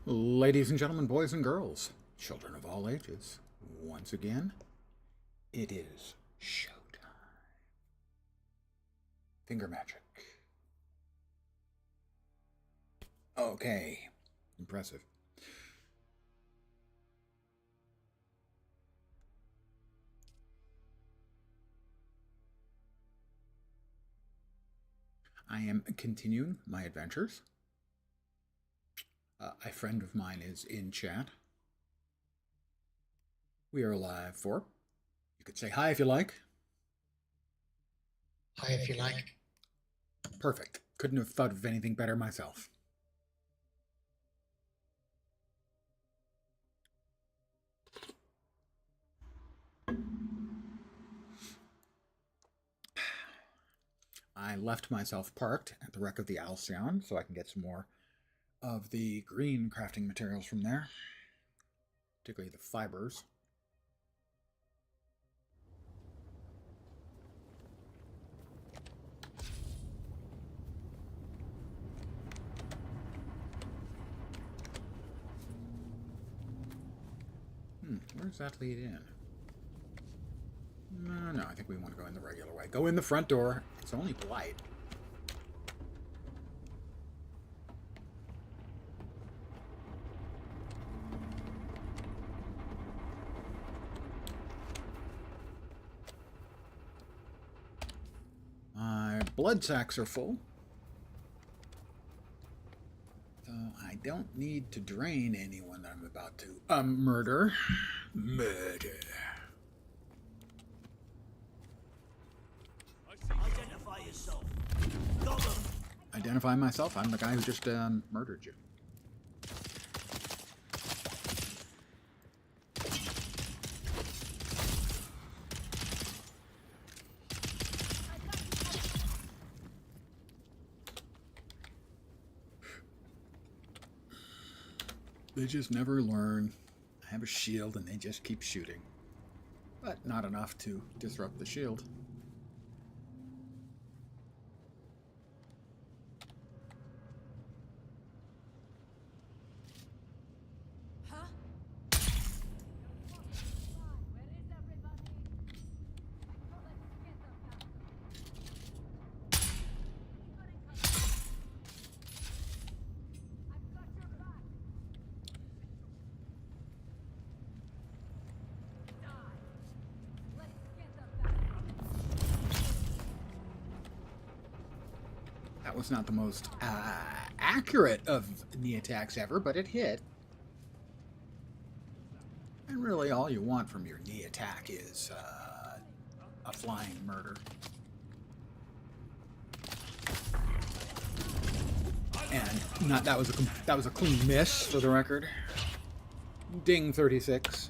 Ladies and gentlemen, boys and girls, children of all ages, once again, it is showtime. Finger magic. Okay, impressive. I am continuing my adventures. A friend of mine is in chat. We are live for. You could say hi if you like. Hi if you like. Perfect. Couldn't have thought of anything better myself. I left myself parked at the wreck of the Alcyon so I can get some more of the green crafting materials from there, particularly the fibers. Where does that lead in? No, I think we want to go in the regular way. Go in the front door. It's only polite. My blood sacks are full. So I don't need to drain anyone that I'm about to murder. Murder. Identify yourself. Got them. Identify myself. I'm the guy who just murdered you. They just never learn. I have a shield and they just keep shooting. But not enough to disrupt the shield. That was not the most accurate of knee attacks ever, but it hit. And really all you want from your knee attack is a flying murder. And that was a clean miss for the record. Ding 36.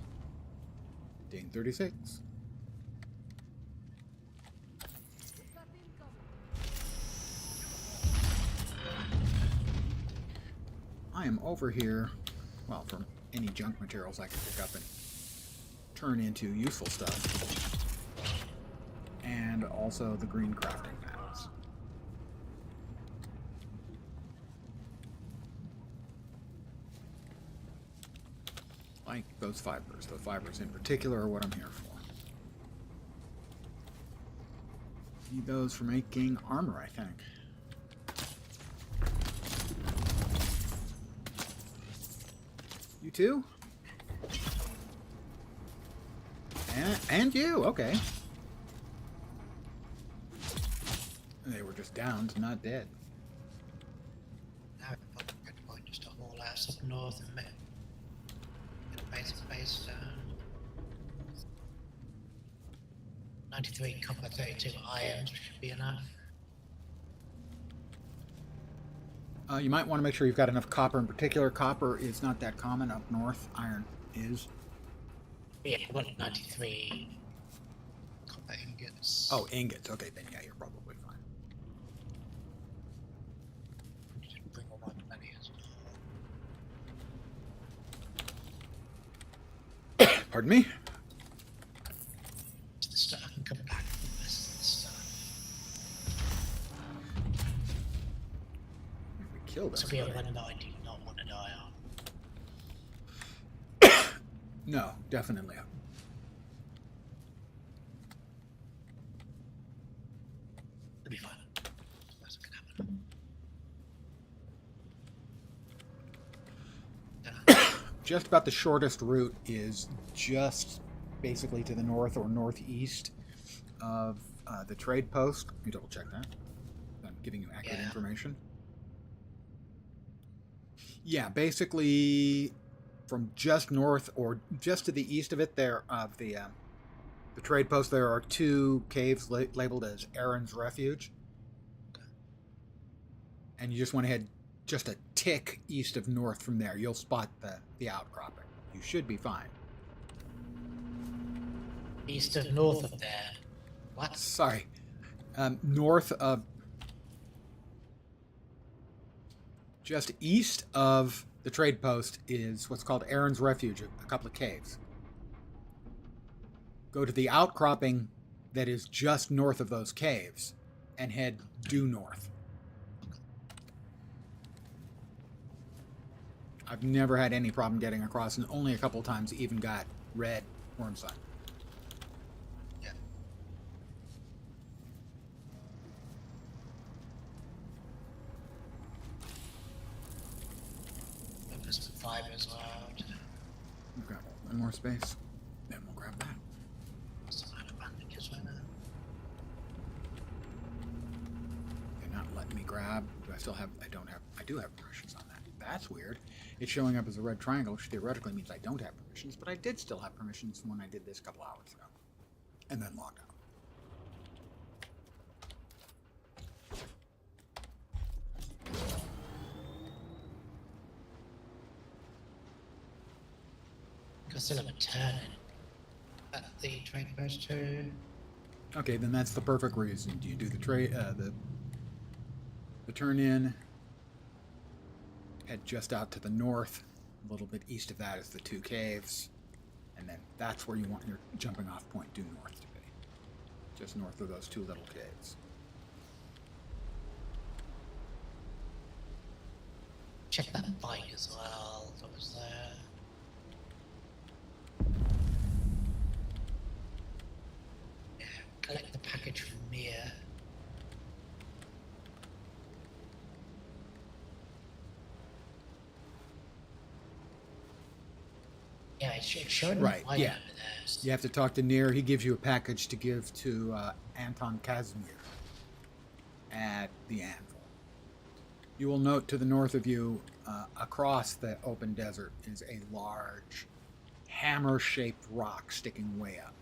Ding 36. I am over here, well, from any junk materials I can pick up and turn into useful stuff. And also the green crafting mats. Like those fibers. The fibers in particular are what I'm here for. Need those for making armor, I think. You too? And you, okay. They were just downed, not dead. Now we've got a point just to haul ass up north and get a base down. 93 copper, 32 irons should be enough. You might want to make sure you've got enough copper. In particular, copper is not that common up north. Iron is. Yeah, I've got 93 copper ingots. Oh, ingots. Okay, then yeah, you're probably fine. Just bring all my money as well. Pardon me? The stuff I can come back from this and stuff. We killed To us. be a one that I do not want to die on. No, definitely. It'll be fine. That's what can happen. Just about the shortest route is just basically to the north or northeast of the trade post. Let me double check that. I'm giving you accurate information. Yeah, basically from just north or just to the east of it, there of the trade post, there are two caves labeled as Aaron's Refuge, and you just want to head just a tick east of north from there. You'll spot the outcropping. You should be fine. East of north of there. What? Sorry, north of, just east of the trade post is what's called Aaron's Refuge, a couple of caves. Go to the outcropping that is just north of those caves and head due north. I've never had any problem getting across, and only a couple times even got red worm sign. Yeah. There's some fiber as well. We'll grab one more space, then we'll grab that. Some out of bandages right now. They're not letting me grab. Do I still have? I don't have. I do have permissions on that. That's weird. It's showing up as a red triangle, which theoretically means I don't have permissions, but I did still have permissions when I did this a couple hours ago, and then logged out. I still have a turn in at the train post too. Okay, then that's the perfect reason. Do you do the the turn in? Head just out to the north. A little bit east of that is the two caves, and then that's where you want your jumping off point due north to be. Just north of those two little caves. Check that bike as well. That was there. Yeah, collect the package from Mia. Yeah, it's showing Right, right yeah. over there. So You have to talk to Nir. He gives you a package to give to Anton Casimir at the Anvil. You will note to the north of you, across the open desert, is a large hammer-shaped rock sticking way up.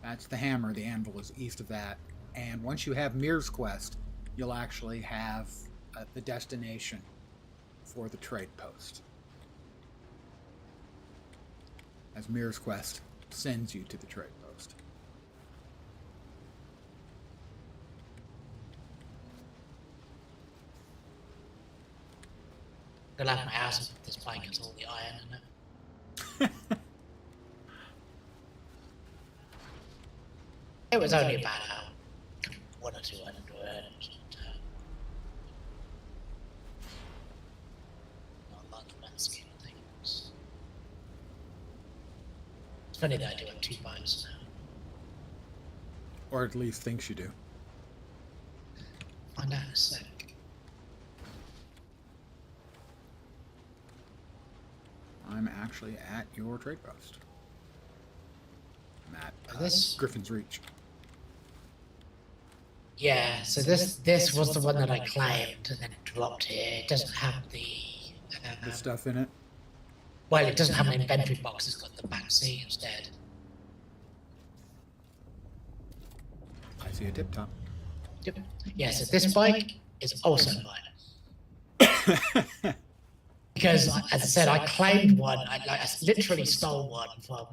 That's the hammer. The Anvil is east of that. And once you have Mir's quest, you'll actually have the destination for the trade post, as Mir's quest sends you to the trade post. I left my house with this bike has all the iron in it. It was only about 1 or 2 hundred words. Not a lot of grand scheme of things. It's funny that I do have 2 bikes now. Or at least thinks you do. Find out in a sec. I'm actually at your trade post. I'm at This- Griffin's Reach. Yeah, so this was the one that I claimed and then it dropped here. It doesn't have the The stuff in it. well, it doesn't have an inventory box. It's got the back seat instead. I see a tip top. Yep. Yeah, so this bike is also mine. Because, as I said, I claimed one. I literally stole one from,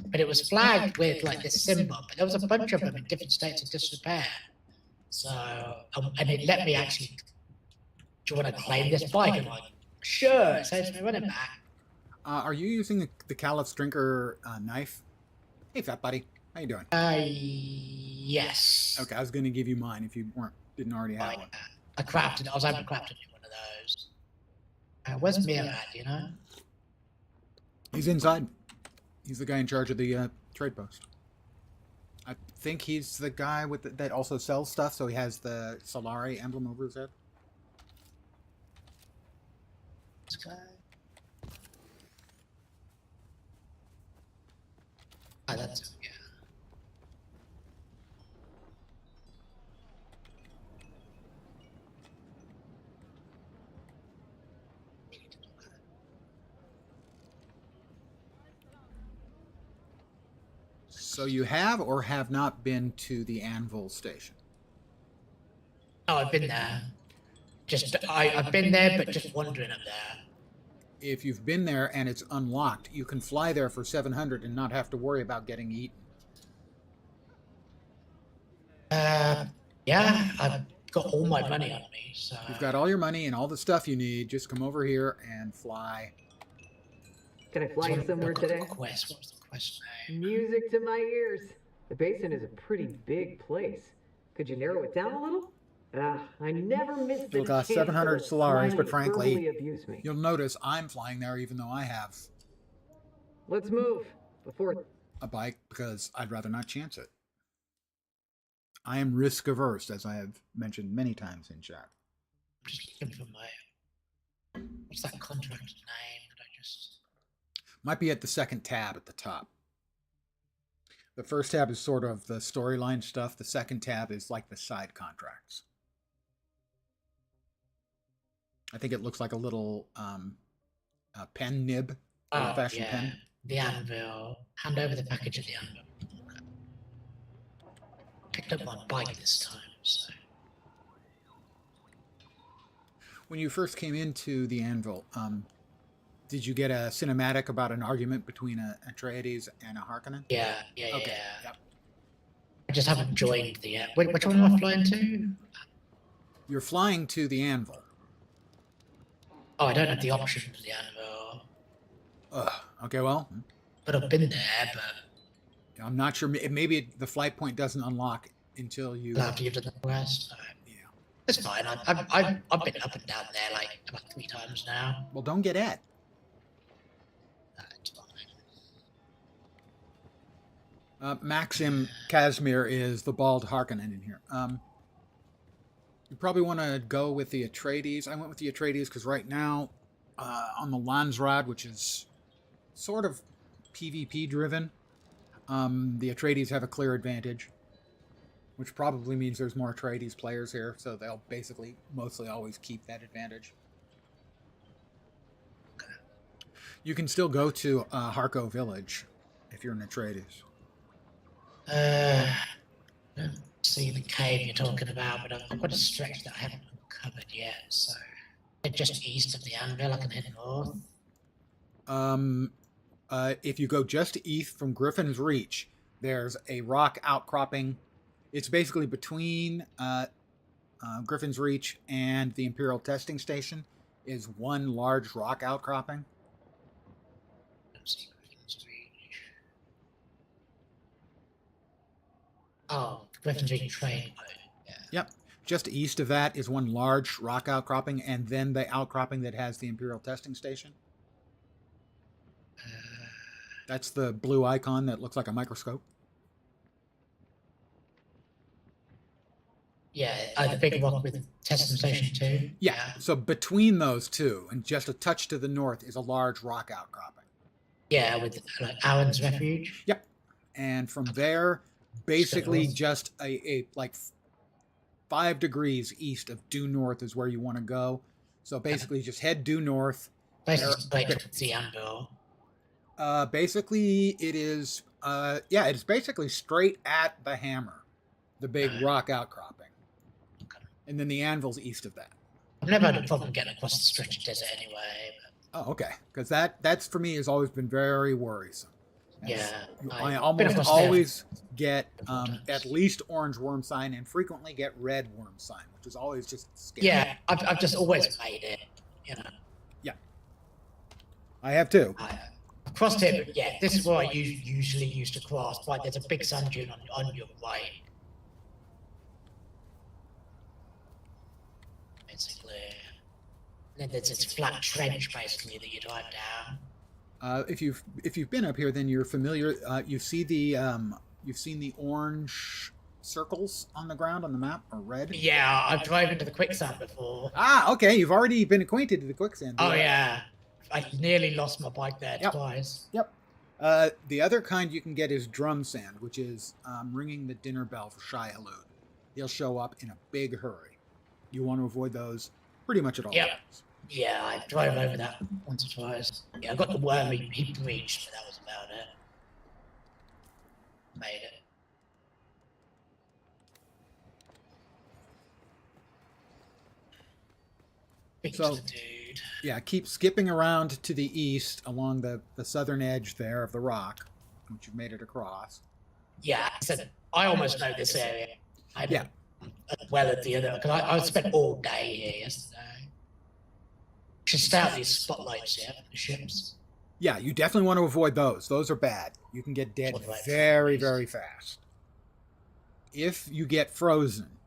but it was flagged with like this symbol. But there was a bunch of them in different states of disrepair. So, and it let me actually. Do you want to claim this bike? I'm like, sure. It saves me running back. Are you using the Caliph Drinker knife? Hey, fat buddy. How you doing? Yes. Okay, I was going to give you mine if you didn't already have one. I crafted. I was able to craft one of those. Where's Mia at? You know? He's inside. He's the guy in charge of the trade post. I think he's the guy with that also sells stuff, so he has the Solari emblem over his head. This guy. Ah, that's him, yeah. So you have or have not been to the Anvil station? Oh, I've been there. I've been there, but just wandering up there. If you've been there and it's unlocked, you can fly there for 700 and not have to worry about getting eaten. Yeah, I've got all my money on me, so. You've got all your money and all the stuff you need. Just come over here and fly. Can I fly you somewhere today? Quest. What was the quest name? Music to my ears. The basin is a pretty big place. Could you narrow it down a little? I never missed the It'll cost chance 700 to Solaris, but slightly frankly, verbally abuse me. you'll notice I'm flying there even though I have Let's move before. a bike because I'd rather not chance it. I am risk averse, as I have mentioned many times in chat. I'm just looking for my. What's that contract name that I just. Might be at the second tab at the top. The first tab is sort of the storyline stuff. The second tab is like the side contracts. I think it looks like a little pen nib, old-fashioned yeah. pen. The anvil. Hand over the package of the anvil. Okay. Picked up my bike this time, so. When you first came into the Anvil, did you get a cinematic about an argument between a Atreides and a Harkonnen? Yeah. Okay. Yep. I just haven't joined the. Which one am I flying to? You're flying to the Anvil. Oh, I don't have the option for the anvil. Okay, well, But I've been there, but I'm not sure. Maybe the flight point doesn't unlock until you. after you've done the quest. Yeah. It's fine. I've been up and down there like about 3 times now. Well, don't get at. It's fine. Maxim Casimir is the bald Harkonnen in here. You probably want to go with the Atreides. I went with the Atreides because right now, on the Landsrad, which is sort of PvP driven, the Atreides have a clear advantage, which probably means there's more Atreides players here, so they'll basically mostly always keep that advantage. You can still go to Harko Village if you're an Atreides. Don't see the cave you're talking about, but I've got a stretch that I haven't uncovered yet, so just east of the anvil, I can head north. If you go just east from Griffin's Reach, there's a rock outcropping. It's basically between Griffin's Reach and the Imperial Testing Station is one large rock outcropping. Don't see Griffin's Reach. Oh, Griffin's Reach train. Yeah. Yep. Just east of that is one large rock outcropping, and then the outcropping that has the Imperial Testing Station. That's the blue icon that looks like a microscope. Yeah, the big rock with testing station too. Yeah. So between those two, and just a touch to the north, is a large rock outcropping. Yeah, with like Aaron's Refuge. Yep. And from there, basically just a like 5 degrees east of due north is where you want to go. So basically just head due north. Basically straight towards the anvil. Basically it is it's basically straight at the hammer, the big rock outcropping. Okay. And then the anvil's east of that. I've never had a problem getting across the stretch of desert anyway. But Oh, okay. Because that's for me has always been very worrisome. yeah, I I've been almost across always get times. at least orange worm sign and frequently get red worm sign, which is always just scary. Yeah, I've just always made it, you know. Yeah. I have too. I've crossed it, but yeah, this is where I usually used to cross. Right, there's a big sand dune on your right. Basically. And then there's this flat trench basically that you drive down. If you've been up here, then you're familiar. You see you've seen the orange circles on the ground on the map, or red. Yeah, I've drove into the quicksand before. Ah, okay. You've already been acquainted to the quicksand. Oh yeah, I nearly lost my bike there Yep. twice. Yep. The other kind you can get is drum sand, which is ringing the dinner bell for Shai Halud. He'll show up in a big hurry. You want to avoid those pretty much at all Yep. times. Yeah, I drove over that once or twice. Yeah, I got the worm he breached, but that was about it. Made it. Beat So- the dude. Yeah, keep skipping around to the east along the southern edge there of the rock, which you've made it across. Yeah, I said I almost know this area. I Yeah. don't as well as the other because I spent all day here yesterday. Should stay out these spotlights here for the ships. Yeah, you definitely want to avoid those. Those are bad. You can get dead What about very, freeze? very fast. If you get frozen,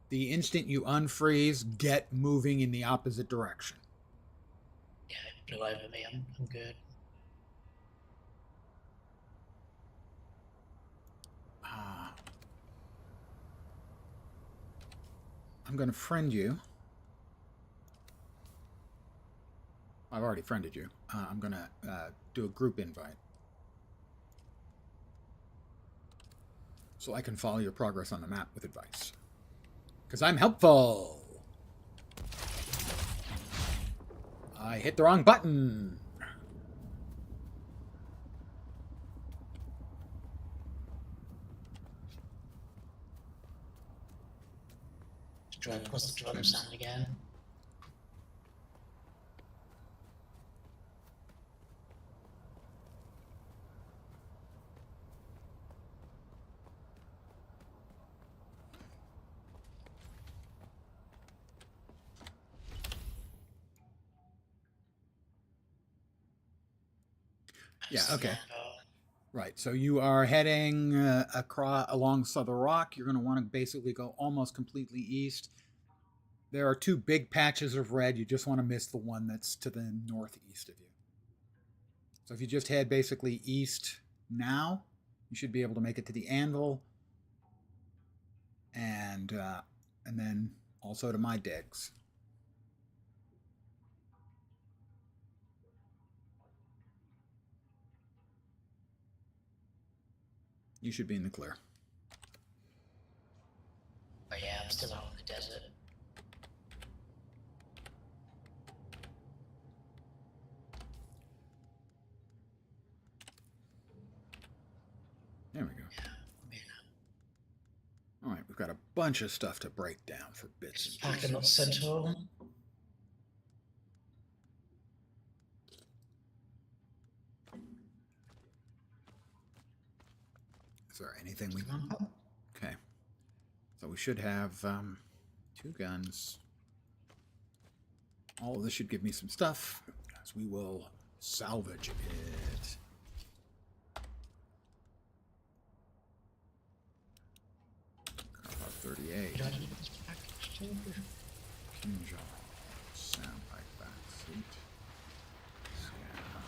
the instant you unfreeze, get moving in the opposite direction. Yeah, it blew over me. I'm good. I'm going to friend you. I've already friended you. I'm going to do a group invite. So I can follow your progress on the map with advice. Because I'm helpful. I hit the wrong button. Drove across the drum sand again. Yeah, okay. And, Right, so you are heading across along Southern Rock. You're going to want to basically go almost completely east. There are two big patches of red. You just want to miss the one that's to the northeast of you. So if you just head basically east now, you should be able to make it to the anvil, and then also to my digs. You should be in the clear. oh yeah, I'm still out in the desert. There we go. Yeah, I mean, All right, we've got a bunch of stuff to break down for bits and Packer pieces. not central. Is there anything we... Okay. So we should have 2 guns. All of this should give me some stuff, as we will salvage it. About 38. Did I leave this package too? Kinjal. Soundbite backseat. Scout.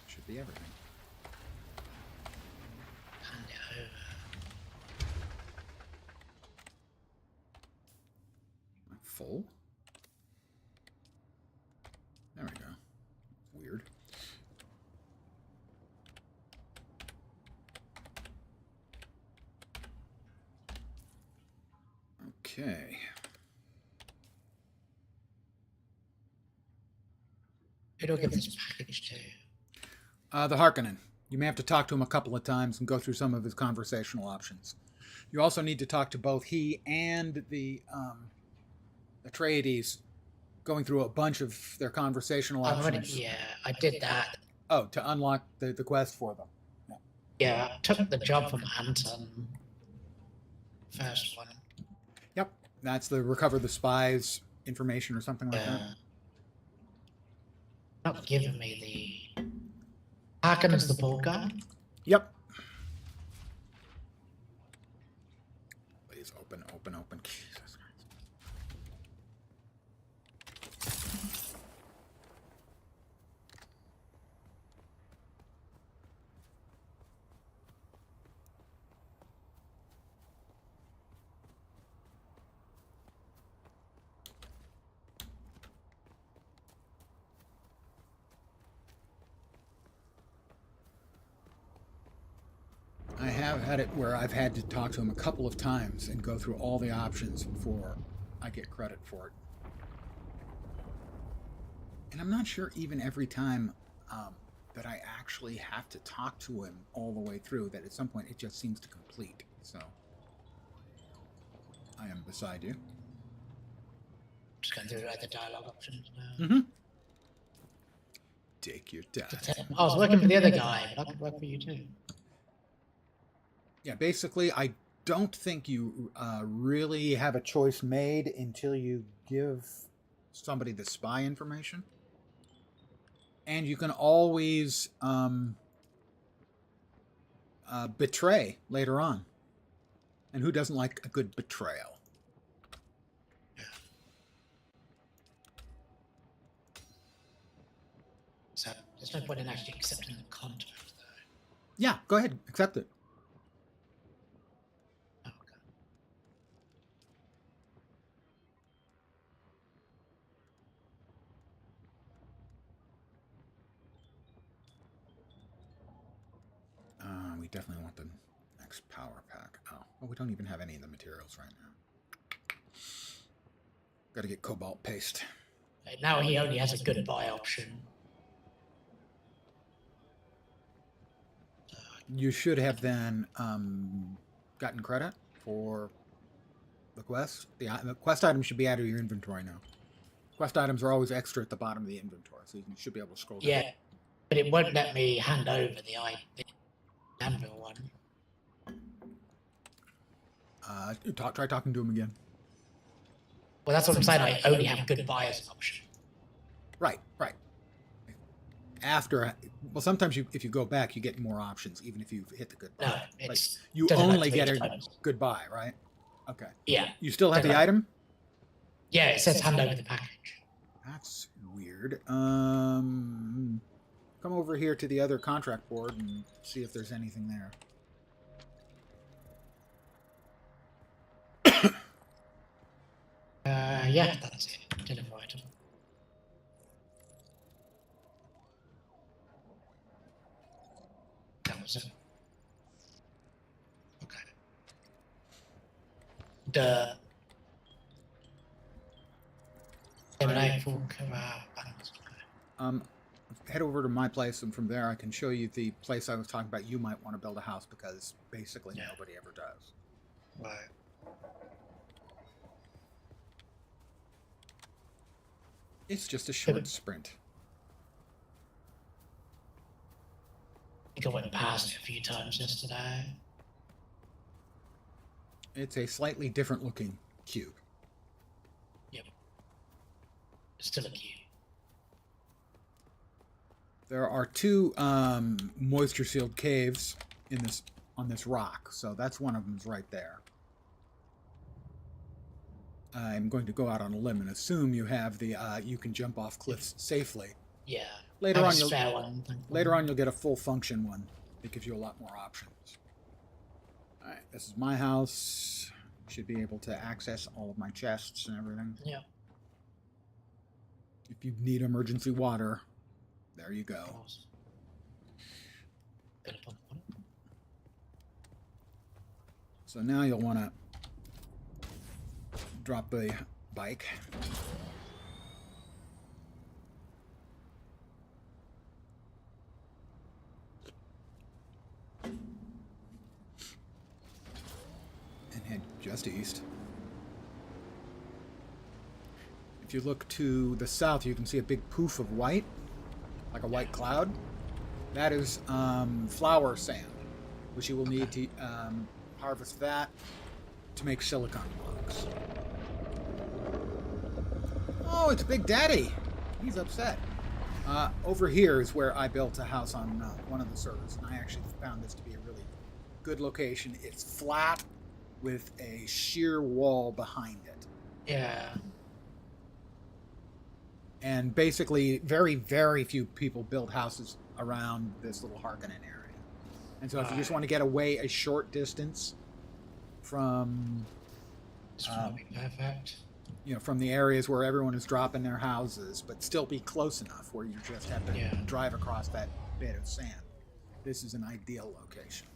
Should be everything. Hand it over. Full? There we go. Weird. Okay. Who do I give this package to? The Harkonnen. You may have to talk to him a couple of times and go through some of his conversational options. You also need to talk to both he and the Atreides, going through a bunch of their conversational I've already, options. yeah, I did that. Oh, to unlock the quest for them. Yeah, I took the job from Anton. First one. Yep. That's the recover the spies information or something like that. Not giving me the. Harkin is the bald guy. Yep. Please open, open, open. Jesus Christ. have had it where I've had to talk to him a couple of times and go through all the options before I get credit for it. And I'm not sure even every time that I actually have to talk to him all the way through, that at some point it just seems to complete. So, I am beside you. Just going through the dialogue options now. Mm-hmm. Take your time. I was working for the other guy, but I could work for you too. Yeah, basically, I don't think you really have a choice made until you give somebody the spy information. And you can always betray later on. And who doesn't like a good betrayal? So there's no point in actually accepting the contract, though. Yeah, go ahead. Accept it. Oh, okay. We definitely want the next power pack. Oh, well, we don't even have any of the materials right now. Got to get cobalt paste. Now he only has a goodbye option. You should have then gotten credit for the quest. The quest items should be out of your inventory now. Quest items are always extra at the bottom of the inventory, so you should be able to scroll down. Yeah, but it won't let me hand over the anvil one. Try talking to him again. Well, that's what I'm saying. I only have goodbye as an option. Right. After, well, sometimes if you go back, you get more options, even if you've hit the goodbye. No, Like, it's you doesn't only get activate a items. goodbye, right? Okay. Yeah. You still have the Doesn't- item? Yeah, it says hand over the package. That's weird. Come over here to the other contract board and see if there's anything there. Yeah, that's it. Deliver item. That was it. Okay. The eliminate full cover balance. Head over to my place, and from there I can show you the place I was talking about. You might want to build a house because basically Yeah. nobody ever does. Right. It's just a short sprint. I think I went past it a few times yesterday. It's a slightly different looking cube. Yep. It's still a queue. There are two moisture sealed caves on this rock, so that's one of them's right there. I'm going to go out on a limb and assume you have the you can jump off cliffs safely. Yeah. Later I on, have a spare one. Later on, you'll get a full function one. It gives you a lot more options. All right, this is my house. Should be able to access all of my chests and everything. Yeah. If you need emergency water, there you go. Good upon one. So now you'll want to drop the bike. And head just east. If you look to the south, you can see a big poof of white, like a white cloud. That is flower sand, which you will need to harvest that to make silicon blocks. Oh, it's Big Daddy. He's upset. Over here is where I built a house on one of the servers, and I actually found this to be a really good location. It's flat with a sheer wall behind it. Yeah. And basically, very, very few people build houses around this little Harkonnen area. And so if you just want to get away a short distance from... This would be perfect. You know, from the areas where everyone is dropping their houses, but still be close enough where you just have to drive across that bed of sand. This is an ideal location.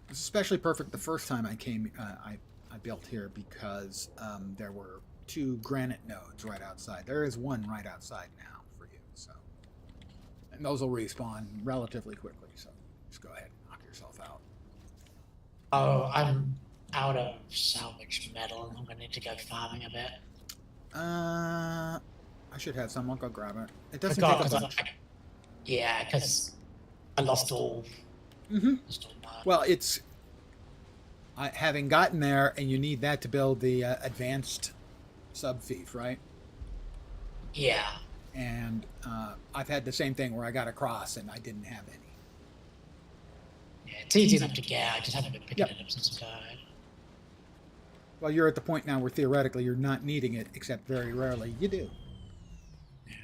was especially perfect the first time I came. I built here because there were 2 granite nodes right outside. There is one right outside now for you. So, and those will respawn relatively quickly. So just go ahead and knock yourself out. Oh, I'm out of salvaged metal. I'm gonna need to go farming a bit. I should have some. I'll go grab it. It doesn't Forgot take a because bunch. yeah, because I lost all. Mm-hmm. Lost all my, Well, it's having gotten there, and you need that to build the advanced sub-fief, right? yeah. And I've had the same thing where I got across and I didn't have any. Yeah, it's easy enough to get. I just haven't been picking Yep. it up since I died. Well, you're at the point now where theoretically you're not needing it, except very rarely you do. Yeah.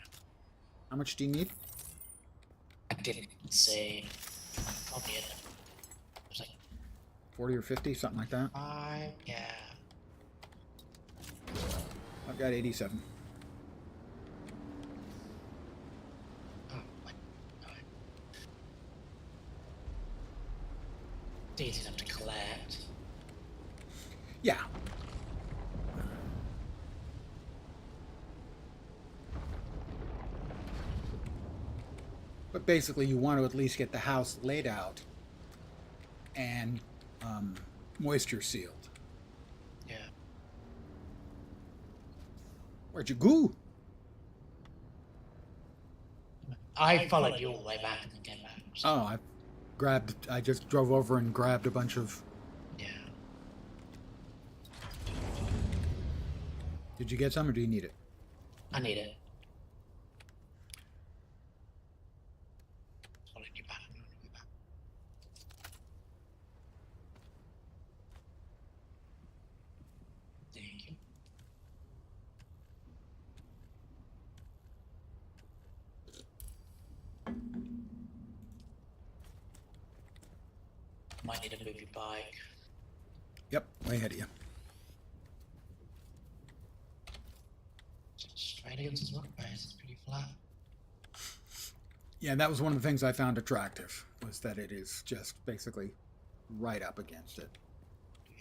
How much do you need? I didn't see. Probably it was like 40 or 50, something like that. 5. Yeah. I've got 87. Oh, my God. It's easy enough to collect. Yeah. But basically, you want to at least get the house laid out and moisture sealed. Yeah. Where'd you go? I followed you all the way back and then came back. So, Oh, I just drove over and grabbed a bunch of. yeah. Did you get some or do you need it? I need it. Followed you back. I'm gonna go back. Thank you. Might need to move your bike. Yep, way ahead of you. Straight against his rock base. It's pretty flat. Yeah, that was one of the things I found attractive, was that it is just basically right up against it.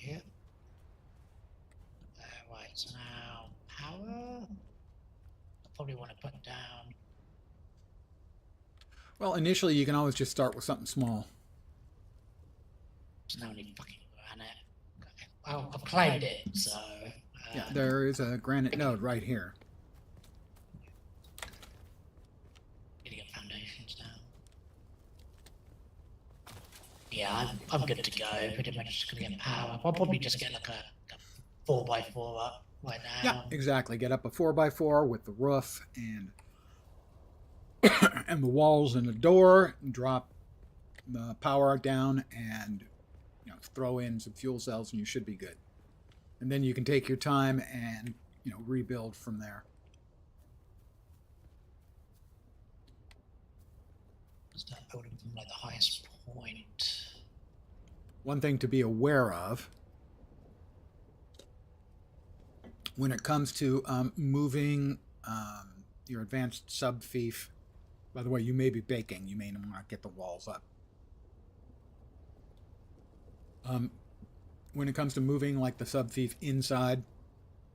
Yeah. Right, so now power. I probably want to put down. Well, initially you can always just start with something small. There's no need fucking granite. Well, I've claimed it, so. Yeah, there is a granite node right here. Need to get foundations down. Yeah, I'm good to go. Pretty much just gonna get power. I'll probably just get like a 4x4 up right now. Yeah, exactly. Get up a 4x4 with the roof and and the walls and the door, and drop the power down, and throw in some fuel cells, and you should be good. And then you can take your time and rebuild from there. Start building from like the highest point. One thing to be aware of when it comes to moving your advanced sub-fief. By the way, you may be baking. You may not get the walls up. When it comes to moving like the sub-fief inside,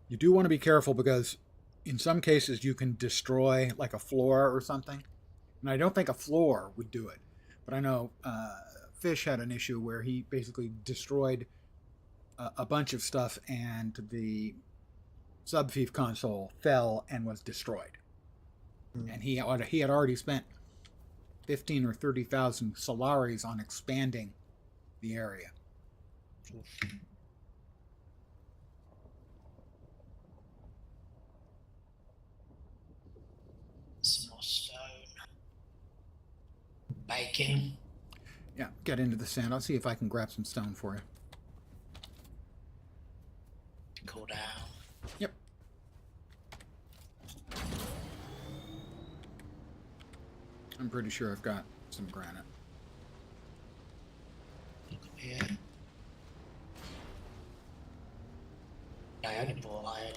you do want to be careful because in some cases you can destroy like a floor or something. And I don't think a floor would do it. But I know Fish had an issue where he basically destroyed a bunch of stuff and the sub-fief console fell and was destroyed. And he had already spent 15 or 30,000 Solaris on expanding the area. Some more stone. Baking. Yeah, get into the sand. I'll see if I can grab some stone for you. To cool down. Yep. I'm pretty sure I've got some granite. Look up here. Yeah, I only bought iron.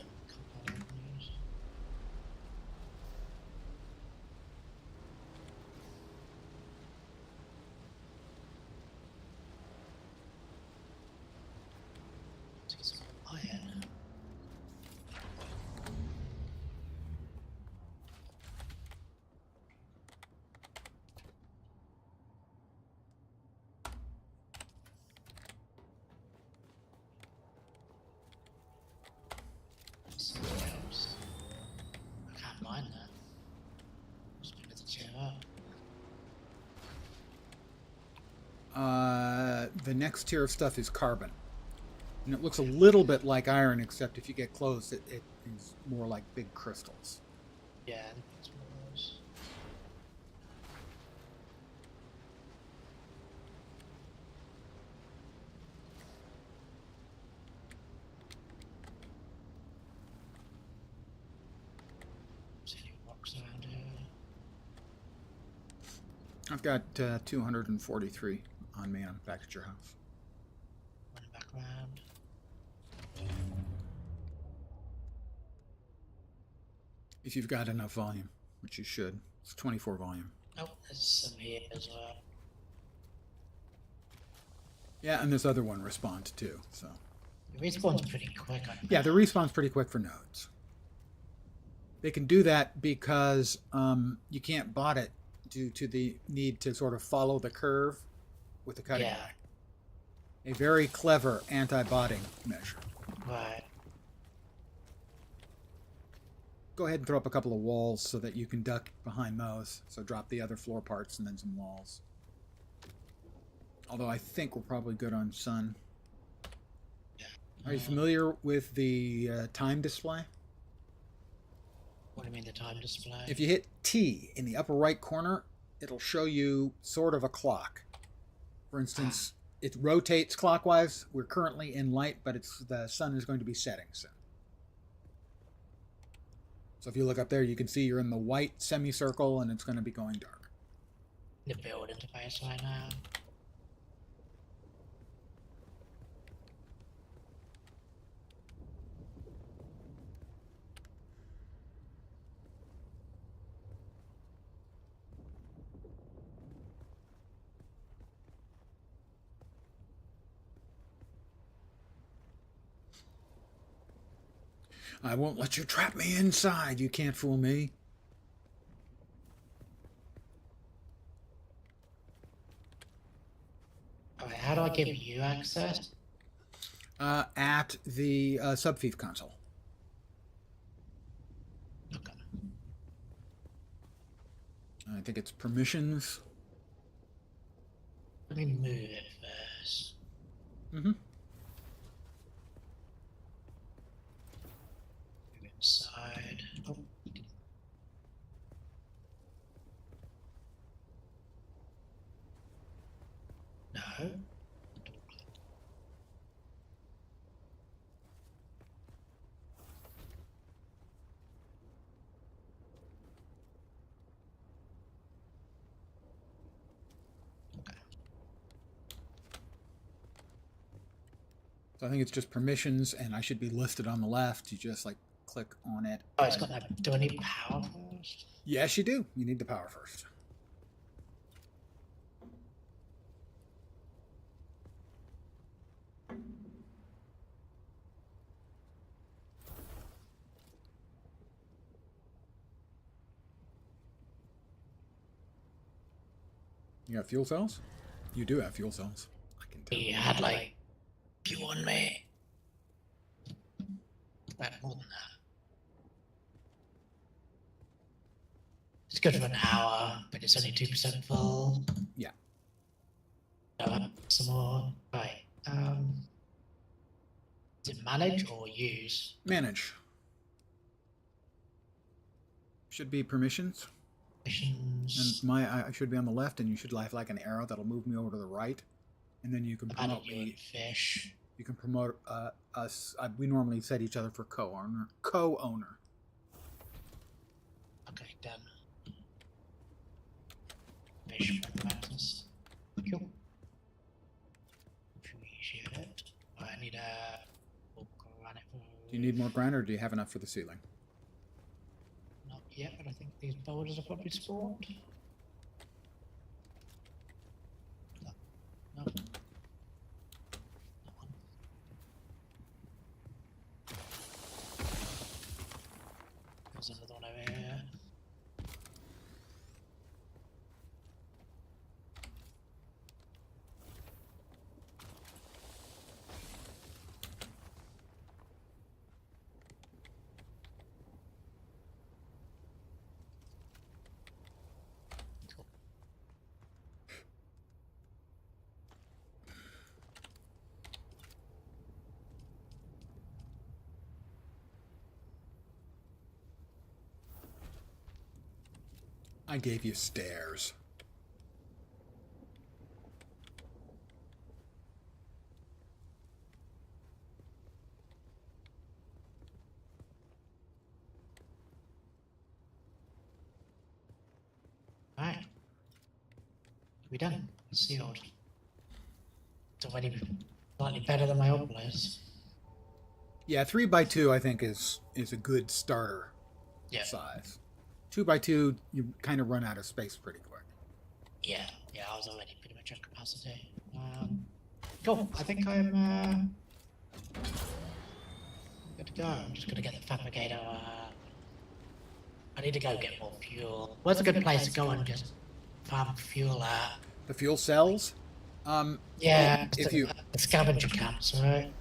The next tier of stuff is carbon. And it looks a little bit like iron, except if you get close, it is more like big crystals. Yeah, I think that's what it was. There's any rocks around here. I've got 243 on me. I'm back at your house. Running back around. If you've got enough volume, which you should. It's 24 volume. Oh, there's some here as well. Yeah, and this other one respawned too, so. The respawn's pretty quick. Yeah, the respawn's pretty quick for nodes. They can do that because you can't bot it due to the need to sort of follow the curve with the cutting eye. A very clever anti-botting measure. Right. Go ahead and throw up a couple of walls so that you can duck behind those. So drop the other floor parts and then some walls. Although I think we're probably good on sun. Yeah. Are you familiar with the time display? What do you mean, the time display? If you hit T in the upper right corner, it'll show you sort of a clock. For instance, it rotates clockwise. We're currently in light, but the sun is going to be setting soon. So if you look up there, you can see you're in the white semicircle, and it's going to be going dark. The build interface right now. I won't let you trap me inside. You can't fool me. Alright, how do I give you access? At the subfief console. Okay. I think it's permissions. Let me move it first. Mm-hmm. Move inside. Oh. No. So I think it's just permissions, and I should be listed on the left. You just like click on it. Oh, it's got that. Do I need power first? Yes, you do. You need the power first. You got fuel cells? You do have fuel cells. I can tell. He had like you on me. Right, more than that. It's good for an hour, but it's only 2% full. Yeah. Some more. Right. Is it manage or use? Manage. Should be permissions. Missions. And I should be on the left, and you should have like an arrow that'll move me over to the right, and then you can I promote don't do me. fish. You can promote us. We normally set each other for co-owner. Co-owner. Okay, done. Fish access. Cool. Appreciate it. I need a granite. Do you need more granite, or do you have enough for the ceiling? Not yet, but I think these boulders are probably spawned. No. No. That one. There's another one over here. I gave you stairs. Alright. We done. Sealed. It's already slightly better than my old place. Yeah, 3x2 I think is a good starter size. 2x2 you kind of run out of space pretty quick. Yeah, I was already pretty much at capacity. Cool. I think I'm good to go. I'm just gonna get the fabricator. I need to go get more fuel. Where's a good place to go and just farm fuel at? The fuel cells? Yeah, if you the scavenger camps, right?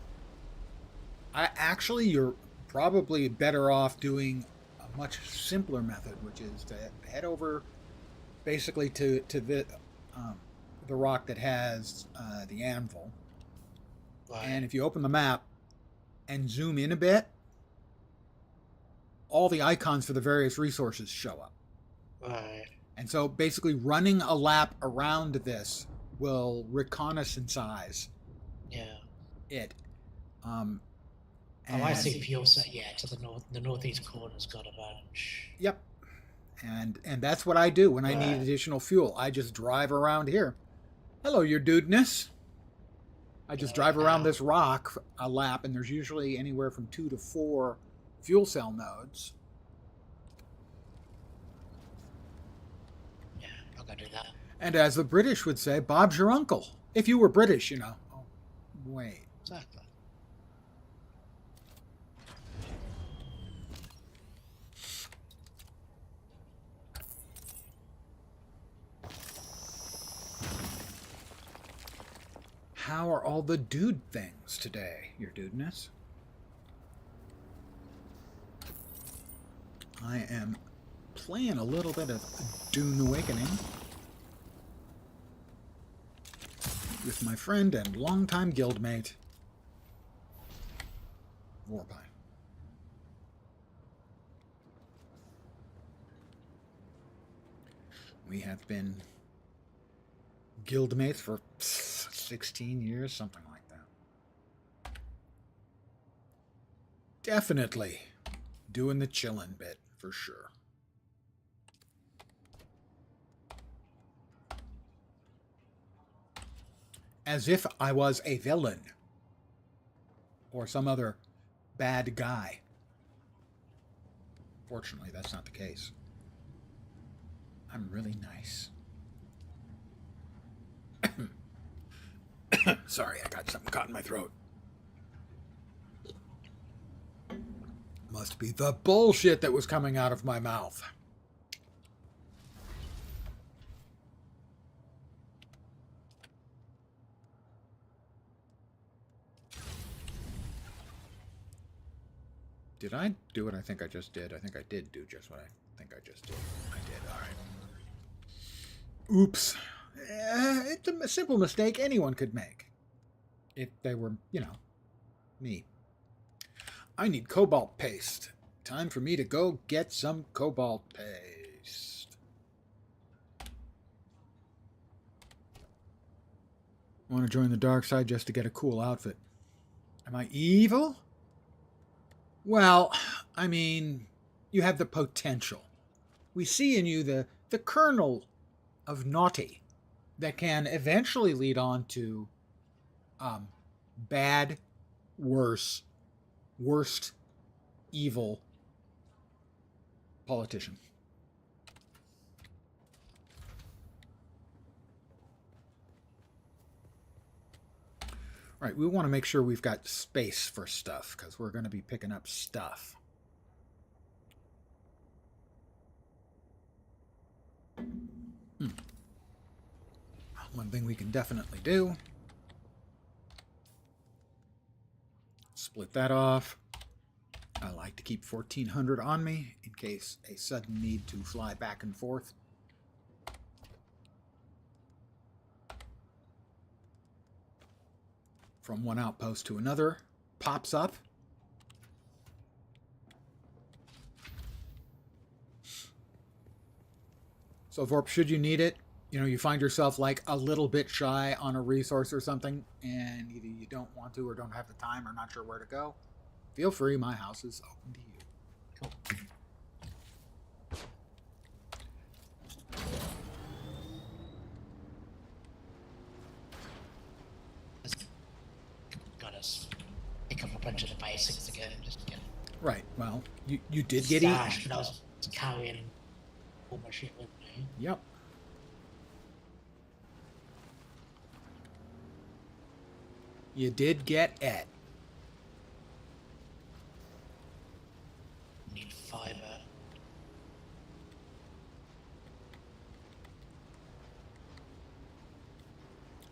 you're probably better off doing a much simpler method, which is to head over basically to the rock that has the anvil. Right. And if you open the map and zoom in a bit, all the icons for the various resources show up. Right. And so basically running a lap around this will reconnaissance it. I see fuel set, yeah, to the northeast corner's got a bunch. Yep. And that's what I do when I need additional fuel. I just drive around here. Hello, your dudeness. I just drive around this rock a lap, and there's usually anywhere from 2 to 4 fuel cell nodes. Yeah, I'll go do that. And as the British would say, Bob's your uncle. If you were British, you know. Oh, wait. Exactly. How are all the dude things today, your dudeness? I am playing a little bit of Dune Awakening with my friend and longtime guildmate, Vorpine. We have been guildmates for 16 years, something like that. Definitely doing the chillin' bit, for sure. As if I was a villain or some other bad guy. Fortunately, that's not the case. I'm really nice. Sorry, I got something caught in my throat. Must be the bullshit that was coming out of my mouth. Did I do what I think I just did? I think I did do just what I think I just did. I did, alright. Oops. It's a simple mistake anyone could make. If they were, me. I need cobalt paste. Time for me to go get some cobalt paste. Want to join the dark side just to get a cool outfit. Am I evil? Well, I mean, you have the potential. We see in you the kernel of naughty that can eventually lead on to bad, worst, evil politician. Right, we want to make sure we've got space for stuff because we're going to be picking up stuff. One thing we can definitely do. Split that off. I like to keep 1400 on me in case a sudden need to fly back and forth. From one outpost to another pops up. So, Vorp, should you need it, you find yourself like a little bit shy on a resource or something, and either you don't want to or don't have the time or not sure where to go, feel free. My house is open to you. Cool. Got us pick up a bunch of the basics again. Just get Right. Well, you did get eaten. stashed, but I was carrying all my shit with me. Yep. You did get et. Need fiber.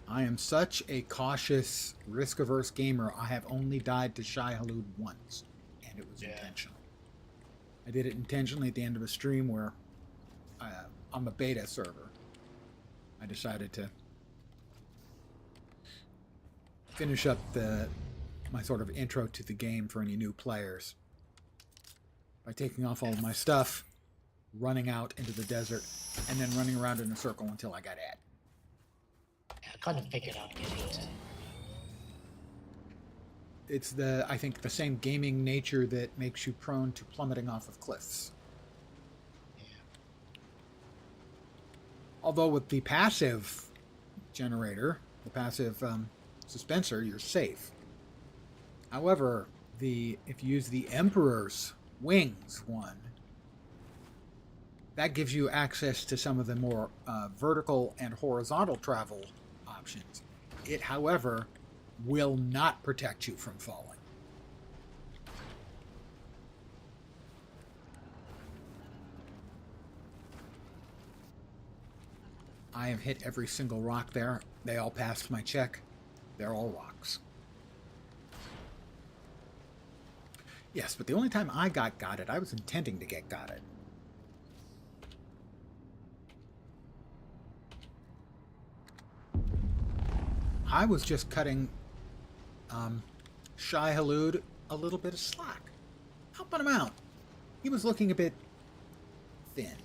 I am such a cautious, risk-averse gamer. I have only died to Shai Halud once, and it was intentional. I did it intentionally at the end of a stream where, on the beta server, I decided to finish up my sort of intro to the game for any new players by taking off all of my stuff, running out into the desert, and then running around in a circle until I got et. Yeah, I kind of figured I'd get eaten. It's I think the same gaming nature that makes you prone to plummeting off of cliffs. Yeah. Although with the passive generator, the passive suspenser, you're safe. However, if you use the Emperor's Wings one, that gives you access to some of the more vertical and horizontal travel options. It, however, will not protect you from falling. I have hit every single rock there. They all passed my check. They're all rocks. Yes, but the only time I got it, I was intending to get it. I was just cutting Shai Halud a little bit of slack, helping him out. He was looking a bit thin.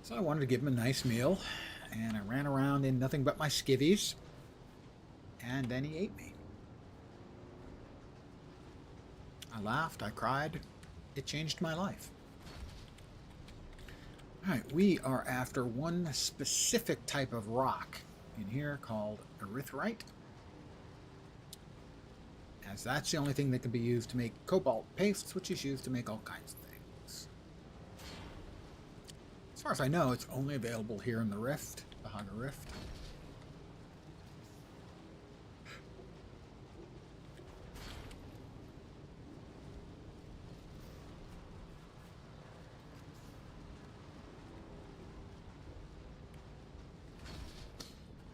So I wanted to give him a nice meal, and I ran around in nothing but my skivvies, and then he ate me. I laughed, I cried. It changed my life. Alright, we are after one specific type of rock in here called erythrite, as that's the only thing that can be used to make cobalt pastes, which is used to make all kinds of things. As far as I know, it's only available here in the Rift, the Haga Rift.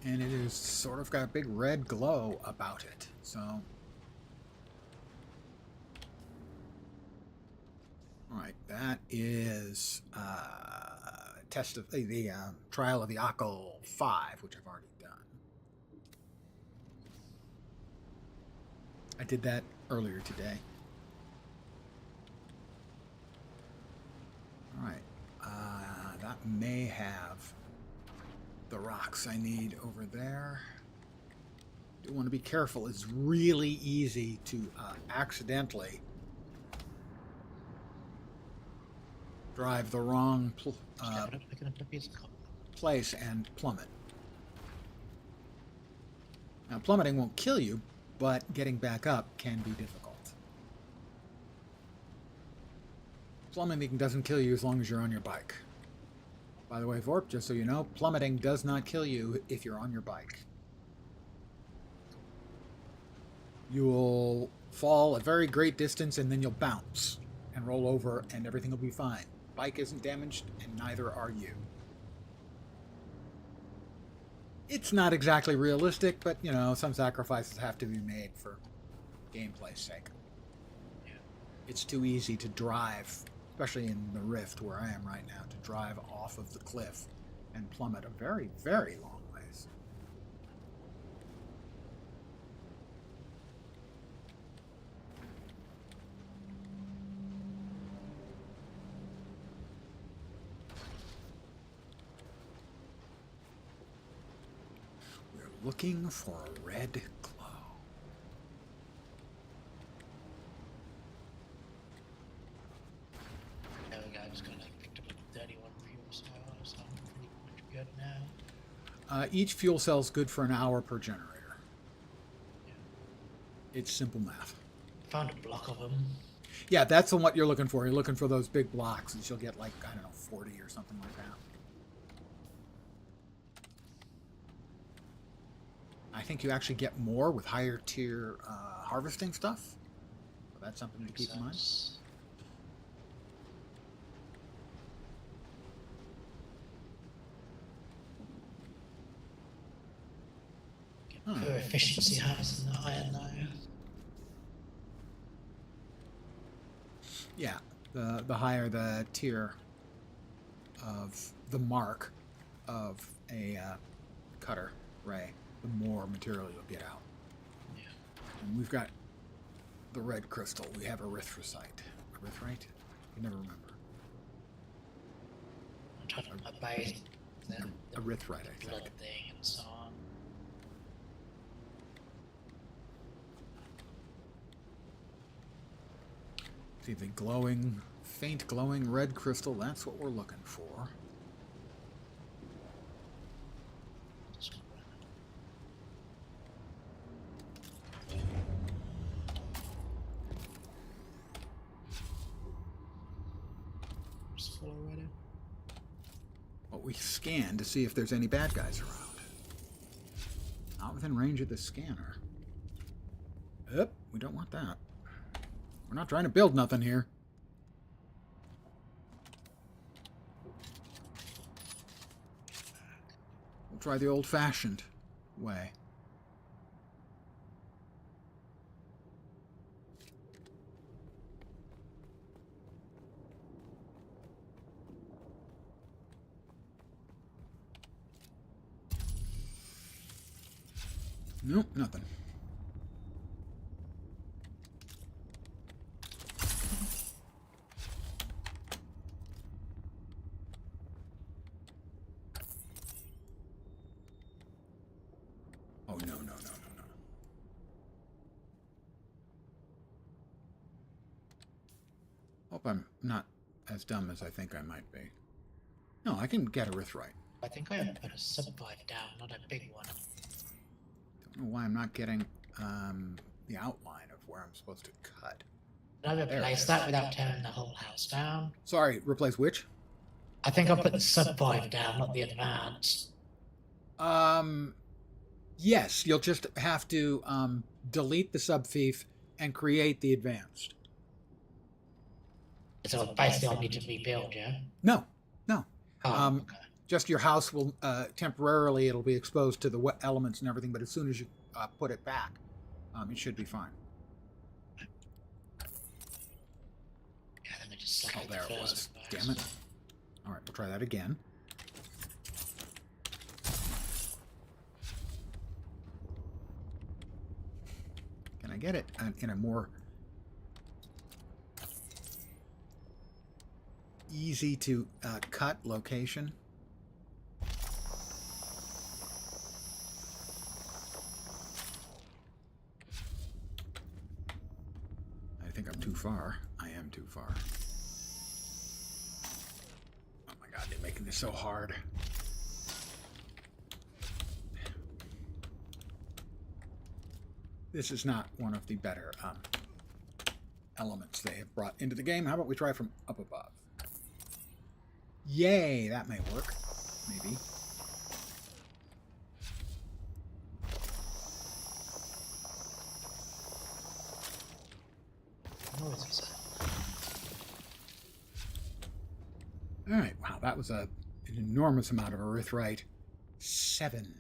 And it is sort of got a big red glow about it. So, all right, that is test of the trial of the Akal 5, which I've already done. I did that earlier today. All right, that may have the rocks I need over there. You want to be careful. It's really easy to accidentally drive the wrong place and plummet. Now, plummeting won't kill you, but getting back up can be difficult. Plummeting doesn't kill you as long as you're on your bike. By the way, Vorp, just so you know, plummeting does not kill you if you're on your bike. You'll fall a very great distance and then you'll bounce and roll over and everything will be fine. Bike isn't damaged and neither are you. It's not exactly realistic, but, some sacrifices have to be made for gameplay's sake. Yeah. It's too easy to drive, especially in the Rift where I am right now, to drive off of the cliff and plummet a very, very long ways. Looking for a red glow. There we go. I just got like picked up a 31 fuel cell, so I'm pretty much good now. Each fuel cell is good for an hour per generator. Yeah. It's simple math. Found a block of them. Yeah, that's what you're looking for. You're looking for those big blocks, and you'll get like, I don't know, 40 or something like that. I think you actually get more with higher tier harvesting stuff. So that's something to keep in mind. Pure efficiency has in the iron though. Yeah, the higher the tier of the mark of a cutter ray, the more material you'll get out. Yeah. And we've got the red crystal. We have erythrosite. Erythrite? You never remember. I'm trying to obey the Erythrite, I blood think. thing and so on. See the glowing, faint glowing red crystal. That's what we're looking for. Just full already. But we scan to see if there's any bad guys around. Not within range of the scanner. Yep, we don't want that. We're not trying to build nothing here. We'll try the old-fashioned way. Nope, nothing. Oh, no, no, no, no, no. Hope I'm not as dumb as I think I might be. No, I can get erythrite. I think I put a sub-5 down, not a big one. Don't know why I'm not getting the outline of where I'm supposed to cut. Did I There it replace is. that without tearing the whole house down? Sorry, replace which? I think I put the sub-5 down, not the advanced. Yes, you'll just have to delete the subfief and create the advanced. So basically I'll need to rebuild, yeah? No, no. Oh, okay. Just your house will temporarily it'll be exposed to the wet elements and everything, but as soon as you put it back, it should be fine. Yeah, then we just suck Oh, out there the it was. first one Damn it. first. All right, we'll try that again. Can I get it in a more easy to cut location? I think I'm too far. I am too far. Oh my god, they're making this so hard. This is not one of the better elements they have brought into the game. How about we try from up above? Yay, that may work. Maybe. What noise was that? All right, wow, that was an enormous amount of erythrite. 7.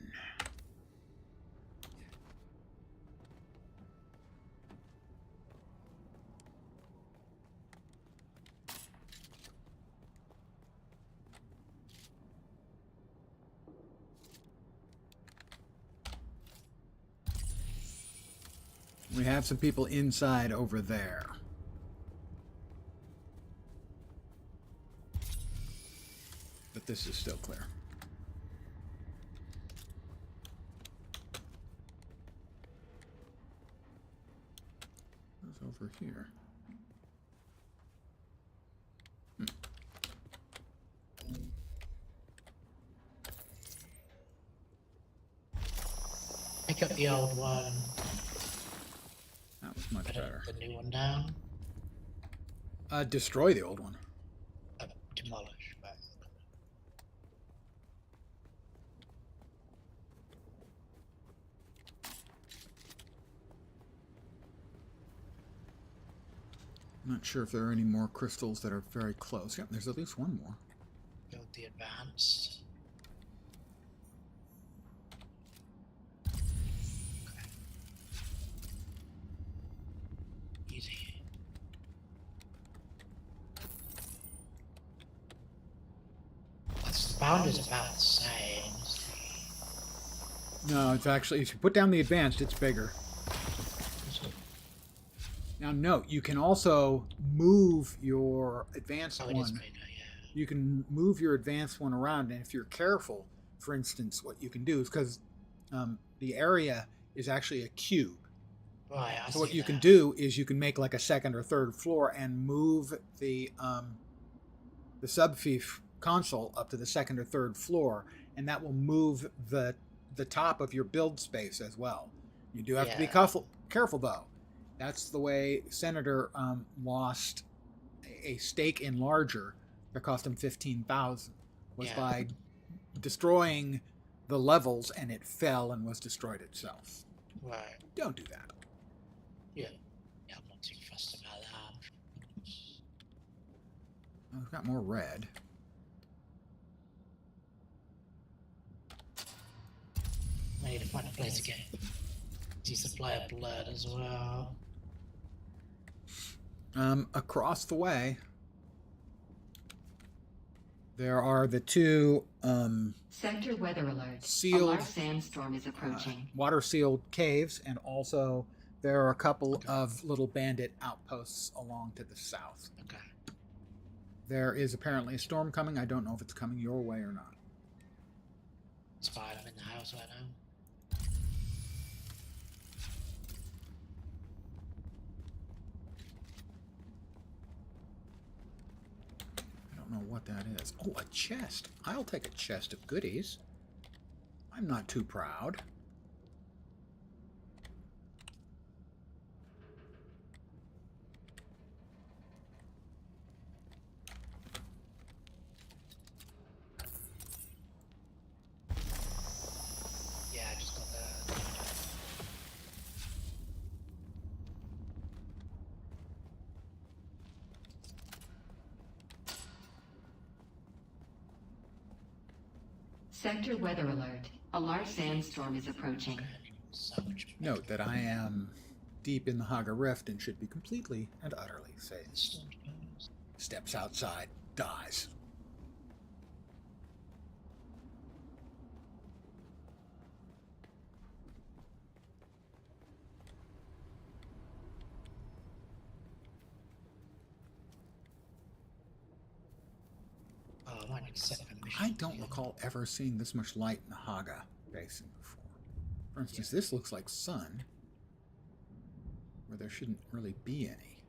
We have some people inside over there. But this is still clear. here? Pick up the old one, That was much put better. the new one down, Destroy the old one. demolish. But I'm not sure if there are any more crystals that are very close. Yep, there's at least one more. build the advanced. Easy. That's the boundary's about the same. No, it's actually, if you put down the advanced, it's bigger. Now, note, you can also move your advanced Oh, it is one. bigger, yeah. You can move your advanced one around, and if you're careful, for instance, what you can do is because the area is actually a cube. Right, I So what see you can that. do is you can make like a second or third floor and move the subfief console up to the second or third floor, and that will move the top of your build space as well. You do have to be Yeah. careful though. That's the way Senator lost a stake in larger that cost him 15,000 was Yeah. by destroying the levels, and it fell and was destroyed itself. Right. Don't do that. Yeah. Yeah, I'm not too fussed about that. Oh, we've got more red. I need to find a place to get decent player blood as well. Across the way, there are the two Sector weather alert. Sealed, A large sandstorm is approaching. water-sealed caves, and also there are a couple of little bandit outposts along to the south. Okay. There is apparently a storm coming. I don't know if it's coming your way or not. It's fine, I'm in the house right now. I don't know what that is. Oh, a chest. I'll take a chest of goodies. I'm not too proud. Yeah, I just got the... Sector weather alert. A large sandstorm is approaching. So much Note that I am deep in the Haga Rift and should be completely and utterly safe. Steps outside, dies. Oh, I might need to set up a mission. I don't recall ever seeing this much light in the Haga basin before. For instance, this looks like sun, where there shouldn't really be any.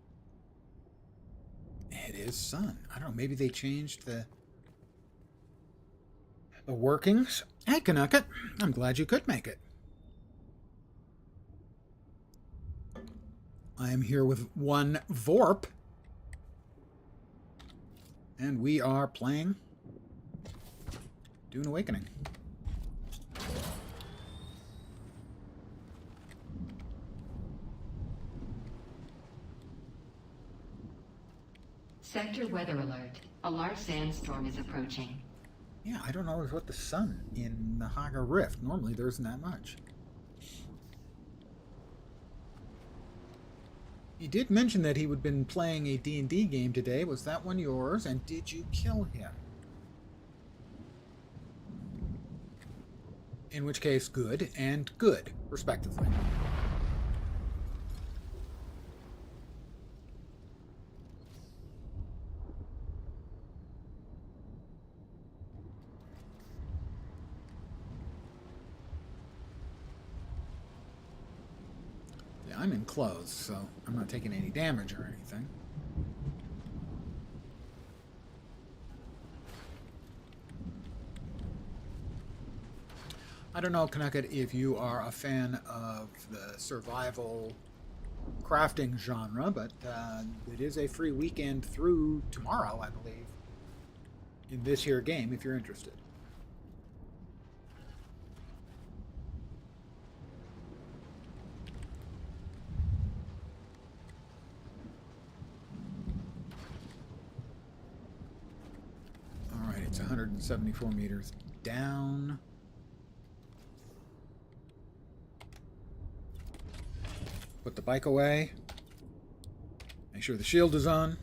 It is sun. I don't know, maybe they changed the workings. Hey, Canucket, I'm glad you could make it. I am here with one Vorp, and we are playing Dune Awakening. Sector weather alert. A large sandstorm is approaching. Yeah, I don't know what the sun in the Haga Rift. Normally there isn't that much. He did mention that he would been playing a D&D game today. Was that one yours? And did you kill him? In which case, good and good, respectively. I'm enclosed, so I'm not taking any damage or anything. I don't know, Knuckett, if you are a fan of the survival crafting genre, but it is a free weekend through tomorrow, I believe, in this here game, if you're interested. All right, it's 174 meters down. Put the bike away. Make sure the shield is on.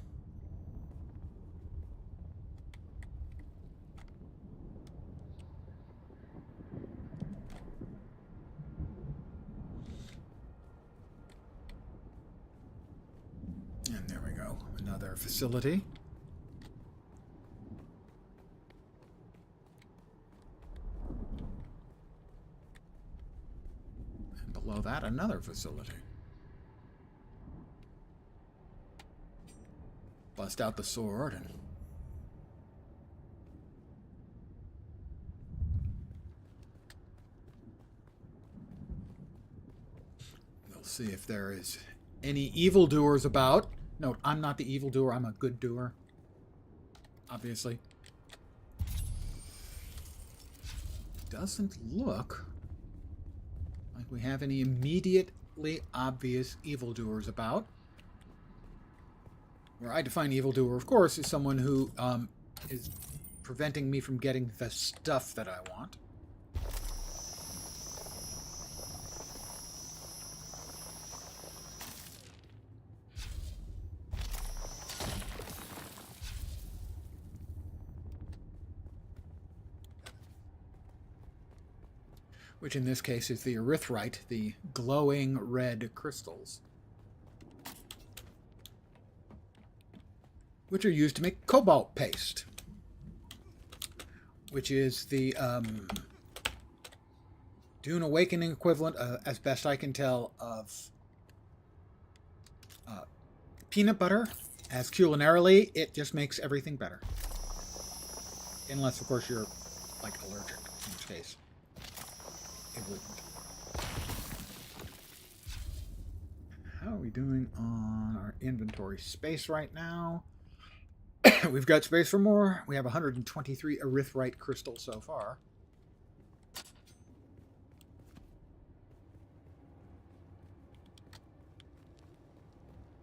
And there we go. Another facility. And below that, another facility. Bust out the sword and we'll see if there is any evildoers about. No, I'm not the evildoer. I'm a good doer. Obviously. Doesn't look like we have any immediately obvious evildoers about. Where I define evildoer, of course, is someone who is preventing me from getting the stuff that I want. Which in this case is the erythrite, the glowing red crystals, which are used to make cobalt paste, which is the Dune Awakening equivalent, as best I can tell, of peanut butter. As culinarily, it just makes everything better. Unless, of course, you're, like, allergic, in which case it wouldn't. How are we doing on our inventory space right now? We've got space for more. We have 123 erythrite crystals so far.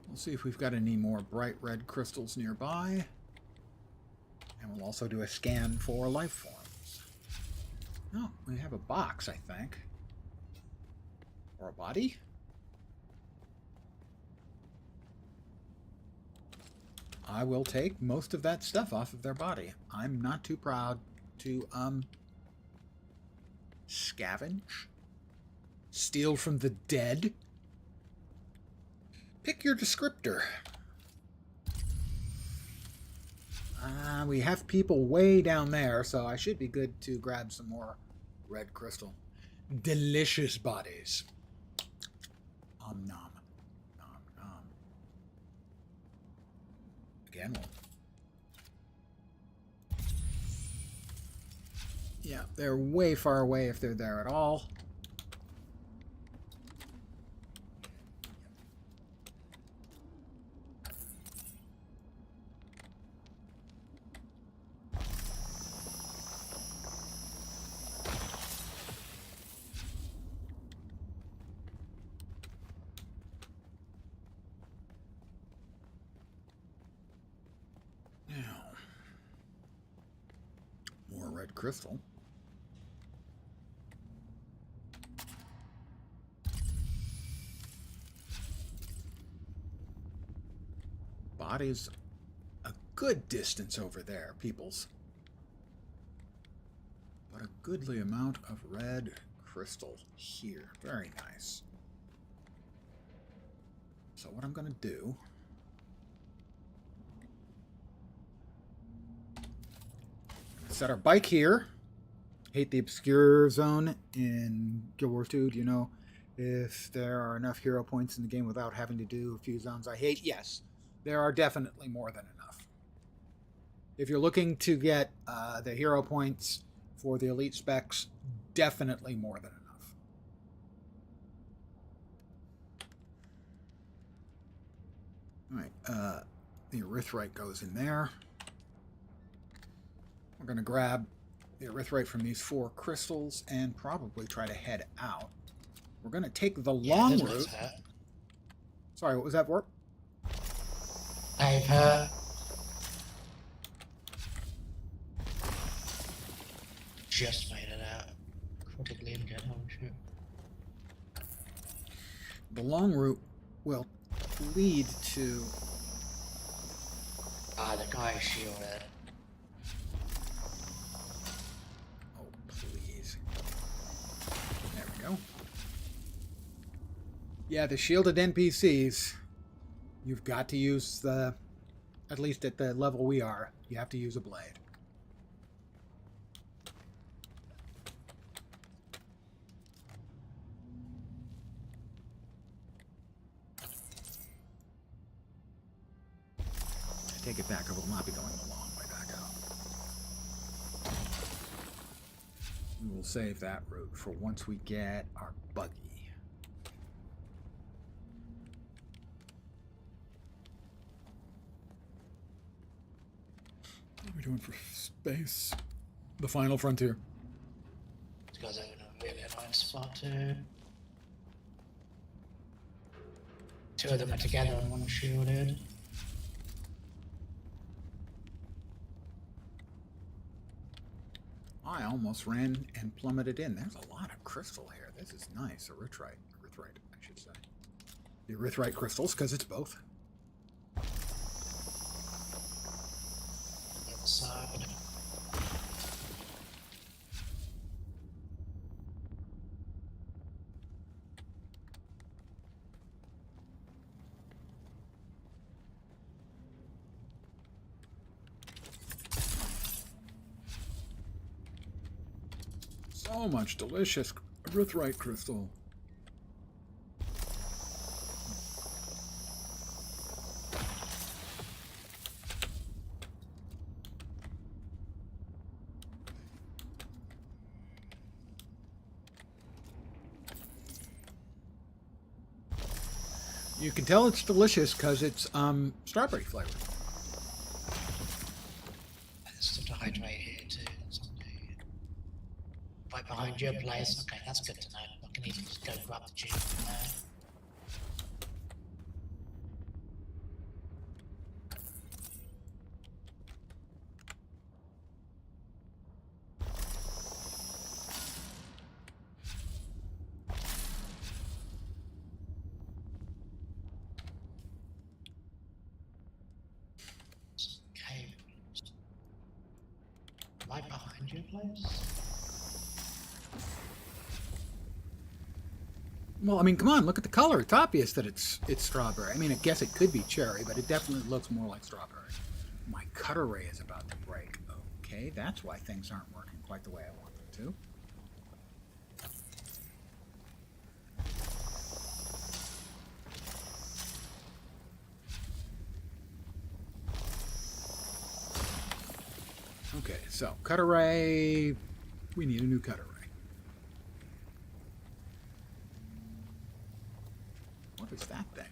We'll see if we've got any more bright red crystals nearby. And we'll also do a scan for life forms. Oh, we have a box, I think. Or a body? I will take most of that stuff off of their body. I'm not too proud to, scavenge. Steal from the dead. Pick your descriptor. We have people way down there, so I should be good to grab some more red crystal. Delicious bodies. Nom nom. Nom nom. Again, yeah, they're way far away if they're there at all. Crystal. Body's a good distance over there, peoples. But a goodly amount of red crystal here. Very nice. So what I'm going to do... set our bike here. Hate the obscure zone in Guild Wars 2. Do you know If there are enough hero points in the game without having to do a few zones I hate, yes, there are definitely more than enough. If you're looking to get the hero points for the elite specs, definitely more than enough. All right, the erythrite goes in there. We're going to grab the erythrite from these 4 crystals and probably try to head out. We're going to take the long route. Sorry, what was that for? I've heard. Just made it out. Critically injured, oh shit. The long route will lead to... Ah, the guy is shielded. Oh, please. There we go. Yeah, the shielded NPCs, you've got to use the... At least at the level we are, you have to use a blade. I take it back, I will not be going a long way back out. We will save that route for once we get our buggy. What are we doing for space? The final frontier. This guy's having a really annoying spot too. 2 of them are together and 1 shielded. I almost ran and plummeted in. There's a lot of crystal here. This is nice. Erythrite, I should say. The erythrite crystals, because it's both. The other side. So much delicious erythrite crystal. You can tell it's delicious because it's strawberry flavored. There's stuff to hydrate here too. Something. Right behind your place. Okay, that's good to know. I can easily just go grab the tube from there. Cave. Right behind your place. Well, I mean, come on, look at the color. It's obvious that it's strawberry. I mean, I guess it could be cherry, but it definitely looks more like strawberry. My cutter ray is about to break. Okay, that's why things aren't working quite the way I want them to. Okay, so cutter ray. We need a new cutter ray. What is that thing?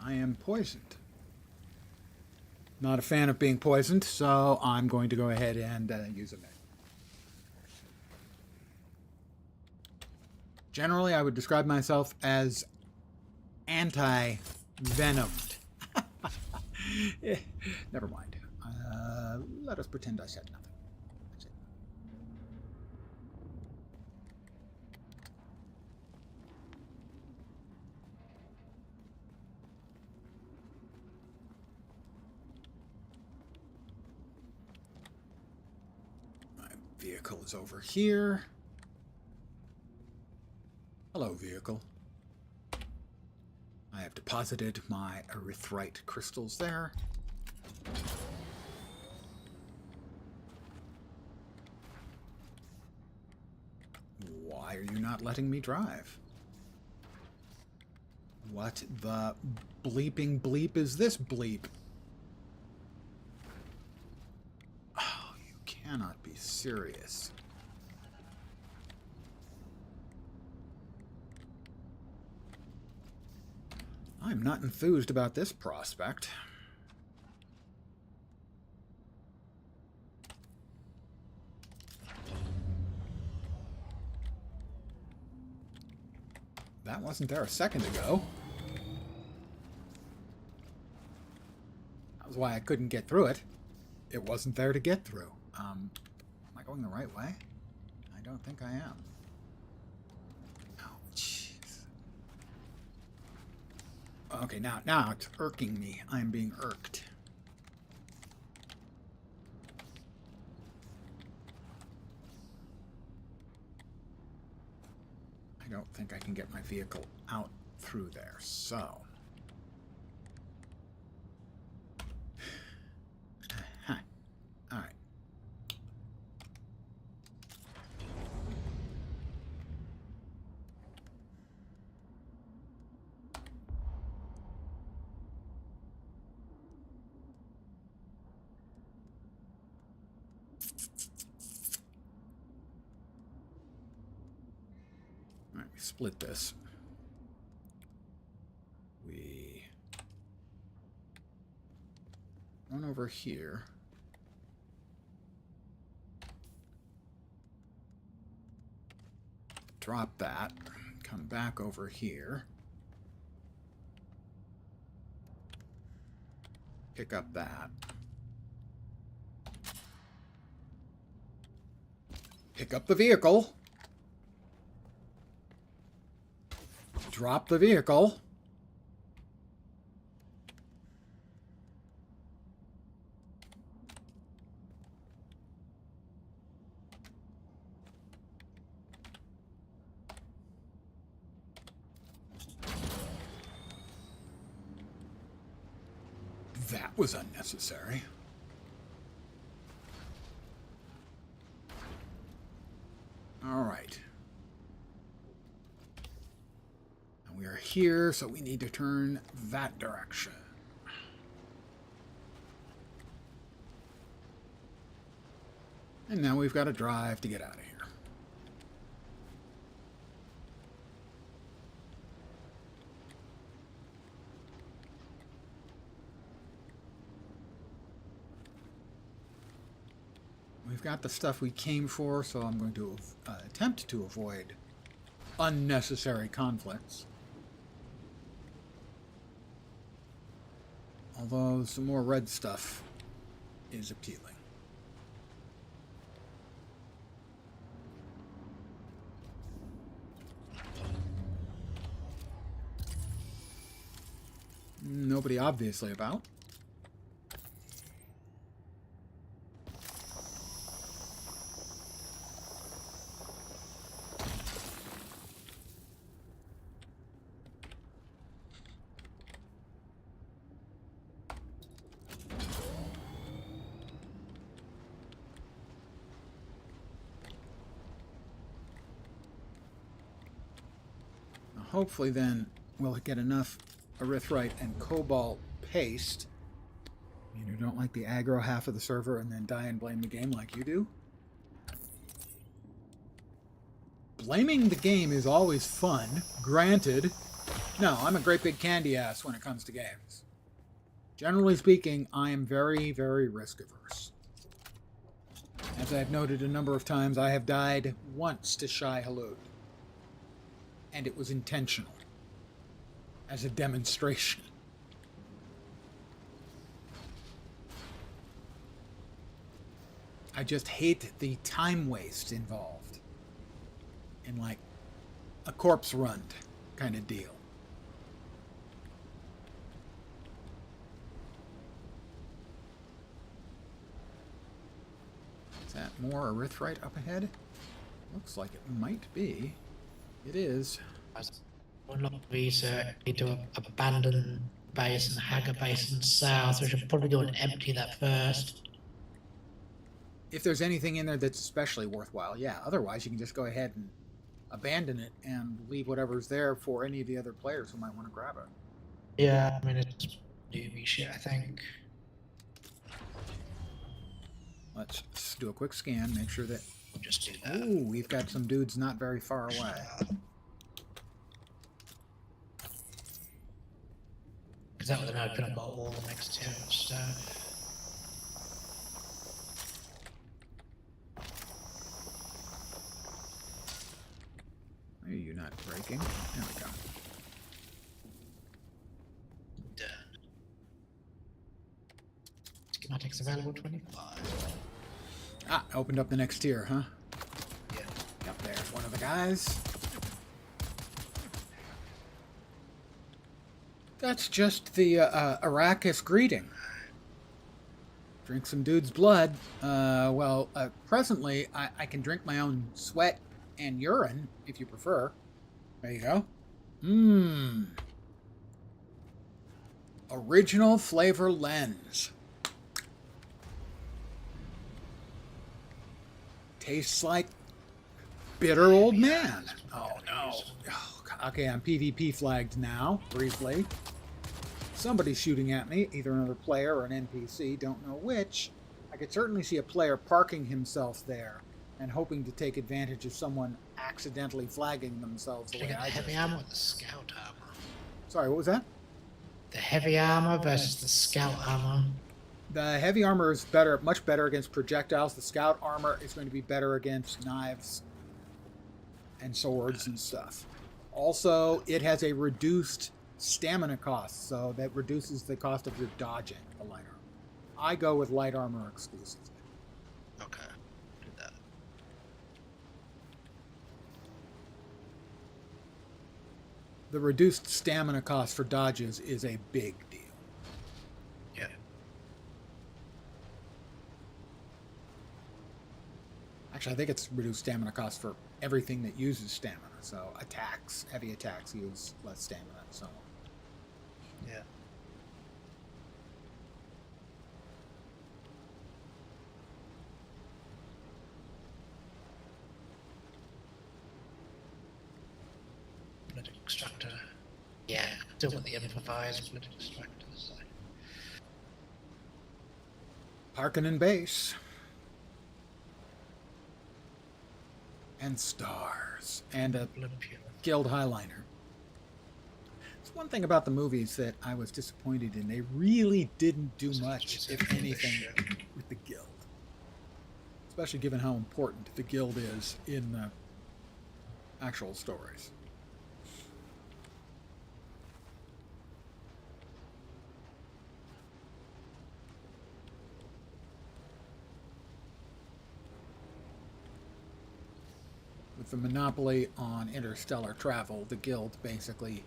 I am poisoned. Not a fan of being poisoned, so I'm going to go ahead and use a med. Generally, I would describe myself as anti-venomed. Never mind. Let us pretend I said nothing. That's it. My vehicle is over here. Hello, vehicle. I have deposited my erythrite crystals there. not letting me drive. What the bleeping bleep is this bleep? Oh, you cannot be serious. I'm not enthused about this prospect. That wasn't there a second ago. That was why I couldn't get through it. It wasn't there to get through. Am I going the right way? I don't think I am. Oh, jeez. Okay, now it's irking me. I'm being irked. I don't think I can get my vehicle out through there, so... Alright. Alright, we split this. We run over here. Drop that. Come back over here. Pick up that. Pick up the vehicle. Drop the vehicle. That was unnecessary. All right. And we are here, so we need to turn that direction. And now we've got to drive to get out of here. We've got the stuff we came for, so I'm going to attempt to avoid unnecessary conflicts. Although some more red stuff is appealing. Nobody obviously about. Hopefully then we'll get enough erythrite and cobalt paste. You don't like the aggro half of the server and then die and blame the game like you do? Blaming the game is always fun, granted. No, I'm a great big candy ass when it comes to games. Generally speaking, I am very, very risk averse. As I've noted a number of times, I have died once to Shai Hulud. And it was intentional, as a demonstration. I just hate the time waste involved in, like, a corpse run kind of deal. Is that more erythrite up ahead? Looks like it might be. It is. Unlock research to abandon base and Hagar Basin south. We should probably go and empty that first. If there's anything in there that's especially worthwhile, yeah. Otherwise, you can just go ahead and abandon it and leave whatever's there for any of the other players who might want to grab it. Yeah, I mean, it's newbie shit, I think. Let's do a quick scan, make sure that... We'll just do that. Ooh, we've got some dudes not very far away. Because that would then open up all the next tier of stuff. Are you not breaking? There we go. Done. Schematics available 25. Ah, opened up the next tier, huh? Yeah. Yep, there's one of the guys. That's just the Arrakis greeting. Drink some dude's blood. Presently, I can drink my own sweat and urine, if you prefer. There you go. Mmm. Original flavor lens. Tastes like bitter old man. Oh, no. Oh, okay, I'm PvP flagged now, briefly. Somebody's shooting at me, either another player or an NPC, don't know which. I could certainly see a player parking himself there and hoping to take advantage of someone accidentally flagging themselves the Should I way get the I heavy just armor did. or the scout armor? Sorry, what was that? The heavy armor versus the scout armor. The heavy armor is better, much better against projectiles. The scout armor is going to be better against knives and swords and stuff. Also, it has a reduced stamina cost, so that reduces the cost of your dodging the light armor. I go with light armor exclusively. Okay. Do that. The reduced stamina cost for dodges is a big deal. Yeah. Actually, I think it's reduced stamina cost for everything that uses stamina. So attacks, heavy attacks use less stamina and so on. Yeah. Blood extractor. Yeah, still got the improvised blood extractors. Harkonnen base. And stars. And a Blood pure. guild highliner. It's one thing about the movies that I was disappointed in. They really didn't do much, if anything, with the guild. Especially given how important the guild is in the actual stories. With the monopoly on interstellar travel, the guild basically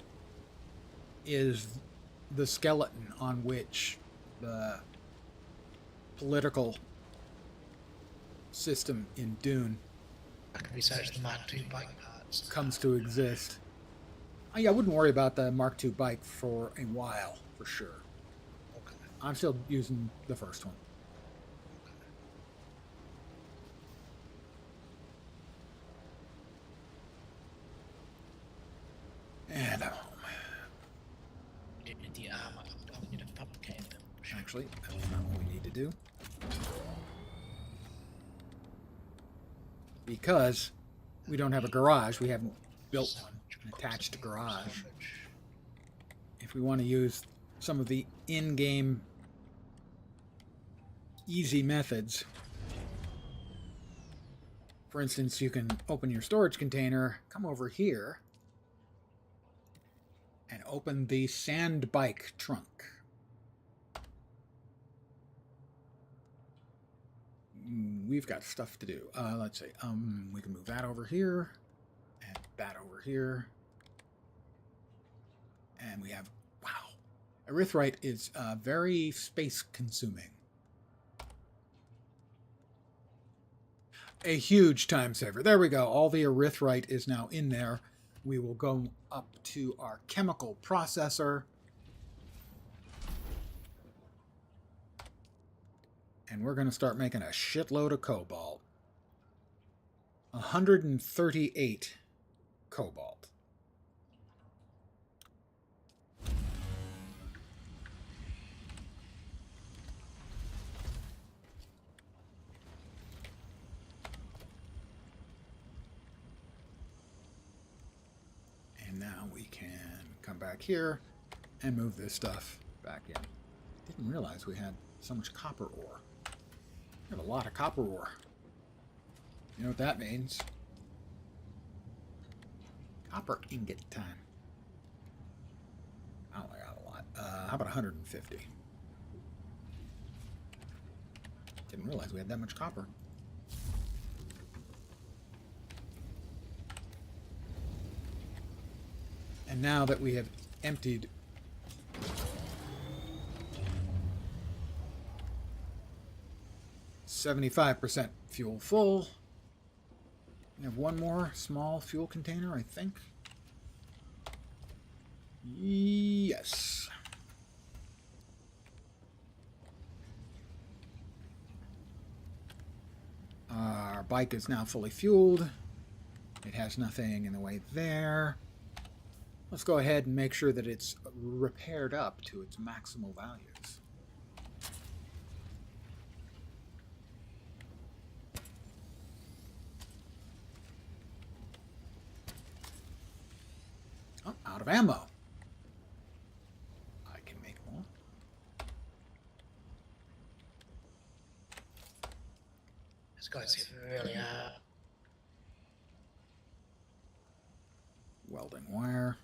is the skeleton on which the political system in Dune I can research the Mark II bike parts. comes to exist. I wouldn't worry about the Mark II bike for a while, for sure. Okay. I'm still using the first one. And I'm home. Didn't need the armor. I need to fabricate them. Actually, that's not what we need to do. Because we don't have a garage, we haven't built one, an attached garage. If we want to use some of the in-game easy methods, for instance, you can open your storage container, come over here, and open the sand bike trunk. We've got stuff to do. Let's see. We can move that over here, and that over here, and we have. Wow, erythrite is very space-consuming. A huge time saver. There we go. All the erythrite is now in there. We will go up to our chemical processor. And we're going to start making a shitload of cobalt. 138 cobalt. And now we can come back here and move this stuff back in. Didn't realize we had so much copper ore. We have a lot of copper ore. You know what that means? Copper ingot time. I only got a lot. How about 150? Didn't realize we had that much copper. And now that we have emptied .75% fuel full, we have one more small fuel container, I think. Yes. Our bike is now fully fueled. It has nothing in the way there. Let's go ahead and make sure that it's repaired up to its maximal values. Oh, out of ammo. I can make more. This guy's really Welding wire.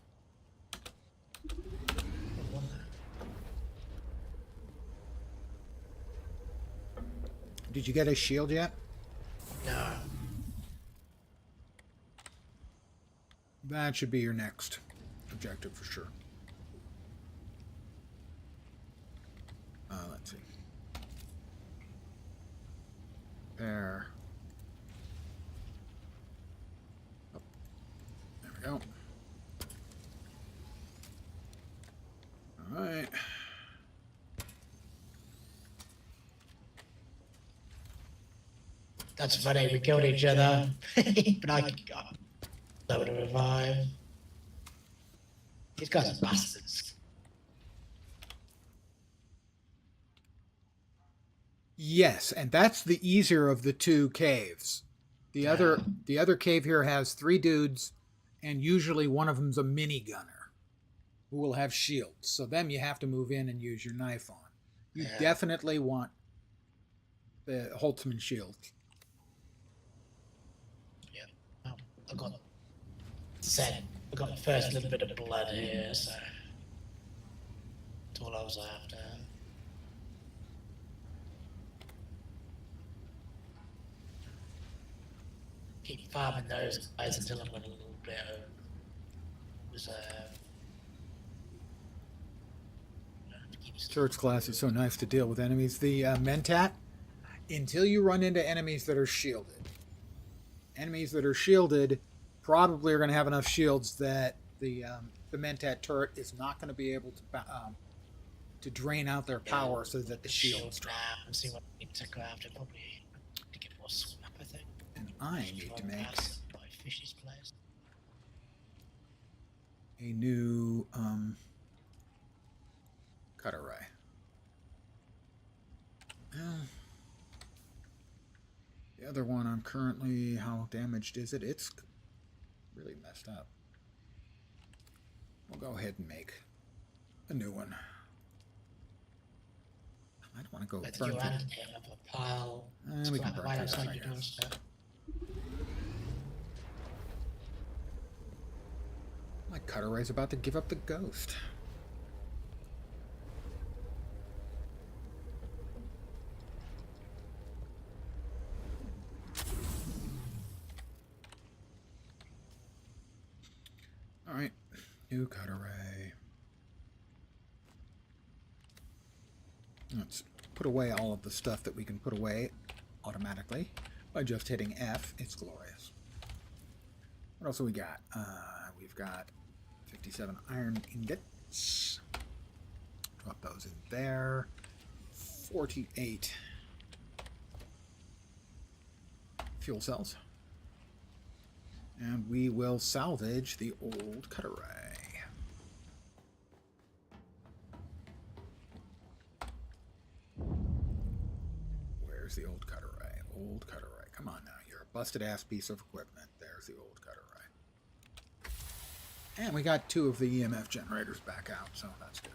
Did you get a shield yet? No. That should be your next objective for sure. Let's see. There. Oh, there we go. All right. That's funny, we killed each other. But I got low to revive. These guys are bastards. Yes, and that's the easier of the two caves. The other cave here has 3 dudes, and usually one of them's a mini gunner who will have shields. So them you have to move in and use your knife on. You definitely want the Holtzman shield. Yeah. Oh, I got I got the first little bit of blood here, so that's all I was after. Keep farming those guys until I'm got a little bit of reserve. Church class is so nice to deal with enemies. The Mentat, until you run into enemies that are shielded. Enemies that are shielded probably are going to have enough shields that the Mentat turret is not going to be able to drain out their power so that the shields drop. And see what I need to go after, probably to get more swap, I think. And I need to make By Fishy's place. a new cut array. The other one I'm currently, how damaged is it? It's really messed up. We'll go ahead and make a new one. I don't want to go But burn you through. add him up a pile. We can burn right through outside that, I your guess. doorstep. My cut array's about to give up the ghost. Alright, new cut array. Let's put away all of the stuff that we can put away automatically by just hitting F. It's glorious. What else have we got? We've got 57 iron ingots. Drop those in there. 48 fuel cells. And we will salvage the old cutter ray. Where's the old cutter ray? Old cutter ray. Come on now. You're a busted ass piece of equipment. There's the old cutter ray. And we got 2 of the EMF generators back out, so that's good.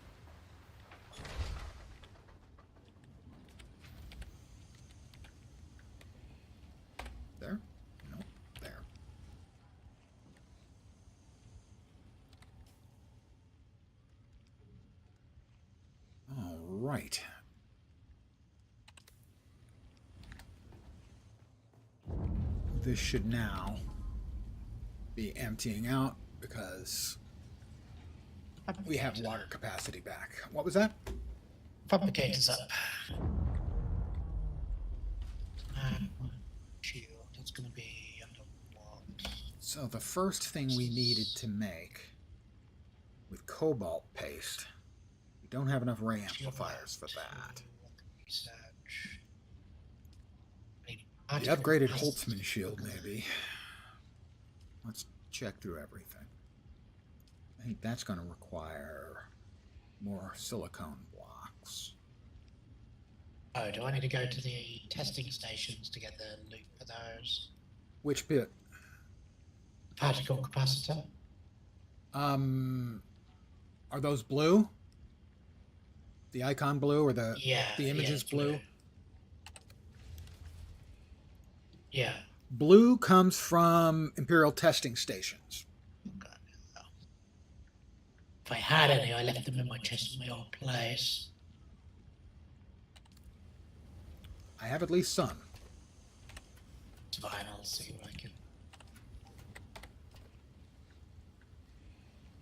There? No, there. All right. This should now be emptying out because we have water capacity back. What was that? Fabricator's up. Shield. That's going to be under what? So the first thing we needed to make with cobalt paste, we don't have enough ray amplifiers for that. Research. The upgraded Holtzman shield, maybe. Let's check through everything. I think that's going to require more silicone blocks. Oh, do I need to go to the testing stations to get the loot for those? Which bit? Particle capacitor? Are those blue? The icon blue or the image is it's blue? Yeah. Blue comes from Imperial testing stations. Okay. If I had any, I left them in my chest in my old place. I have at least some. It's fine, I'll see what I can.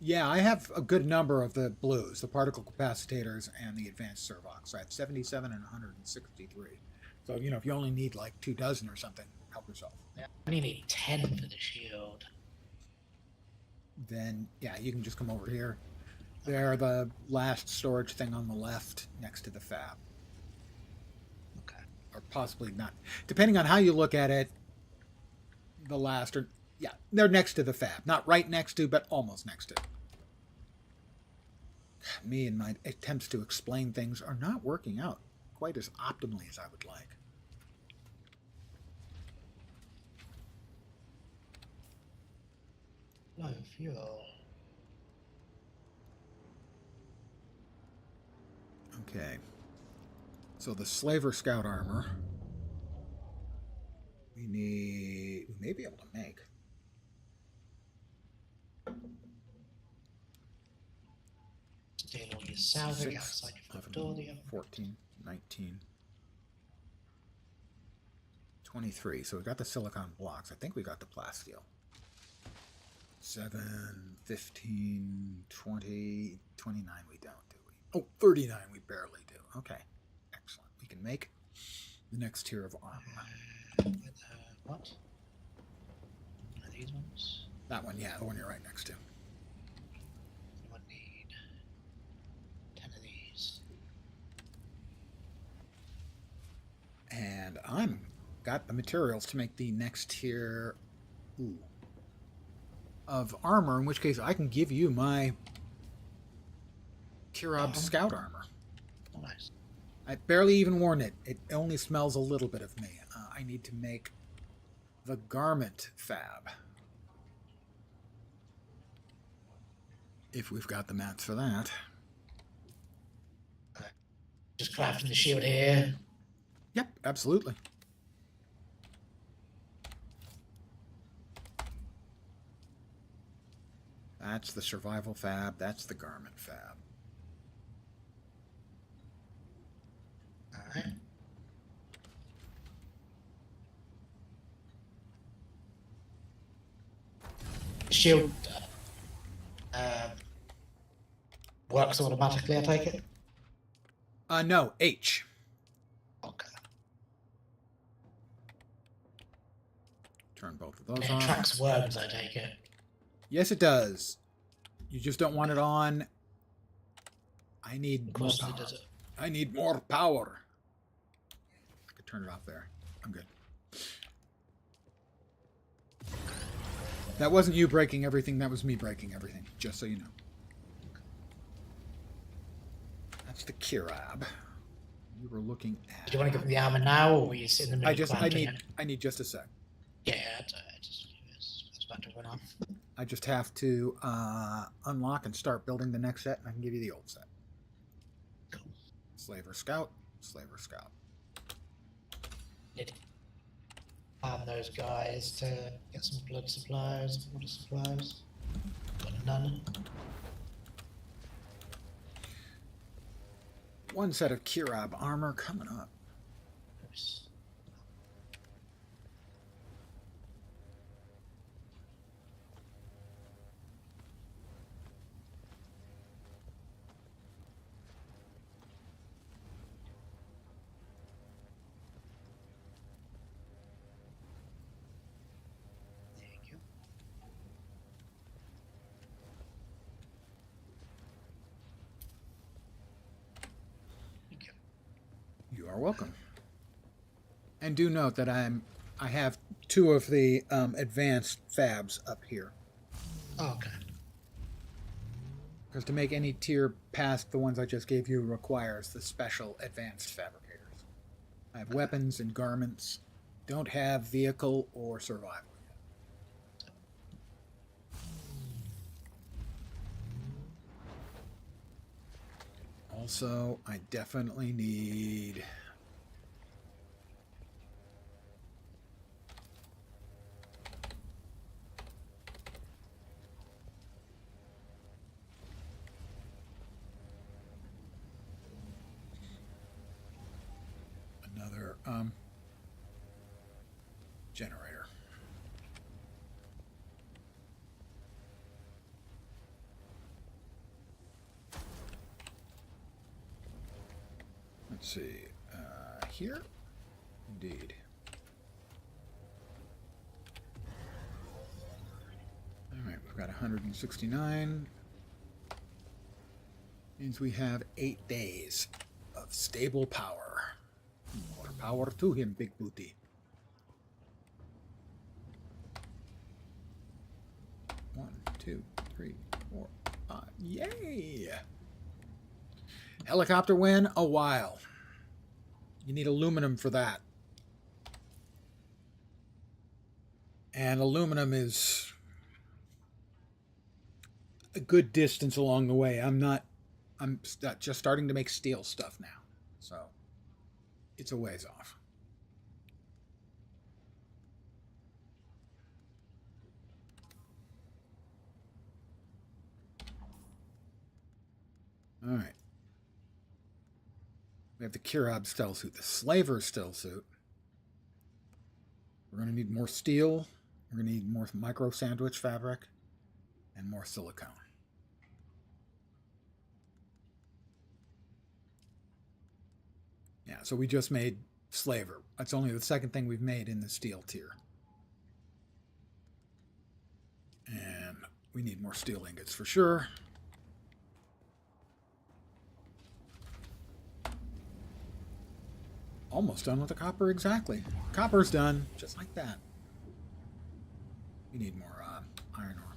Yeah, I have a good number of the blues, the particle capacitors and the advanced servox. I have 77 and 163. So, you know, if you only need like 2 dozen or something, help yourself. I only need 10 for the shield. Then, yeah, you can just come over here. They're the last storage thing on the left next to the fab. Okay. Or possibly not. Depending on how you look at it, the last are, yeah, they're next to the fab. Not right next to, but almost next to. Me and my attempts to explain things are not working out quite as optimally as I would like. Low fuel. Okay. So the Slaver Scout armor we may be able to make. Steal all your salvage 6, outside your front 11, door. The 14, 19, 23. So we got the silicon blocks. I think we got the plasteel. 7, 15, 20, 29 we don't, do we? Oh, 39 we barely do. Okay, excellent. We can make the next tier of armor. What? One of these ones? That one, yeah, the one you're right next to. I would need 10 of these. And I'm got the materials to make the next tier of armor, in which case I can give you my Kirab scout armor. Oh, nice. I barely even worn it. It only smells a little bit of me. I need to make the garment fab. If we've got the mats for that. Just crafting the shield here. Yep, absolutely. That's the survival fab. That's the garment fab. Alright. Shield works automatically, I take it? No, H. Okay. Turn both of those It on. tracks worms, I take it. Yes, it does. You just don't want it on. I need Of more course power. it does it. I need more power. I could turn it off there. I'm good. That wasn't you breaking everything, that was me breaking everything, just so you know. That's the Kirab. You were looking at... Do you want to give him the armor now, or were you sitting in the middle of crafting it? I need just a sec. Yeah, it's about to run off. I just have to unlock and start building the next set, and I can give you the old set. Cool. Slaver Scout, Slaver Scout. Need to arm those guys to get some blood supplies, water supplies. Got none. One set of Kirab armor coming up. Oops. Thank you. Thank you. You are welcome. And do note that I have 2 of the advanced fabs up here. Oh, okay. Because to make any tier past the ones I just gave you requires the special advanced fabricators. I have weapons and garments. Don't have vehicle or survival yet. Also, I definitely need... another generator. Let's see, here, indeed. All right, we've got 169. Means we have 8 days of stable power. More power to him, big booty. 1, 2, 3, 4, 5. Yay! Helicopter win, a while. You need aluminum for that. And aluminum is a good distance along the way. I'm just starting to make steel stuff now. So it's a ways off. All right. We have the Kirab stealth suit, the Slaver stealth suit. We're going to need more steel. We're going to need more micro sandwich fabric and more silicone. Yeah, so we just made Slaver. That's only the second thing we've made in the steel tier. And we need more steel ingots for sure. Almost done with the copper, exactly. Copper's done, just like that. We need more iron ore.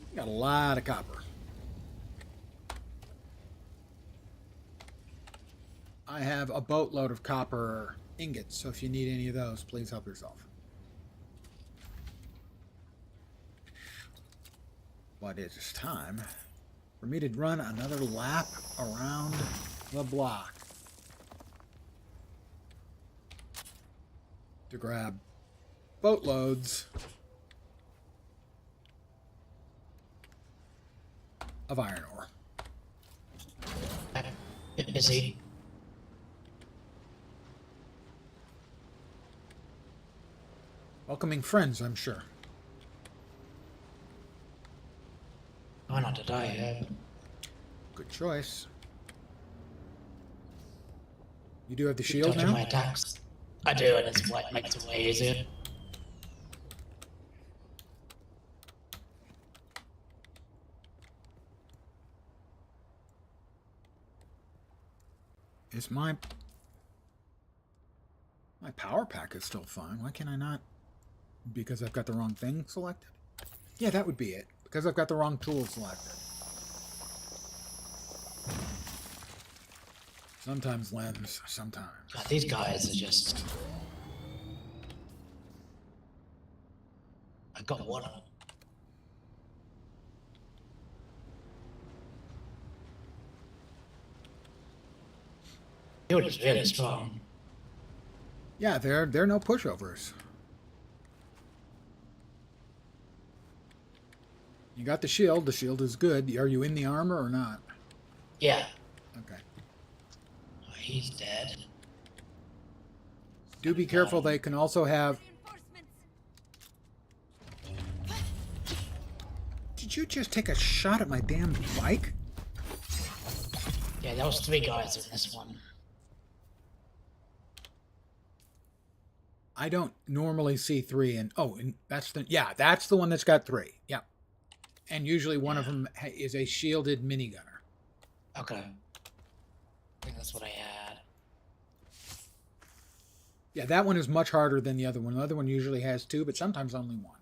We got a lot of copper. I have a boatload of copper ingots, so if you need any of those, please help yourself. But it is time for me to run another lap around the block to grab boatloads of iron ore. Bit busy. Welcoming friends, I'm sure. Why not today? Good choice. You do have the shield Dodging now? my attacks. I do, and it's what makes it way easier. Is my power pack is still fine. Why can I not? Because I've got the wrong thing selected? Yeah, that would be it. Because I've got the wrong tool selected. Sometimes lens, sometimes. God, these guys are just. I got one of them. He was really strong. Yeah, they're no pushovers. You got the shield. The shield is good. Are you in the armor or not? Yeah. Okay. Oh, he's dead. Do be careful. They can also have... Did you just take a shot at my damn bike? Yeah, there was 3 guys in this one. I don't normally see 3 and... Oh, and that's the... Yeah, that's the one that's got 3. Yeah. And usually one of them is a shielded minigunner. Okay. I think that's what I had. Yeah, that one is much harder than the other one. The other one usually has 2, but sometimes only 1.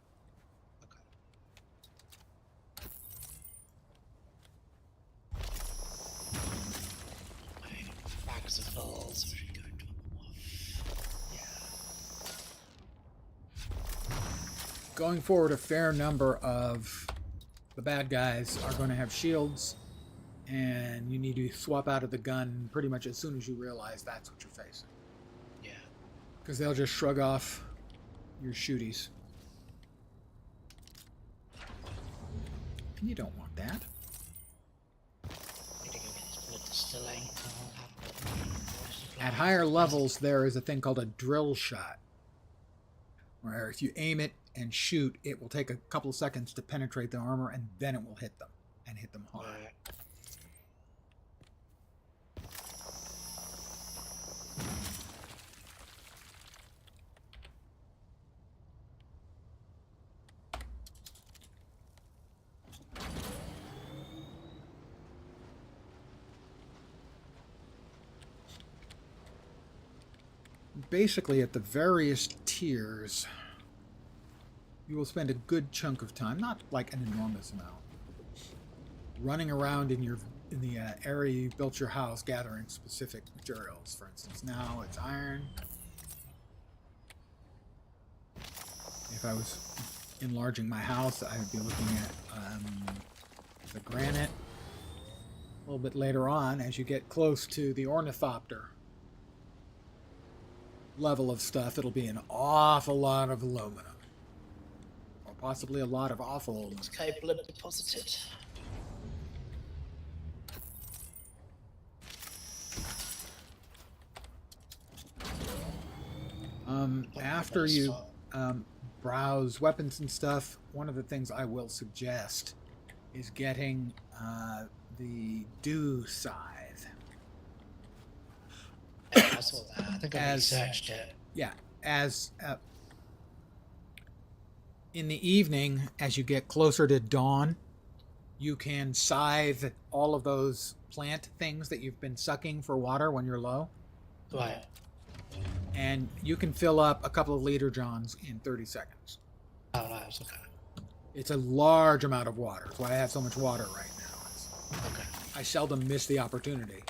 Bags of falls. We should go to Going forward, a fair number of the bad guys are going to have shields, and you need to swap out of the gun pretty much as soon as you realize that's what you're facing. Yeah. Because they'll just shrug off your shooties. And you don't want that. Need to go get this blood distilling. I'll have At higher levels, there is a thing called a drill shot, where if you aim it and shoot, it will take a couple of seconds to penetrate the armor, and then it will hit them, and hit them hard. Right. Basically, at the various tiers, you will spend a good chunk of time, not like an enormous amount, running around in the area you built your house, gathering specific materials. For instance, now it's iron. If I was enlarging my house, I would be looking at the granite. A little bit later on, as you get close to the ornithopter level of stuff, it'll be an awful lot of aluminum. Or possibly a lot of awful aluminum. It's capable of deposited. After you browse weapons and stuff, one of the things I will suggest is getting the dew scythe. Yeah, I saw that. I think I researched it. Yeah, as in the evening, as you get closer to dawn, you can scythe all of those plant things that you've been sucking for water when you're low. Right. And you can fill up a couple of liter johns in 30 seconds. Oh, nice. Okay. It's a large amount of water. That's why I have so much water right now. Okay. I seldom miss the opportunity.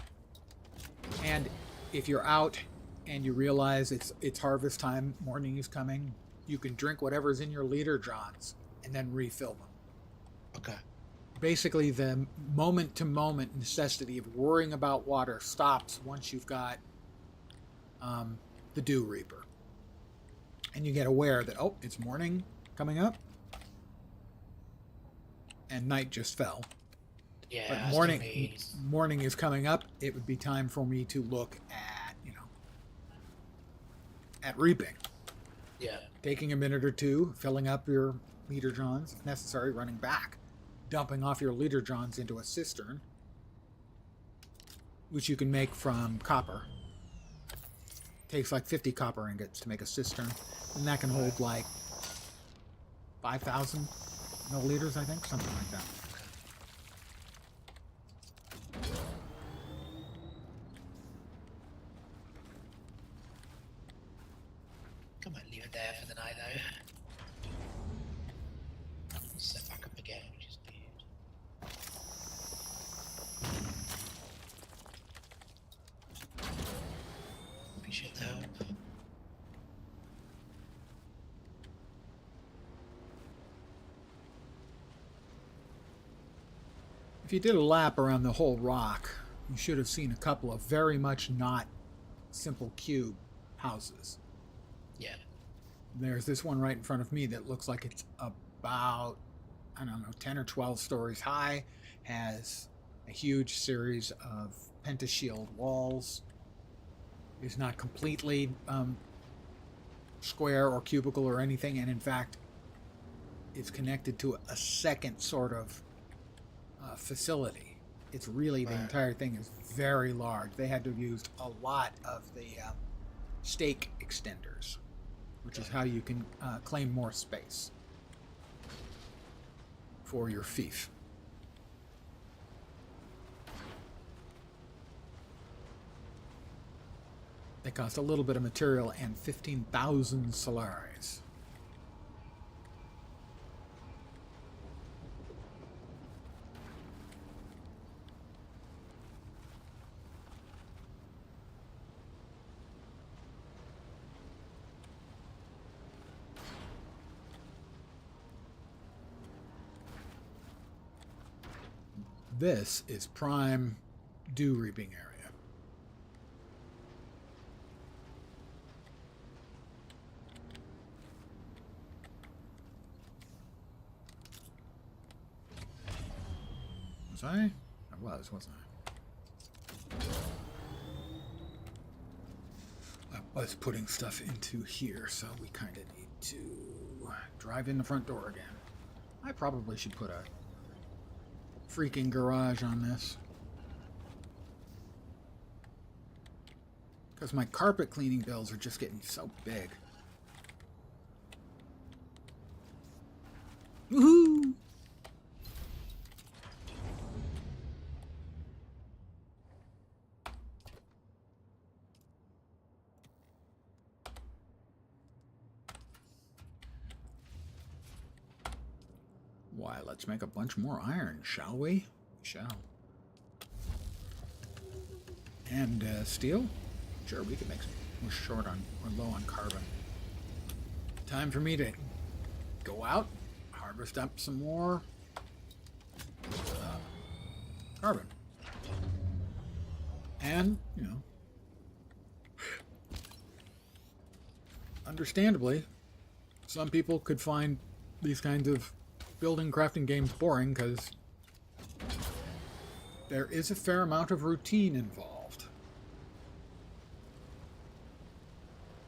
And if you're out and you realize it's harvest time, morning is coming, you can drink whatever's in your liter johns and then refill them. Okay. Basically, the moment-to-moment necessity of worrying about water stops once you've got the Dew Reaper. And you get aware that, oh, it's morning coming up. And night just fell. Yeah. But morning is coming up. It would be time for me to look at, at reaping. Yeah. Taking a minute or two, filling up your liter johns, if necessary, running back, dumping off your liter johns into a cistern, which you can make from copper. Takes like 50 copper ingots to make a cistern, and that can hold like 5,000 milliliters, I think, something like that. I might leave it there for the night, though. again, which is weird. Appreciate the help. If you did a lap around the whole rock, you should have seen a couple of very much not simple cube houses. Yeah. There's this one right in front of me that looks like it's about, I don't know, 10 or 12 stories high, has a huge series of pentashield walls, is not completely square or cubical or anything, and in fact is connected to a second sort of facility. It's really, the Right. entire thing is very large. They had to have used a lot of the stake extenders, which is how you can claim more space for your fief. They cost a little bit of material and 15,000 solaris. This is prime dew reaping area. Was I? I was, wasn't I? I was putting stuff into here, so we kind of need to drive in the front door again. I probably should put a freaking garage on this, because my carpet cleaning bills are just getting so big. Woohoo! Why, let's make a bunch more iron, shall we? We shall. And steel? Sure, we can make some. We're short on, we're low on carbon. Time for me to go out, harvest up some more carbon. And, you know, understandably, some people could find these kinds of building crafting games boring because there is a fair amount of routine involved.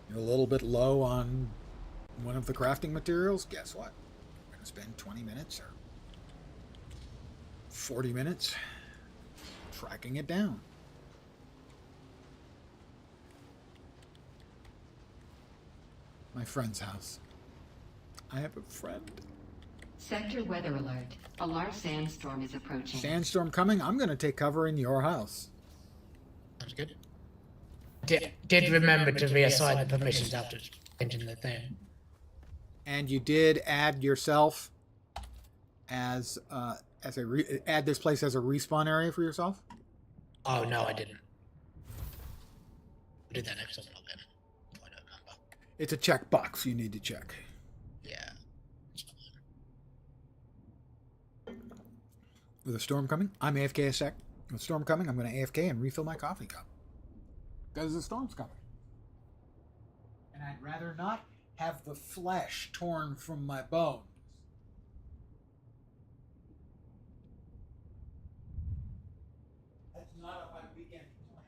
You're a little bit low on one of the crafting materials, guess what? We're going to spend 20 minutes or 40 minutes tracking it down. My friend's house. I have a friend. Sector weather alert. A large sandstorm is approaching. Sandstorm coming? I'm going to take cover in your house. Sounds good. Did remember to reassign the permissions after changing the thing. And you did add yourself as add this place as a respawn area for yourself? Oh no, I didn't. I'll do that next time. I don't remember. It's a checkbox you need to check. Yeah. With a storm coming, I'm AFK a sec. With a storm coming, I'm going to AFK and refill my coffee cup. Because the storm's coming. And I'd rather not have the flesh torn from my bones. That's not on my weekend plan.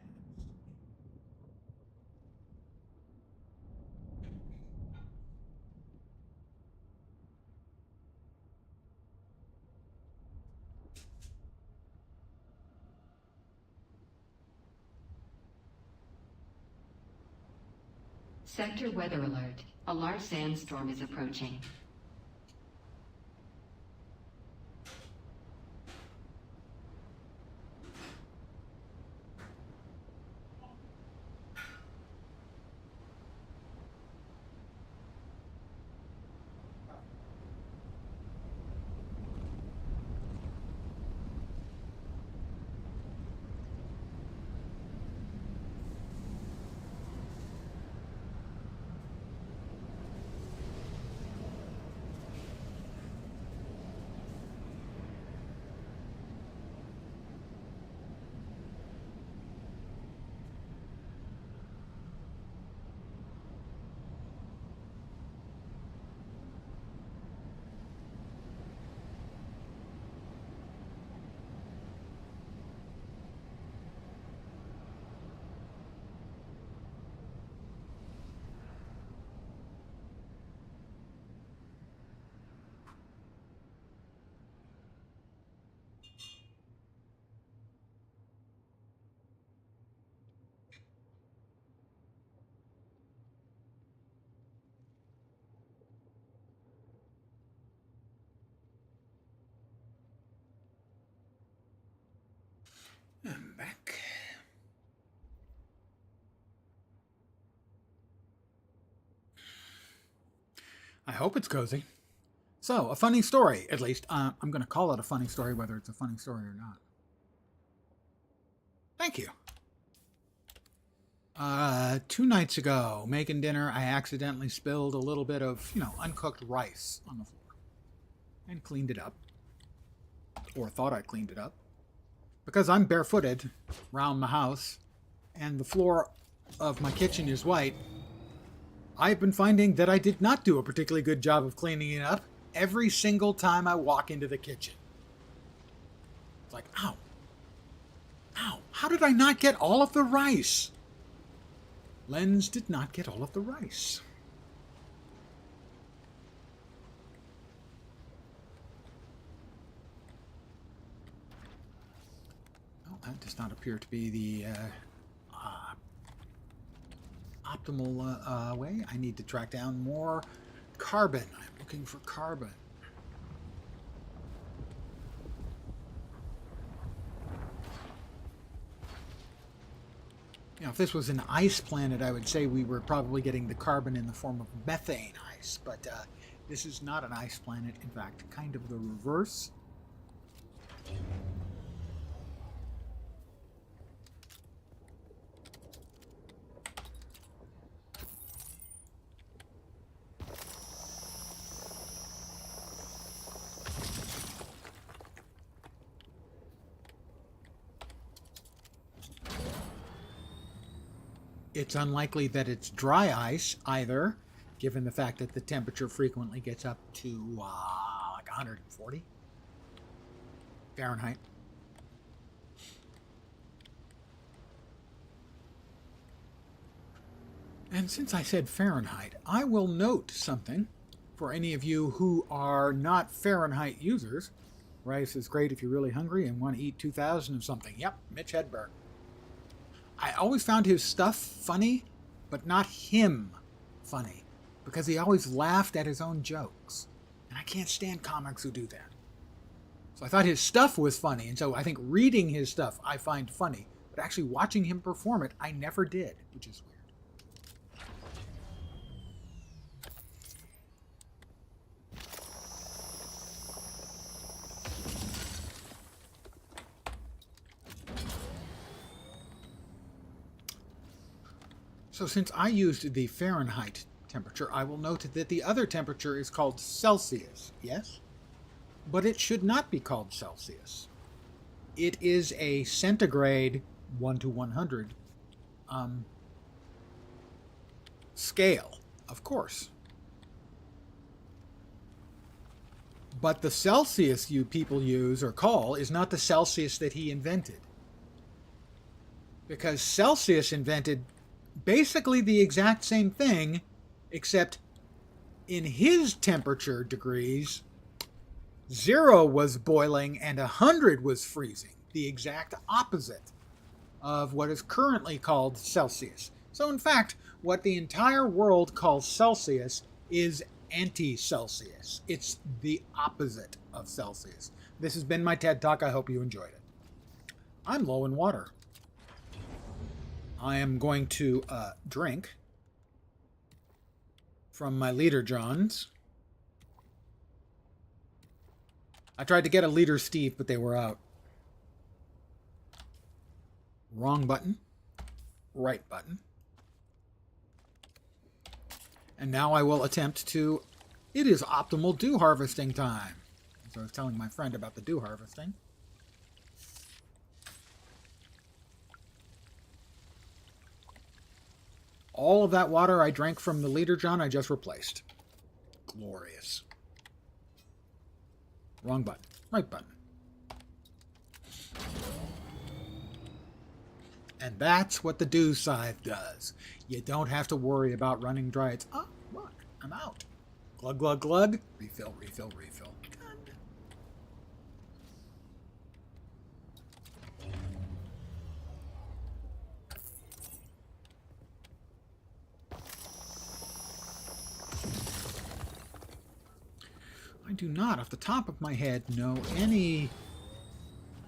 Sector weather alert. A large sandstorm is approaching. I'm back. I hope it's cozy. So, a funny story, at least. I'm going to call it a funny story, whether it's a funny story or not. Thank you. 2 nights ago, making dinner, I accidentally spilled a little bit of, uncooked rice on the floor. And cleaned it up. Or thought I cleaned it up. Because I'm barefooted around my house, and the floor of my kitchen is white, I've been finding that I did not do a particularly good job of cleaning it up every single time I walk into the kitchen. It's like, ow. Ow, how did I not get all of the rice? Lens did not get all of the rice. Well, that does not appear to be the optimal way. I need to track down more carbon. I'm looking for carbon. If this was an ice planet, I would say we were probably getting the carbon in the form of methane ice, but this is not an ice planet. In fact, kind of the reverse. It's unlikely that it's dry ice either, given the fact that the temperature frequently gets up to like 140 Fahrenheit. And since I said Fahrenheit, I will note something for any of you who are not Fahrenheit users. Rice is great if you're really hungry and want to eat 2,000 of something. Yep, Mitch Hedberg. I always found his stuff funny, but not him funny, because he always laughed at his own jokes. And I can't stand comics who do that. So I thought his stuff was funny, and so I think reading his stuff I find funny, but actually watching him perform it, I never did, which is weird. So since I used the Fahrenheit temperature, I will note that the other temperature is called Celsius, yes? But it should not be called Celsius. It is a centigrade 1 to 100 scale, of course. But the Celsius you people use or call is not the Celsius that he invented. Because Celsius invented basically the exact same thing, except in his temperature degrees, 0 was boiling and 100 was freezing, the exact opposite of what is currently called Celsius. So in fact, what the entire world calls Celsius is anti-Celsius. It's the opposite of Celsius. This has been my TED Talk. I hope you enjoyed it. I'm low in water. I am going to drink from my Leader Johns. I tried to get a Leader Steve, but they were out. Wrong button. Right button. And now I will attempt to... It is optimal dew harvesting time. So I was telling my friend about the dew harvesting. All of that water I drank from the Leader John I just replaced. Glorious. Wrong button. Right button. And that's what the dew scythe does. You don't have to worry about running dry. It's, oh, look, I'm out. Glug, glug, glug. Refill, refill, refill. Good. I do not, off the top of my head, know any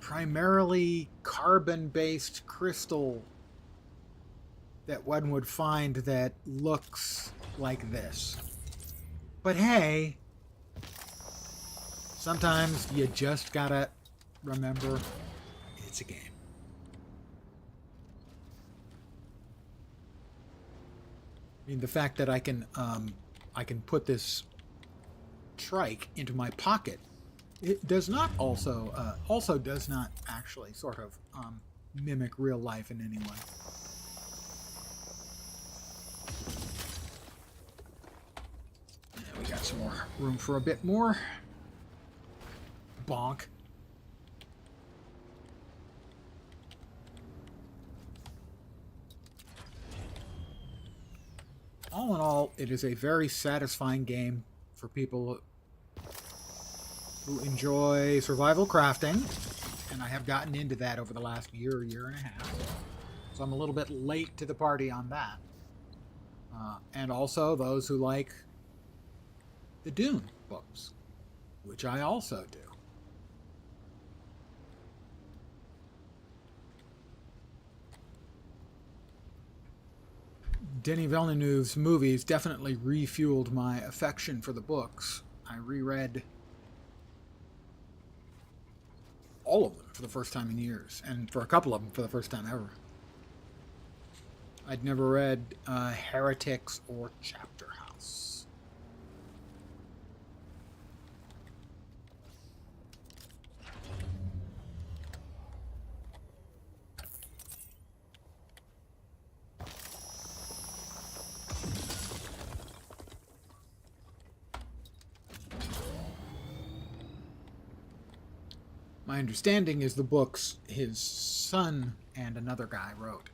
primarily carbon-based crystal that one would find that looks like this. But hey, sometimes you just gotta remember it's a game. I mean, the fact that I can put this trike into my pocket, it does not also does not actually sort of mimic real life in any way. And we got some more room for a bit more. Bonk. All in all, it is a very satisfying game for people who enjoy survival crafting, and I have gotten into that over the last year and a half. So I'm a little bit late to the party on that. And also those who like the Dune books, which I also do. Denis Villeneuve's movies definitely refueled my affection for the books. I reread all of them for the first time in years, and for a couple of them for the first time ever. I'd never read Heretics or Chapter House. My understanding is the books his son and another guy wrote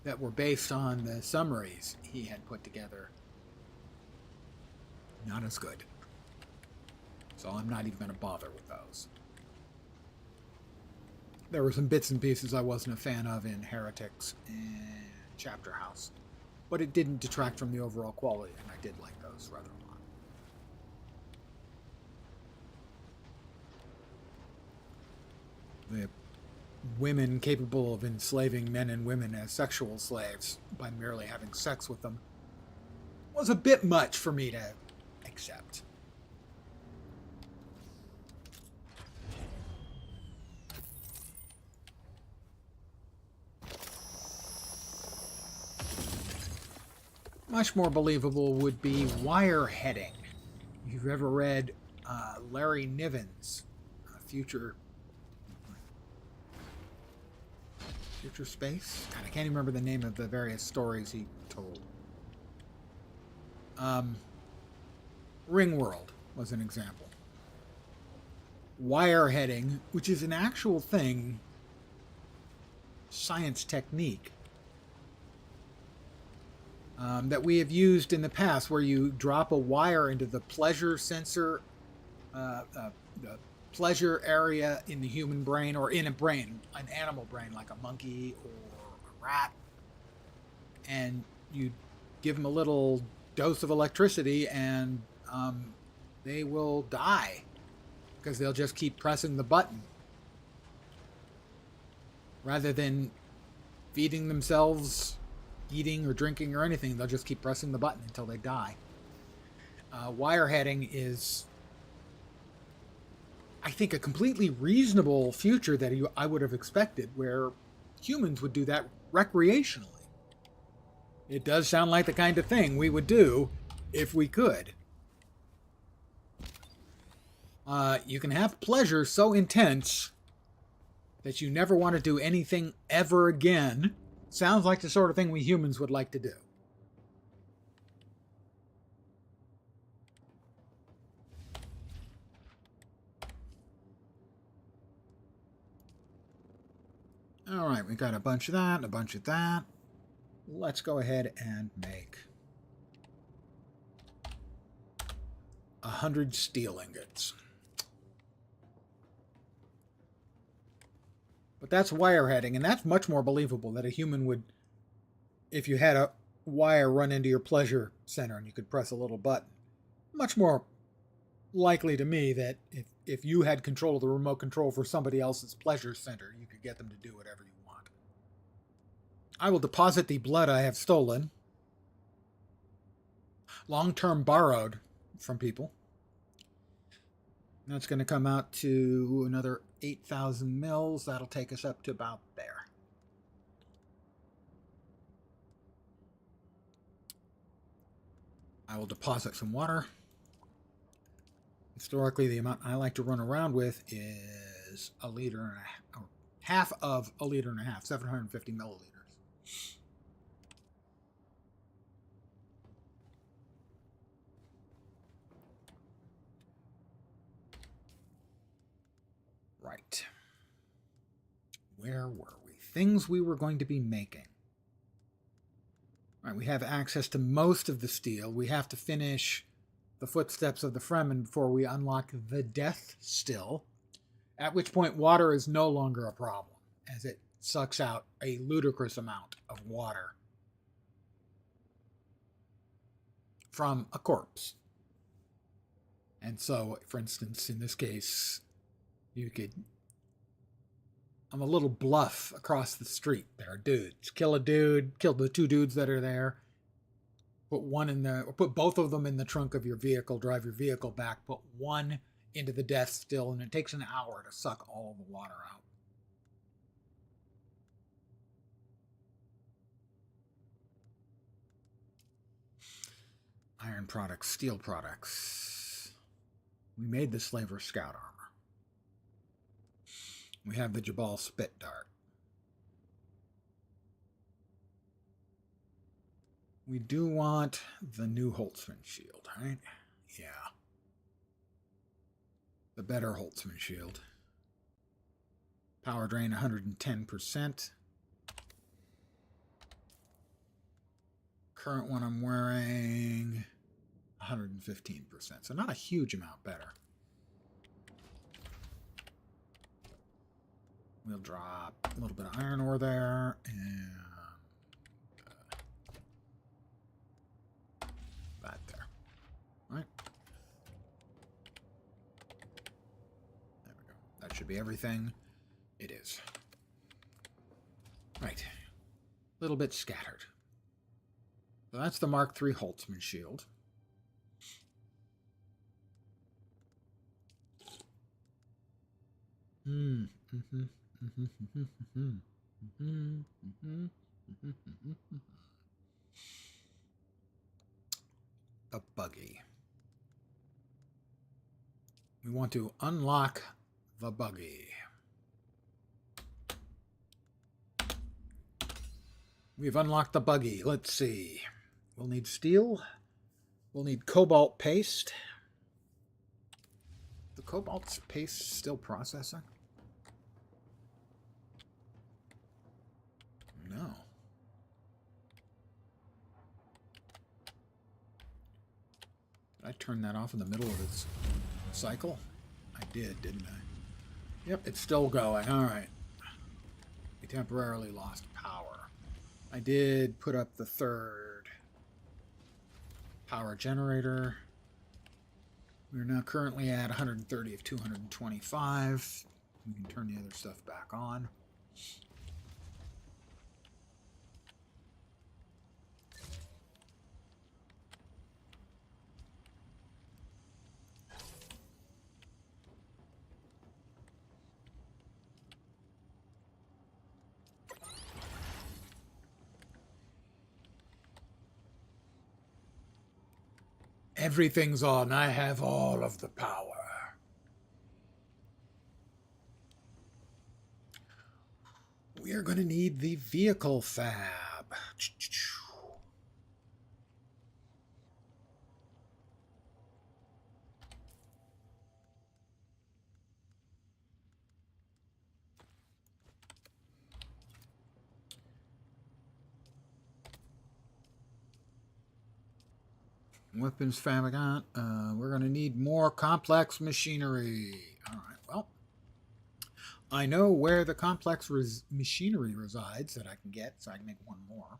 that were based on the summaries he had put together. Not as good. So I'm not even going to bother with those. There were some bits and pieces I wasn't a fan of in Heretics and Chapter House, but it didn't detract from the overall quality, and I did like those rather a lot. The women capable of enslaving men and women as sexual slaves by merely having sex with them was a bit much for me to accept. Much more believable would be wireheading. If you've ever read Larry Niven's Future Space? God, I can't even remember the name of the various stories he told. Ringworld was an example. Wireheading, which is an actual thing, science technique, that we have used in the past, where you drop a wire into the pleasure sensor, the pleasure area in the human brain, or in a brain, an animal brain like a monkey or a rat, and you give them a little dose of electricity and they will die because they'll just keep pressing the button rather than feeding themselves, eating or drinking or anything. They'll just keep pressing the button until they die. Wireheading is, I think, a completely reasonable future that I would have expected, where humans would do that recreationally. It does sound like the kind of thing we would do if we could. You can have pleasure so intense that you never want to do anything ever again. Sounds like the sort of thing we humans would like to do. All right, we got a bunch of that and a bunch of that. Let's go ahead and make 100 steel ingots. But that's wireheading, and that's much more believable that a human would, if you had a wire run into your pleasure center and you could press a little button. Much more likely to me that if you had control of the remote control for somebody else's pleasure center, you could get them to do whatever you want. I will deposit the blood I have stolen, long-term borrowed from people. That's going to come out to another 8,000 mils. That'll take us up to about there. I will deposit some water. Historically, the amount I like to run around with is a liter and a half, or half of a liter and a half, 750 milliliters. Right. Where were we? Things we were going to be making. All right, we have access to most of the steel. We have to finish the footsteps of the Fremen before we unlock the Death Still, at which point water is no longer a problem, as it sucks out a ludicrous amount of water from a corpse. And so, for instance, in this case, you could... I'm a little bluff across the street. There are dudes. Kill a dude, kill the two dudes that are there. Put both of them in the trunk of your vehicle, drive your vehicle back, put one into the Death Still, and it takes an hour to suck all of the water out. Iron products, steel products. We made the Slaver Scout armor. We have the Jabal Spit Dart. We do want the new Holtzman shield, right? Yeah. The better Holtzman shield. Power drain 110%. Current one I'm wearing 115%. So not a huge amount better. We'll drop a little bit of iron ore there, and that there. All right. There we go. That should be everything. It is. Right. A little bit scattered. So that's the Mark III Holtzman shield. A buggy. We want to unlock the buggy. We've unlocked the buggy. Let's see. We'll need steel. We'll need cobalt paste. The cobalt paste still processing? No. Did I turn that off in the middle of its cycle? I did, didn't I? Yep, it's still going. All right. We temporarily lost power. I did put up the third power generator. We're now currently at 130 of 225. We can turn the other stuff back on. Everything's on. I have all of the power. We are going to need the vehicle fab. Weapons fabricant. We're going to need more complex machinery. All right, well, I know where the complex machinery resides that I can get, so I can make one more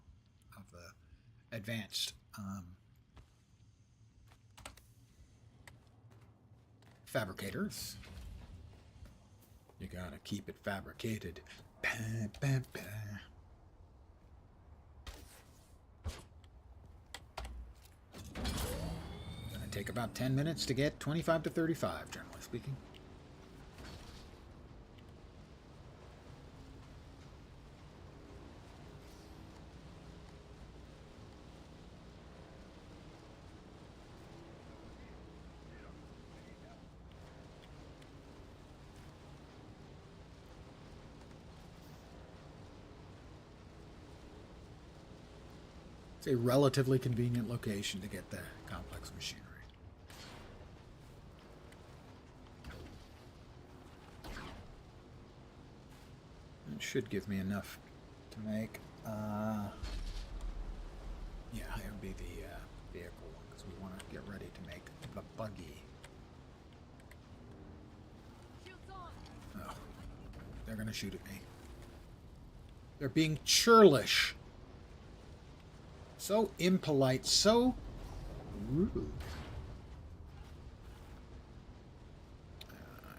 of the advanced fabricators. You gotta keep it fabricated. Bah, bah, bah. Gonna take about 10 minutes to get 25 to 35, generally speaking. It's a relatively convenient location to get the complex machinery. It should give me enough to make. Yeah, it would be the vehicle one because we want to get ready to make the buggy. Oh, they're gonna shoot at me. They're being churlish. So impolite, so rude.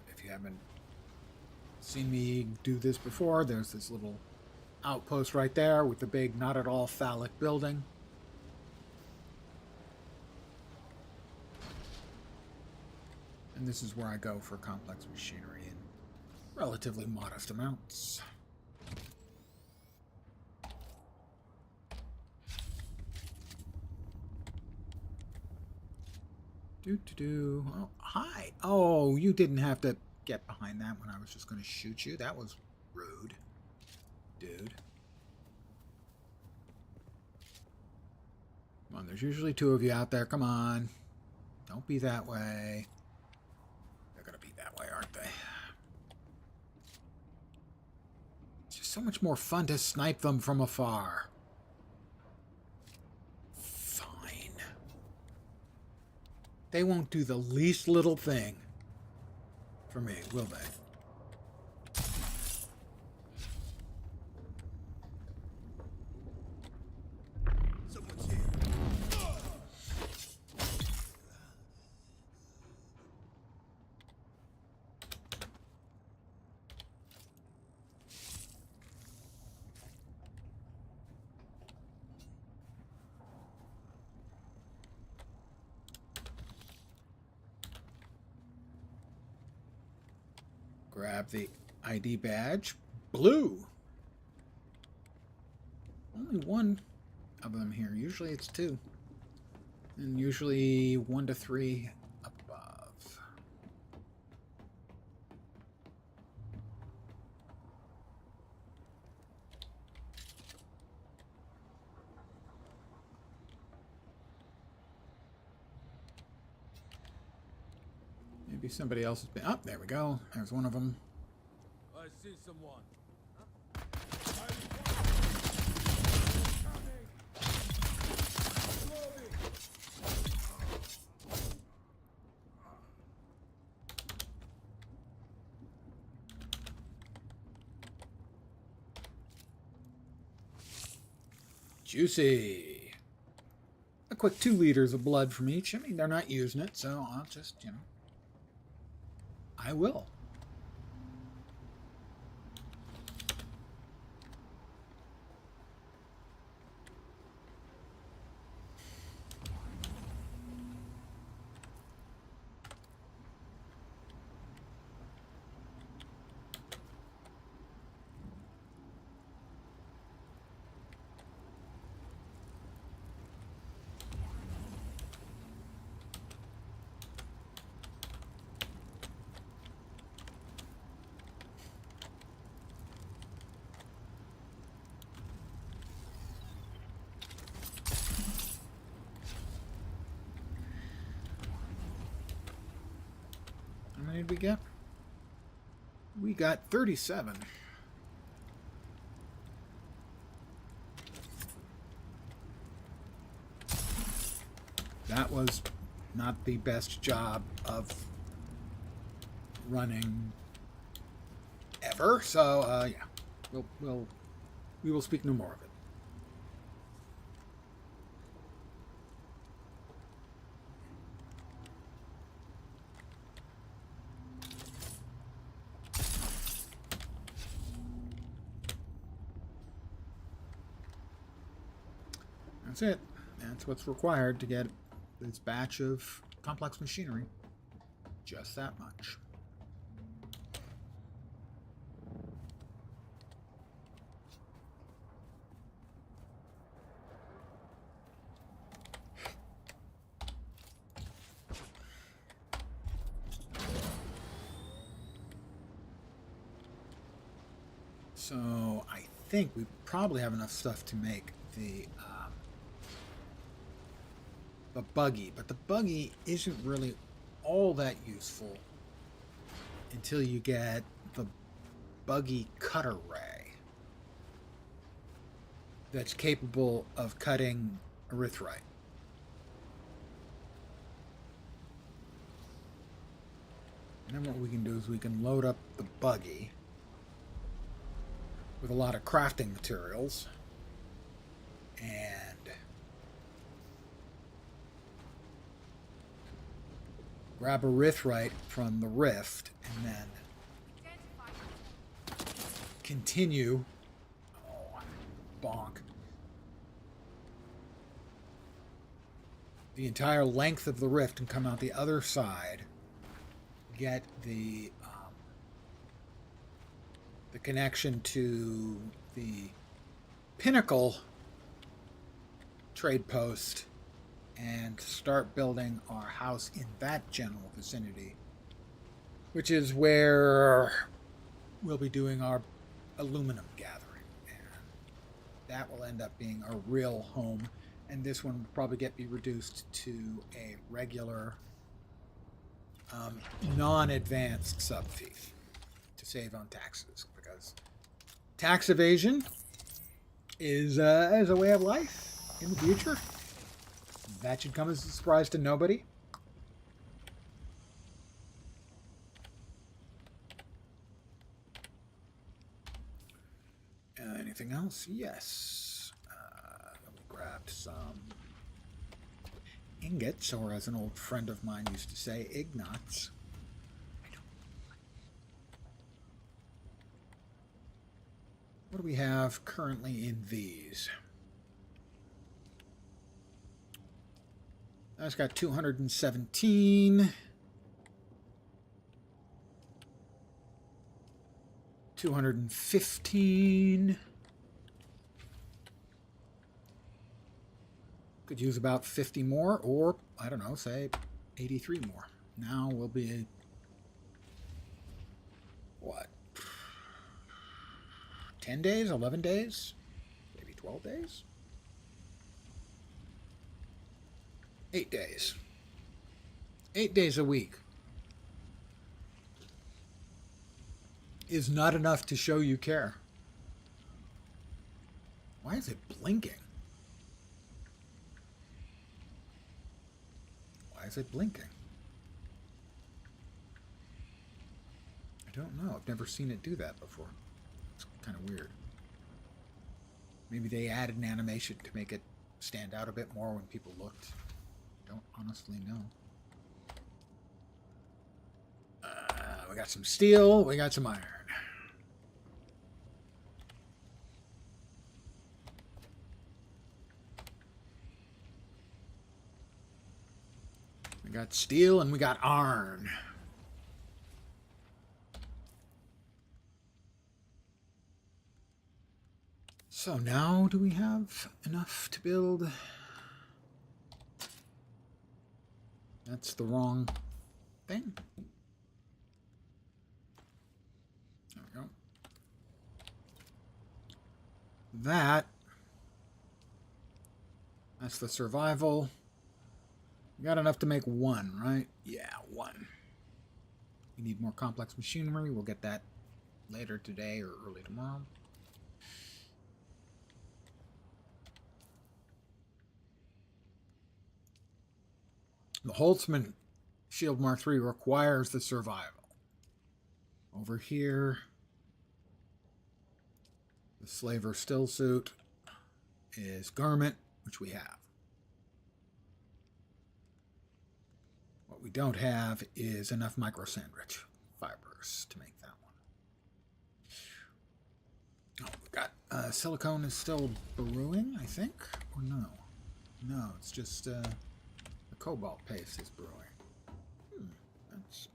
If you haven't seen me do this before, there's this little outpost right there with the big, not at all phallic building. And this is where I go for complex machinery in relatively modest amounts. Oh, hi. Oh, you didn't have to get behind that when I was just going to shoot you. That was rude, dude. Come on, there's usually two of you out there. Come on. Don't be that way. They're going to be that way, aren't they? It's just so much more fun to snipe them from afar. They won't do the least little thing for me, will they? Someone's here. Grab the ID badge. Blue. Only one of them here. Usually it's two. And usually 1 to 3 above. Maybe somebody else has been... Oh, there we go. There's one of them. I see someone. Juicy. A quick 2 liters of blood from each. I mean, they're not using it, so I'll just, I will. How many did we get? We got 37. That was not the best job of running ever, so yeah, we will speak no more of it. That's it. That's what's required to get this batch of complex machinery. Just that much. So I think we probably have enough stuff to make the buggy, but the buggy isn't really all that useful until you get the buggy cutter ray that's capable of cutting erythrite. And then what we can do is we can load up the buggy with a lot of crafting materials and grab erythrite from the rift and then continue the entire length of the rift and come out the other side, get the connection to the Pinnacle trade post and start building our house in that general vicinity, which is where we'll be doing our aluminum gathering, and that will end up being our real home. And this one will probably be reduced to a regular non-advanced subfief to save on taxes, because tax evasion is a way of life in the future. That should come as a surprise to nobody. Anything else? Yes. We grabbed some ingots, or as an old friend of mine used to say, ignots. What do we have currently in these? That's got 217. 215. Could use about 50 more, or, I don't know, say 83 more. Now we'll be, what, 10 days, 11 days, maybe 12 days? 8 days. 8 days a week is not enough to show you care. Why is it blinking? Why is it blinking? I don't know. I've never seen it do that before. It's kind of weird. Maybe they added an animation to make it stand out a bit more when people looked. Don't honestly know. We got some steel. We got some iron. We got steel and we got iron. So now do we have enough to build? That's the wrong thing. There we go. That's the survival. We got enough to make one, right? Yeah, one. We need more complex machinery. We'll get that later today or early tomorrow. The Holtzman Shield Mark III requires the survival. Over here, the Slaver Still Suit is garment, which we have. What we don't have is enough micro sandwich fibers to make that one. Oh, we got silicone is still brewing, I think, or no? No, it's just the cobalt paste is brewing. That's,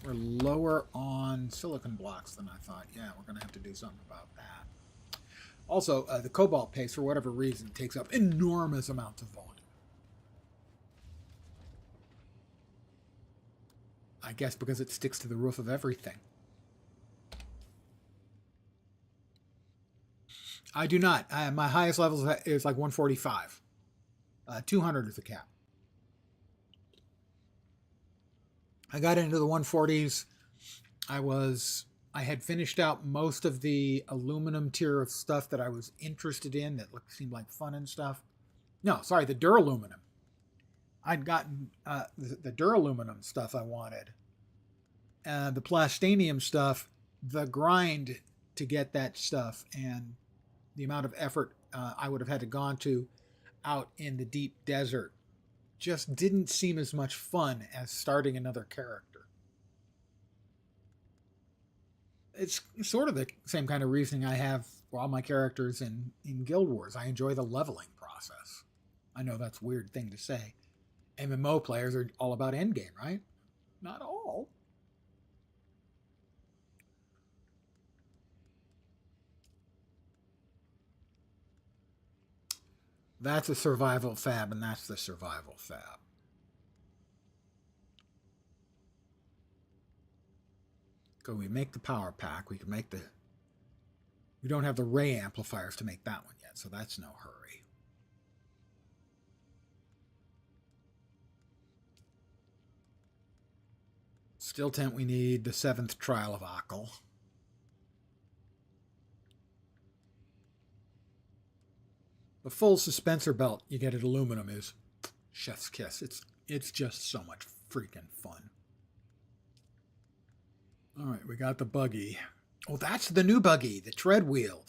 we're lower on silicon blocks than I thought. Yeah, we're going to have to do something about that. Also, the cobalt paste, for whatever reason, takes up enormous amounts of volume. I guess because it sticks to the roof of everything. I do not. My highest level is like 145. 200 is the cap. I got into the 140s. I had finished out most of the aluminum tier of stuff that I was interested in that seemed like fun and stuff. No, sorry, the duraluminum. I'd gotten the duraluminum stuff I wanted. The plastanium stuff, the grind to get that stuff, and the amount of effort I would have had to gone to out in the deep desert just didn't seem as much fun as starting another character. It's sort of the same kind of reasoning I have for all my characters in Guild Wars. I enjoy the leveling process. I know that's a weird thing to say. MMO players are all about endgame, right? Not all. That's a survival fab, and that's the survival fab. So we make the power pack. We can make the... We don't have the ray amplifiers to make that one yet, so that's no hurry. Still tent, we need the 7th trial of Akal. The full suspensor belt you get at aluminum is chef's kiss. It's just so much freaking fun. All right, we got the buggy. Oh, that's the new buggy, the tread wheel.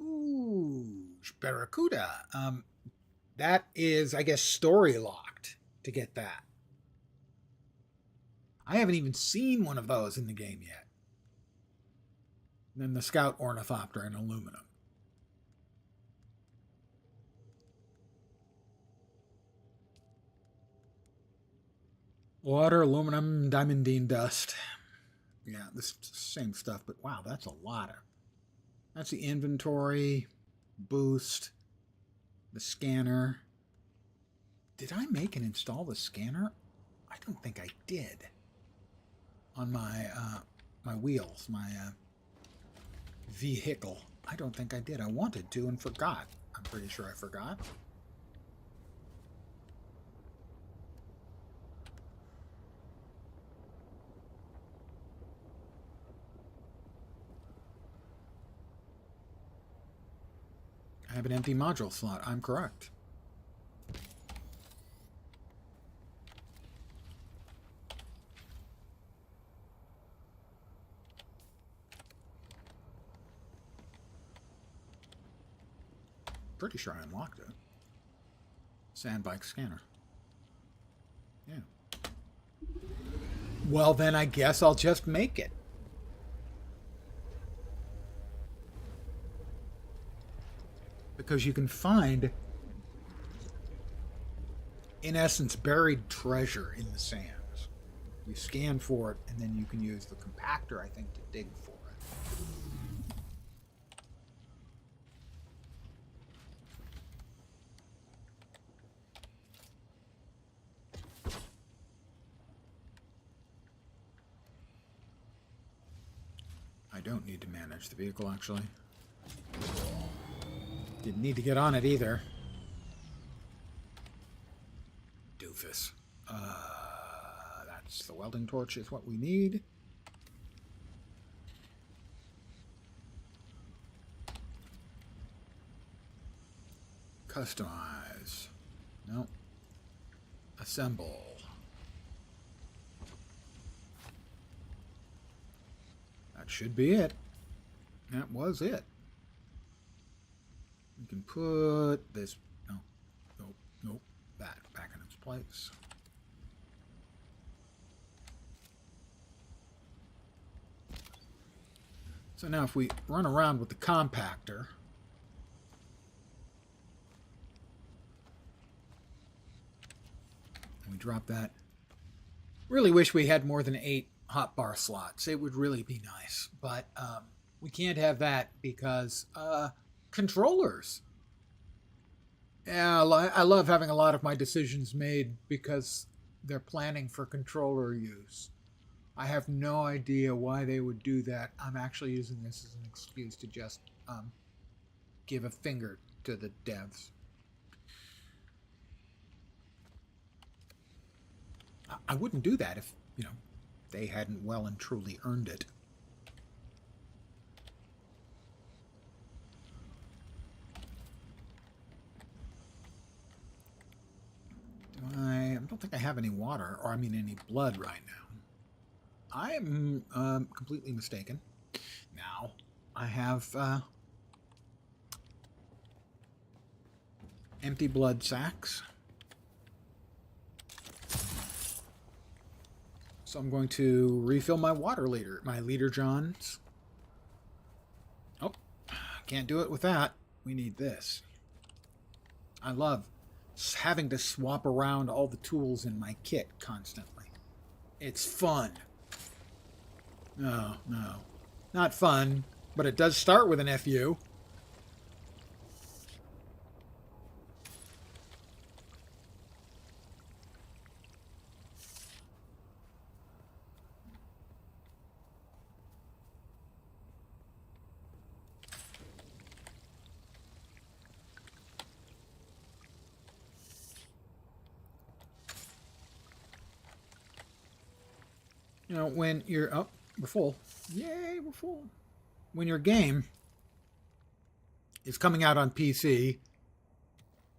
Ooh, Barracuda. That is, I guess, story locked to get that. I haven't even seen one of those in the game yet. And then the Scout Ornithopter in aluminum. Water, aluminum, diamondine dust. Yeah, this is the same stuff, but wow, that's a lot of... That's the inventory, boost, the scanner. Did I make and install the scanner? I don't think I did. On my my wheels, my vehicle. I don't think I did. I wanted to and forgot. I'm pretty sure I forgot. I have an empty module slot. I'm correct. Pretty sure I unlocked it. Sandbike scanner. Yeah. Well, then I guess I'll just make it. Because you can find, in essence, buried treasure in the sands. You scan for it, and then you can use the compactor, I think, to dig for it. I don't need to manage the vehicle, actually. Didn't need to get on it either. Doofus. That's the welding torch is what we need. Customize. No. Assemble. That should be it. That was it. We can put this, nope, that back in its place. So now if we run around with the compactor, we drop that. Really wish we had more than 8 hotbar slots. It would really be nice. But we can't have that because controllers. Yeah, I love having a lot of my decisions made because they're planning for controller use. I have no idea why they would do that. I'm actually using this as an excuse to just give a finger to the devs. I wouldn't do that if, they hadn't well and truly earned it. I don't think I have any water, or I mean any blood right now. I am completely mistaken. Now, I have empty blood sacks. So I'm going to refill my water liter, my liter johns. Oh, can't do it with that. We need this. I love having to swap around all the tools in my kit constantly. It's fun. No, not fun, but it does start with an FU. When you're up, we're full. Yay, we're full. When your game is coming out on PC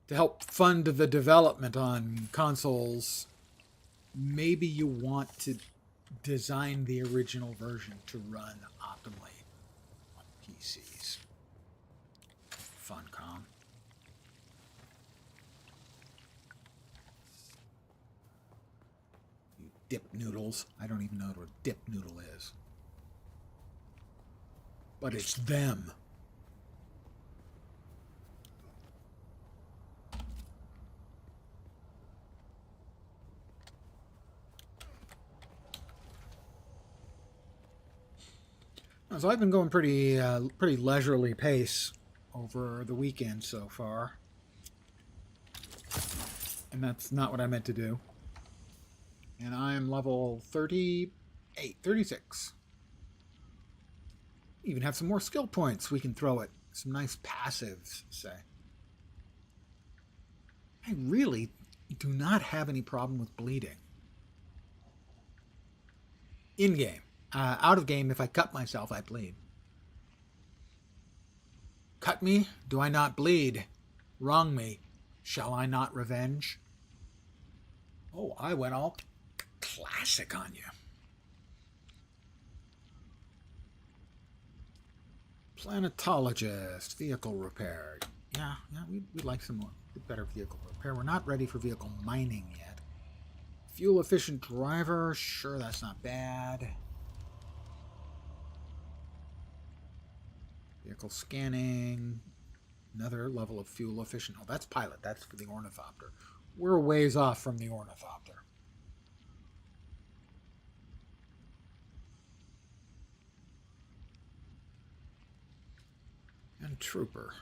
to help fund the development on consoles, maybe you want to design the original version to run optimally on PCs. Funcom. Dip noodles. I don't even know what a dip noodle is. But it's them. So I've been going pretty leisurely pace over the weekend so far. And that's not what I meant to do. And I'm level 38, 36. Even have some more skill points we can throw at some nice passives, say. I really do not have any problem with bleeding. In-game. Out of game, if I cut myself, I bleed. Cut me, do I not bleed? Wrong me, shall I not revenge? Oh, I went all classic on you. Planetologist, vehicle repair. Yeah, we'd like some more, better vehicle repair. We're not ready for vehicle mining yet. Fuel efficient driver, sure, that's not bad. Vehicle scanning, another level of fuel efficient. Oh, that's pilot, that's for the ornithopter. We're ways off from the ornithopter. And trooper.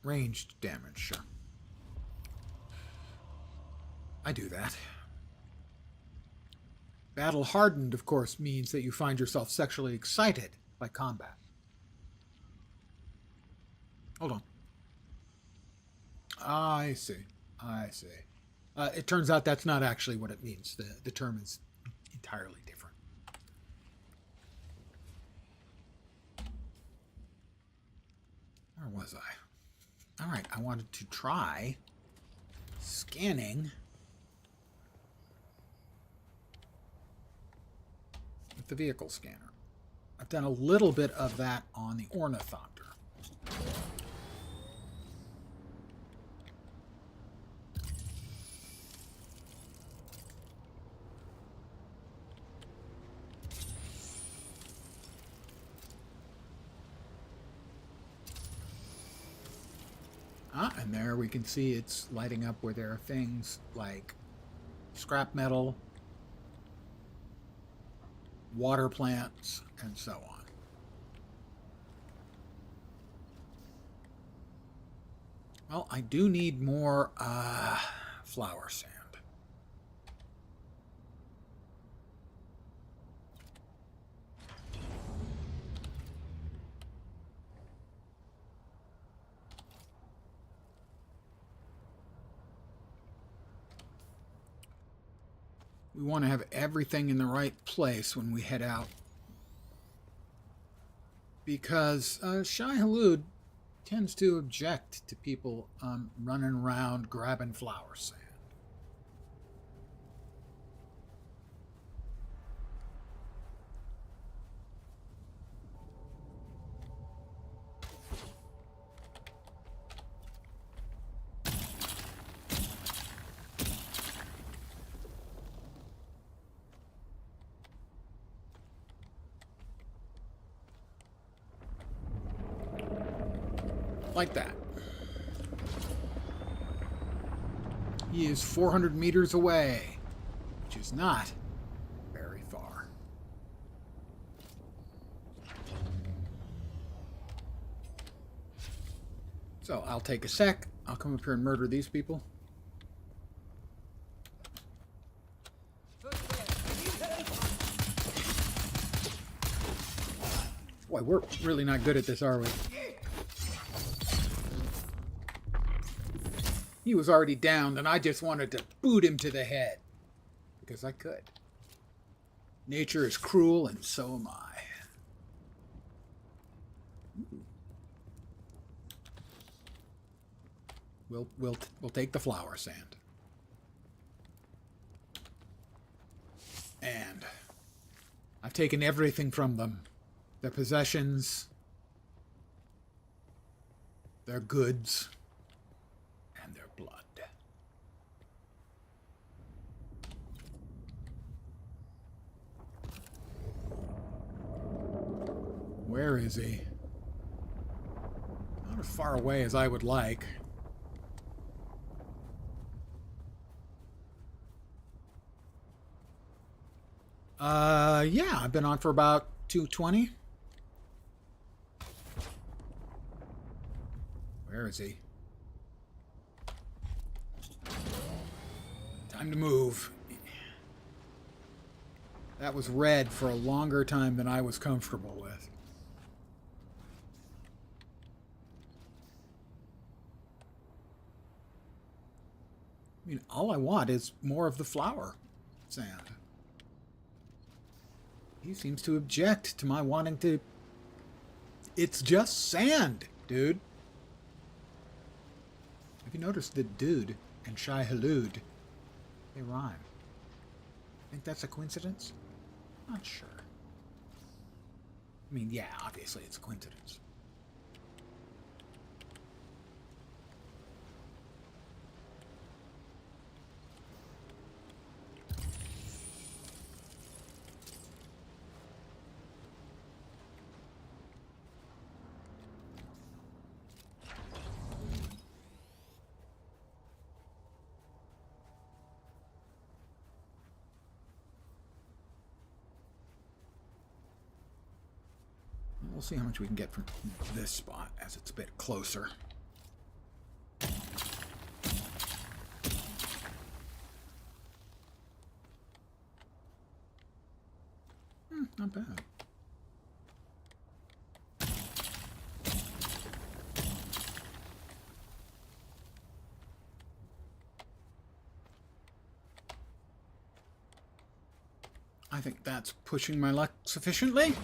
Ranged damage, sure. I do that. Battle hardened, of course, means that you find yourself sexually excited by combat. Hold on. I see. It turns out that's not actually what it means. The term is entirely different. Where was I? All right, I wanted to try scanning with the vehicle scanner. I've done a little bit of that on the ornithopter. And there we can see it's lighting up where there are things like scrap metal, water plants, and so on. Well, I do need more flower sand. We want to have everything in the right place when we head out. Because Shai Halud tends to object to people running around grabbing flower sand. Like that. He is 400 meters away, which is not very far. So I'll take a sec. I'll come up here and murder these people. Boy, we're really not good at this, are we? He was already down, and I just wanted to boot him to the head. Because I could. Nature is cruel, and so am I. We'll take the flower sand. And I've taken everything from them. Their possessions, their goods, and their blood. Where is he? Not as far away as I would like. Yeah, I've been on for about 220. Where is he? Time to move. That was red for a longer time than I was comfortable with. I mean, all I want is more of the flower sand. He seems to object to my wanting to... It's just sand, dude. Have you noticed that dude and Shai Halud, they rhyme? Think that's a coincidence? Not sure. I mean, yeah, obviously it's a coincidence. We'll see how much we can get from this spot as it's a bit closer. Not bad. I think that's pushing my luck sufficiently.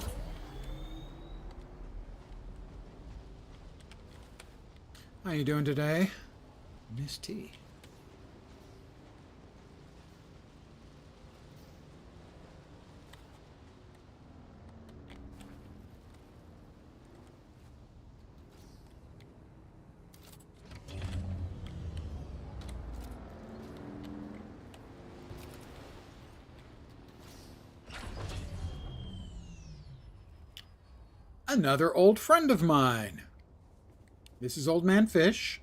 How you doing today, Miss T? Another old friend of mine. This is Old Man Fish.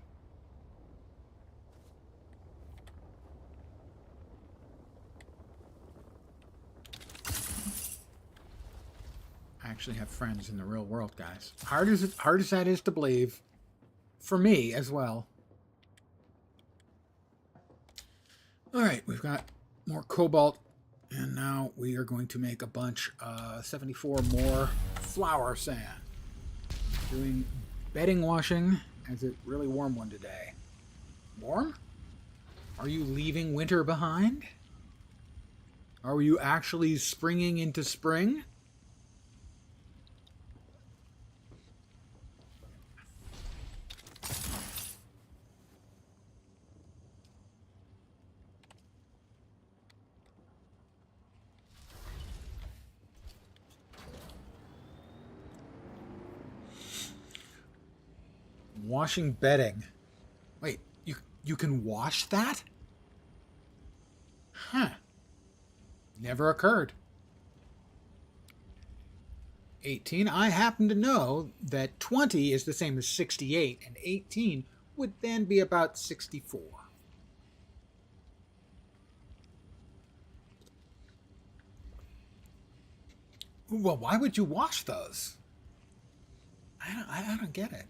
actually have friends in the real world, guys. Hard as that is to believe, for me as well. All right, we've got more cobalt, and now we are going to make a bunch, 74 more flour sand. Doing bedding washing, as it's really warm one today. Warm? Are you leaving winter behind? Are you actually springing into spring? Washing bedding. Wait, you can wash that? Huh. Never occurred. 18. I happen to know that 20 is the same as 68, and 18 would then be about 64. Well, why would you wash those? I don't get it.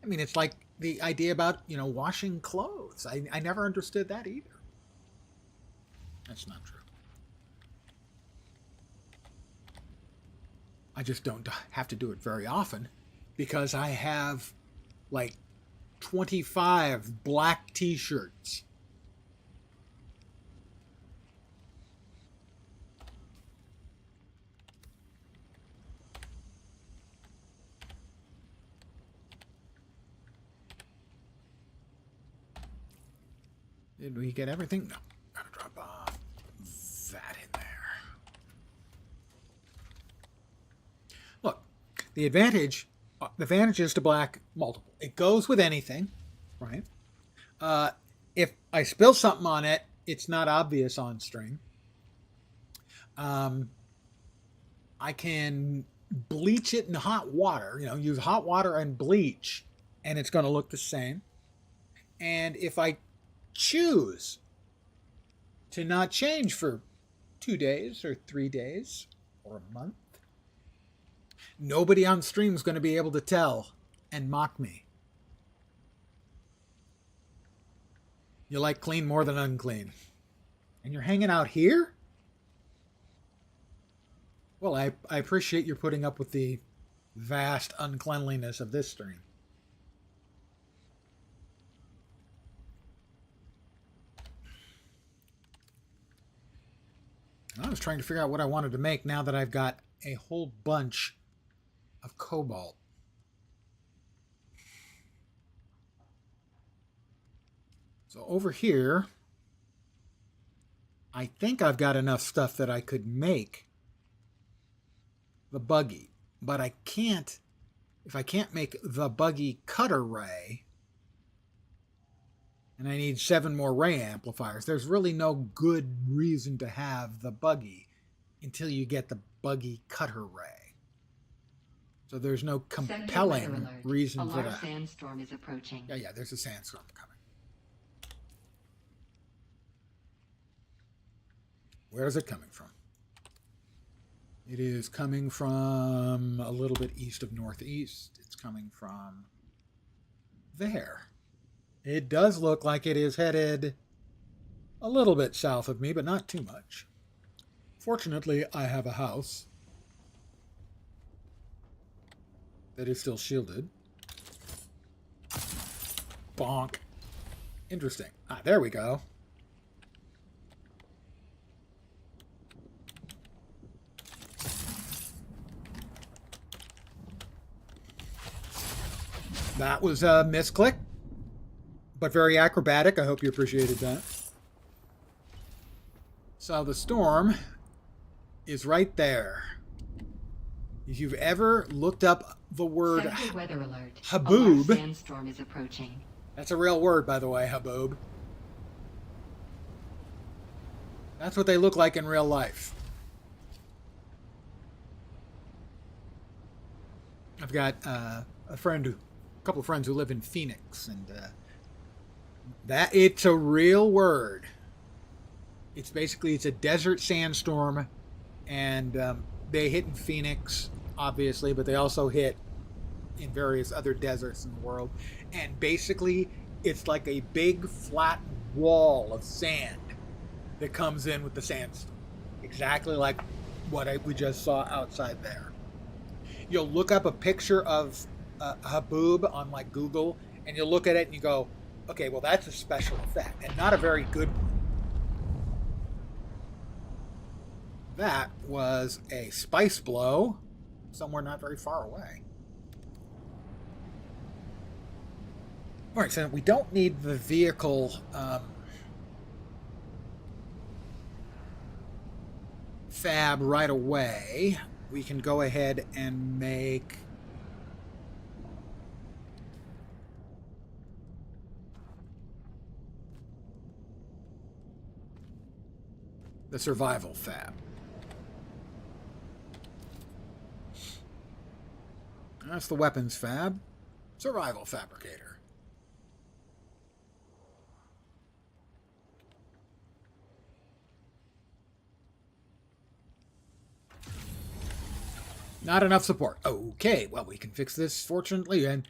I mean, it's like the idea about, washing clothes. I never understood that either. That's not true. I just don't have to do it very often because I have like 25 black t-shirts. Did we get everything? No. Gotta drop that in there. Look, the advantage is to black multiple. It goes with anything, right? If I spill something on it, it's not obvious on string. I can bleach it in hot water, use hot water and bleach, and it's going to look the same. And if I choose to not change for 2 days or 3 days or a month, nobody on stream is going to be able to tell and mock me. You like clean more than unclean. And you're hanging out here? Well, I appreciate your putting up with the vast uncleanliness of this stream. I was trying to figure out what I wanted to make now that I've got a whole bunch of cobalt. So over here, I think I've got enough stuff that I could make the buggy. But I can't, if I can't make the buggy cutter ray, and I need 7 more ray amplifiers, there's really no good reason to have the buggy until you get the buggy cutter ray. So there's no compelling reason for that. A sandstorm is approaching. Yeah, there's a sandstorm coming. Where is it coming from? It is coming from a little bit east of northeast. It's coming from there. It does look like it is headed a little bit south of me, but not too much. Fortunately, I have a house that is still shielded. Bonk. Interesting. There we go. That was a misclick, but very acrobatic. I hope you appreciated that. So the storm is right there. If you've ever looked up the word Sector weather alert. haboob, A large sandstorm is approaching. that's a real word, by the way, haboob. That's what they look like in real life. I've got a couple of friends who live in Phoenix, and that it's a real word. It's a desert sandstorm, and they hit in Phoenix obviously, but they also hit in various other deserts in the world. And basically, it's like a big flat wall of sand that comes in with the sandstorm. Exactly like what we just saw outside there. You'll look up a picture of Haboob on like Google, and you'll look at it and you go, okay, well, that's a special effect, and not a very good one. That was a spice blow somewhere not very far away. All right, so we don't need the vehicle fab right away. We can go ahead and make the survival fab. That's the weapons fab. Survival fabricator. Not enough support. Okay, well, we can fix this, fortunately, and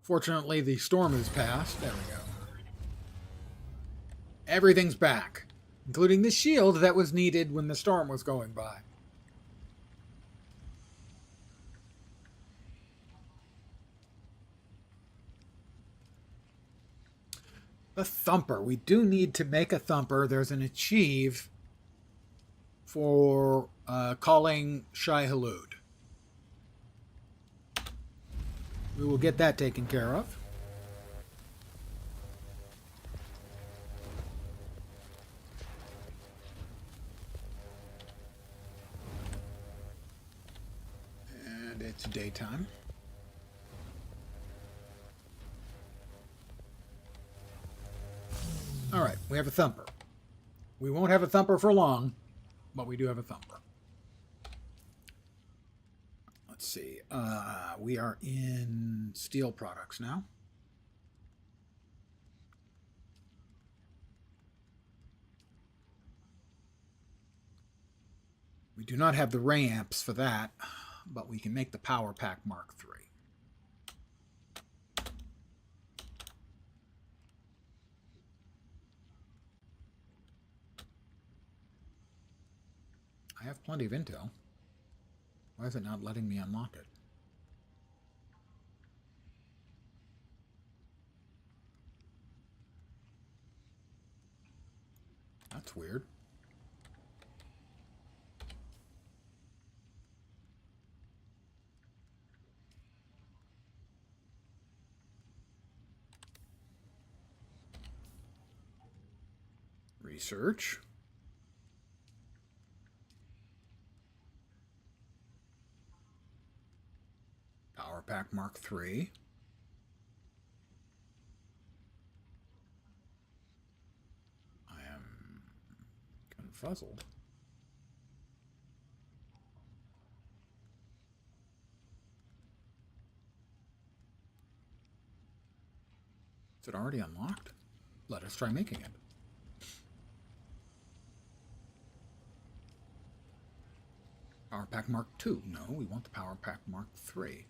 fortunately the storm has passed. There we go. Everything's back, including the shield that was needed when the storm was going by. The thumper. We do need to make a thumper. There's an achieve for calling Shai Hulud. We will get that taken care of. And it's daytime. All right, we have a thumper. We won't have a thumper for long, but we do have a thumper. Let's see. We are in steel products now. We do not have the ray amps for that, but we can make the Power Pack Mark III. I have plenty of intel. Why is it not letting me unlock it? That's weird. Research. Power Pack Mark III. I am confuzzled. Is it already unlocked? Let us try making it. Power Pack Mark II. No, we want the Power Pack Mark III.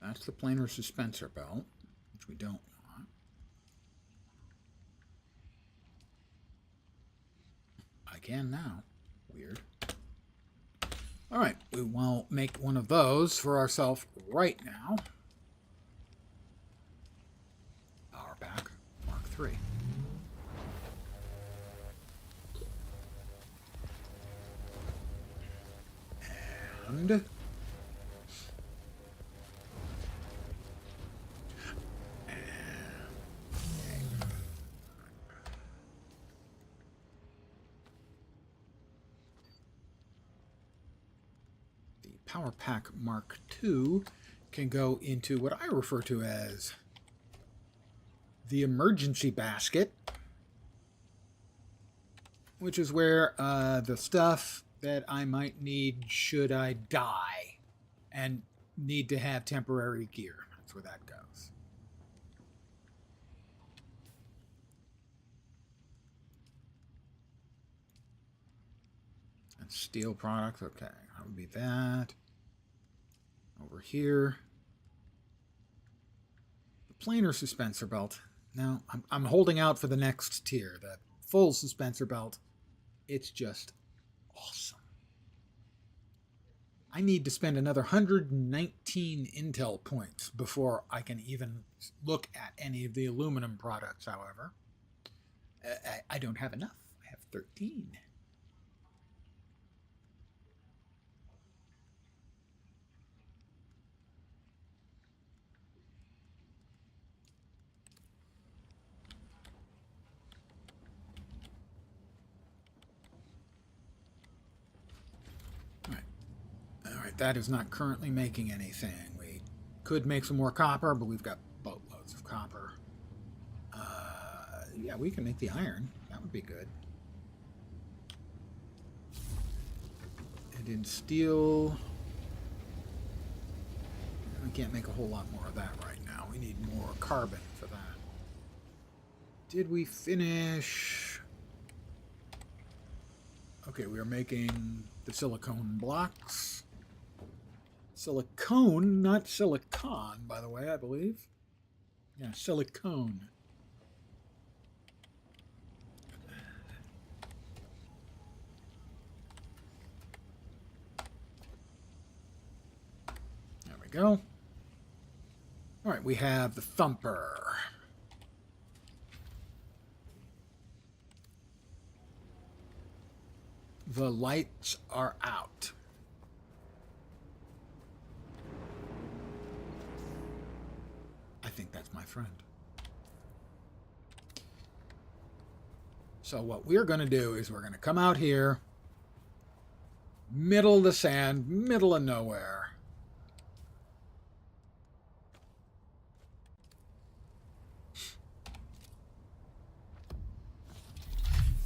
That's the planar suspensor belt, which we don't want. I can now. Weird. All right, we will make one of those for ourselves right now. Power Pack Mark III. And Power Pack Mark II can go into what I refer to as the emergency basket, which is where the stuff that I might need should I die. And need to have temporary gear. That's where that goes. And steel products, okay. That would be that. Over here. The planar suspensor belt. Now, I'm holding out for the next tier, the full suspensor belt. It's just awesome. I need to spend another 119 intel points before I can even look at any of the aluminum products, however. I don't have enough. I have 13. That is not currently making anything. We could make some more copper, but we've got boatloads of copper. Yeah, we can make the iron. That would be good. And in steel, we can't make a whole lot more of that right now. We need more carbon for that. Did we finish? Okay, we are making the silicone blocks. Silicone, not silicon, by the way, I believe. Yeah, silicone. There we go. All right, we have the thumper. The lights are out. I think that's my friend. So what we're going to do is we're going to come out here, middle of the sand, middle of nowhere.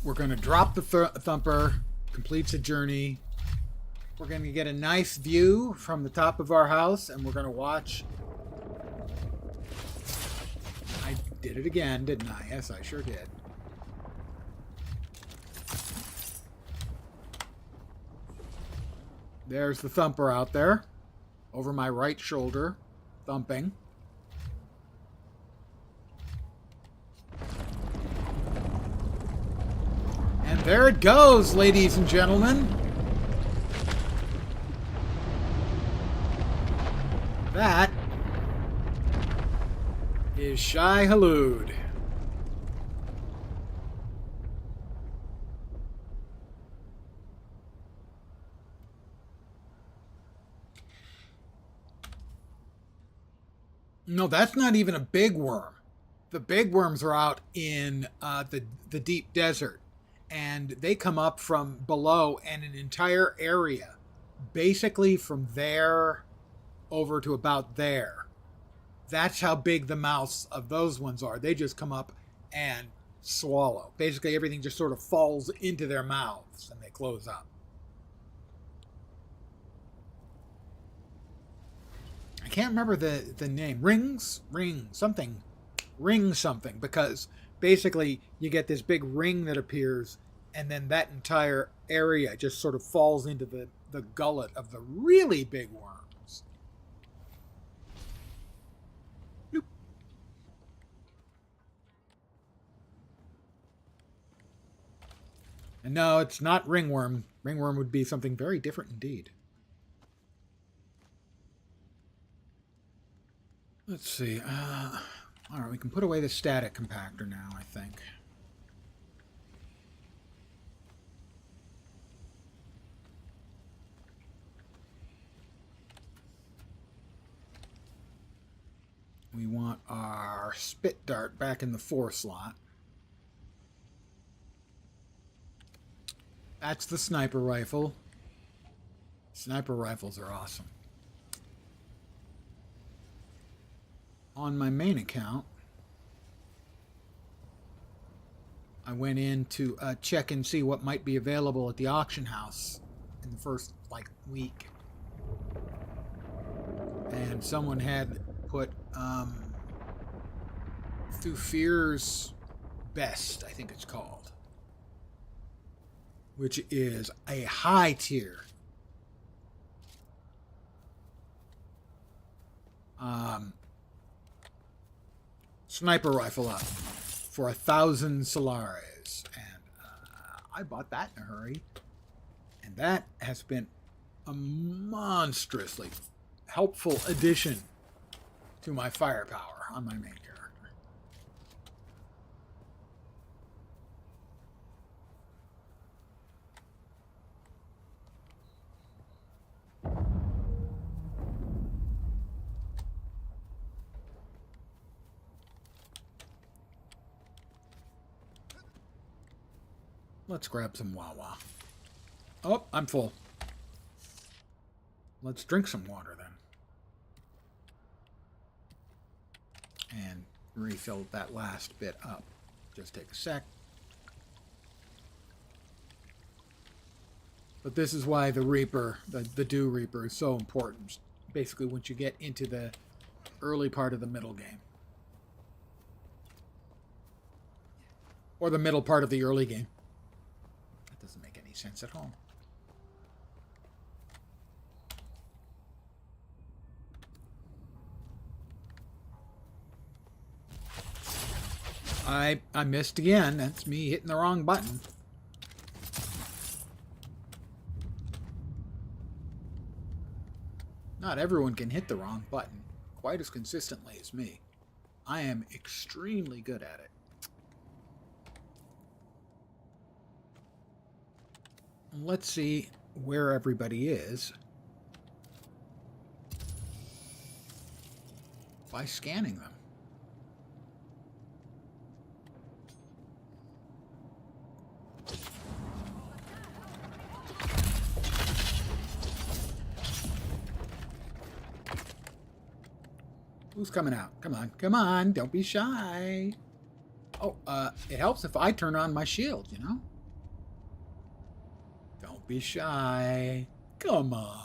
We're going to drop the thumper, completes a journey. We're going to get a nice view from the top of our house, and we're going to watch. I did it again, didn't I? Yes, I sure did. There's the thumper out there, over my right shoulder, thumping. And there it goes, ladies and gentlemen. That is Shai Hulud. No, that's not even a big worm. The big worms are out in the deep desert, and they come up from below, and an entire area, basically from there over to about there. That's how big the mouths of those ones are. They just come up and swallow. Basically, everything just sort of falls into their mouths, and they close up. I can't remember the name. Ring something, because basically you get this big ring that appears, and then that entire area just sort of falls into the gullet of the really big worms. Bloop. And no, it's not ringworm. Ringworm would be something very different indeed. Let's see. All right, we can put away the static compactor now, I think. We want our spit dart back in the 4 slot. That's the sniper rifle. Sniper rifles are awesome. On my main account, I went in to check and see what might be available at the auction house in the first, week. And someone had put Through Fear's Best, I think it's called, which is a high tier sniper rifle up for 1,000 Solares, and I bought that in a hurry, and that has been a monstrously helpful addition to my firepower on my main character. Let's grab some Wawa. Oh, I'm full. Let's drink some water then. And refill that last bit up. Just take a sec. But this is why the Reaper, the Dew Reaper, is so important. Basically, once you get into the early part of the middle game. Or the middle part of the early game. That doesn't make any sense at all. I missed again. That's me hitting the wrong button. Not everyone can hit the wrong button quite as consistently as me. I am extremely good at it. Let's see where everybody is by scanning them. Who's coming out? Come on, come on, don't be shy. Oh, it helps if I turn on my shield, you know? Don't be shy. Come on.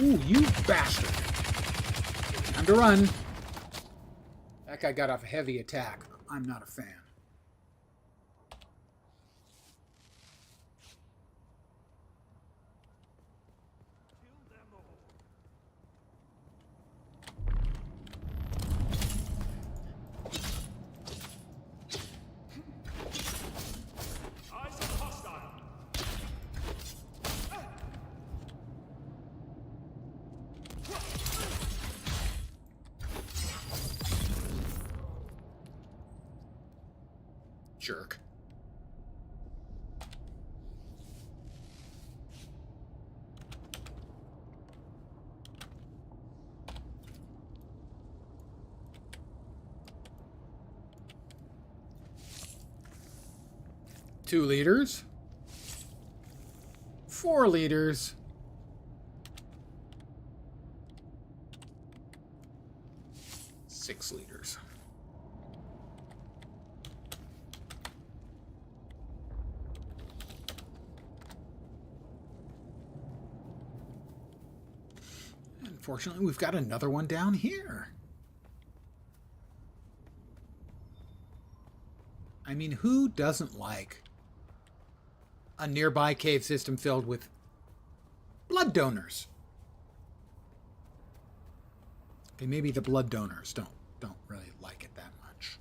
Ooh, you bastard. Time to run. That guy got off a heavy attack. I'm not a fan. Jerk. Two liters. 4 liters. Six liters. Unfortunately, we've got another one down here. I mean, who doesn't like a nearby cave system filled with blood donors? Okay, maybe the blood donors don't really like it that much.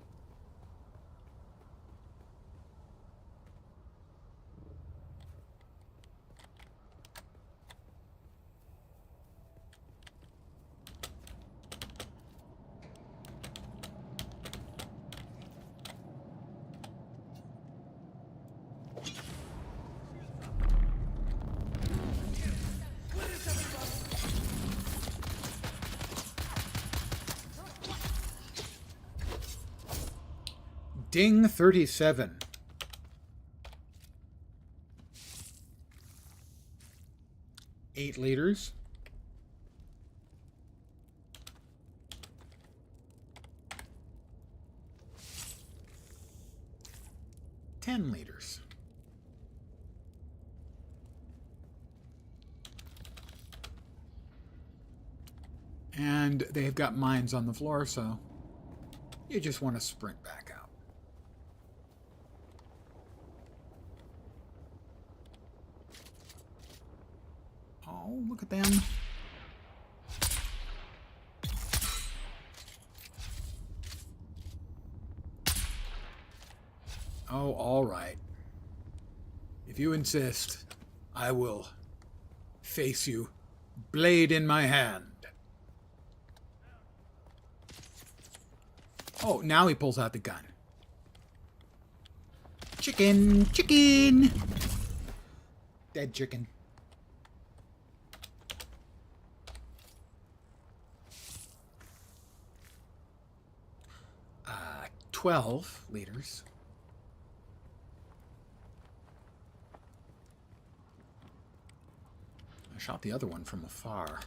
Ding 37. Eight liters. 10 liters. And they've got mines on the floor, so you just want to sprint back out. Oh, look at them. Oh, all right. If you insist, I will face you, blade in my hand. Oh, now he pulls out the gun. Chicken! Chicken! Dead chicken. 12 liters. I shot the other one from afar.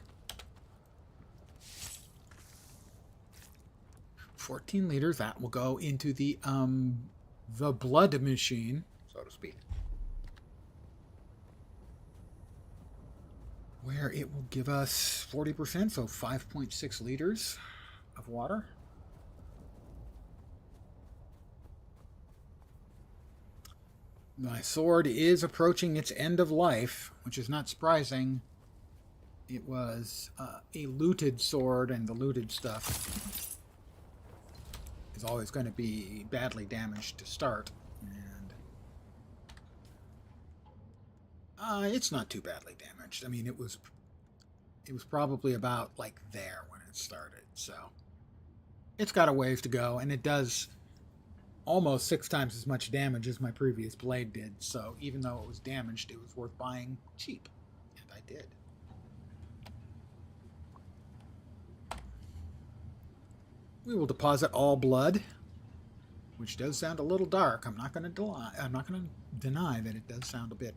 14 liters. That will go into the blood machine, so to speak, where it will give us 40%, so 5.6 liters of water. My sword is approaching its end of life, which is not surprising. It was a looted sword, and the looted stuff is always going to be badly damaged to start. And it's not too badly damaged. I mean, it was probably about like there when it started, so it's got a ways to go, and it does almost 6 times as much damage as my previous blade did, so even though it was damaged, it was worth buying cheap, and I did. We will deposit all blood, which does sound a little dark. I'm not going to deny that it does sound a bit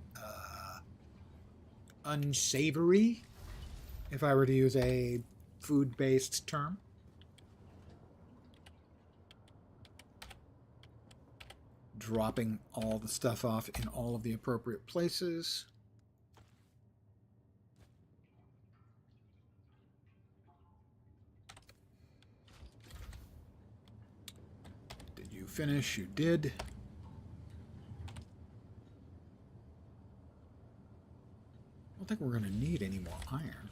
unsavory, if I were to use a food-based term. Dropping all the stuff off in all of the appropriate places. Did you finish? You did. I don't think we're going to need any more iron.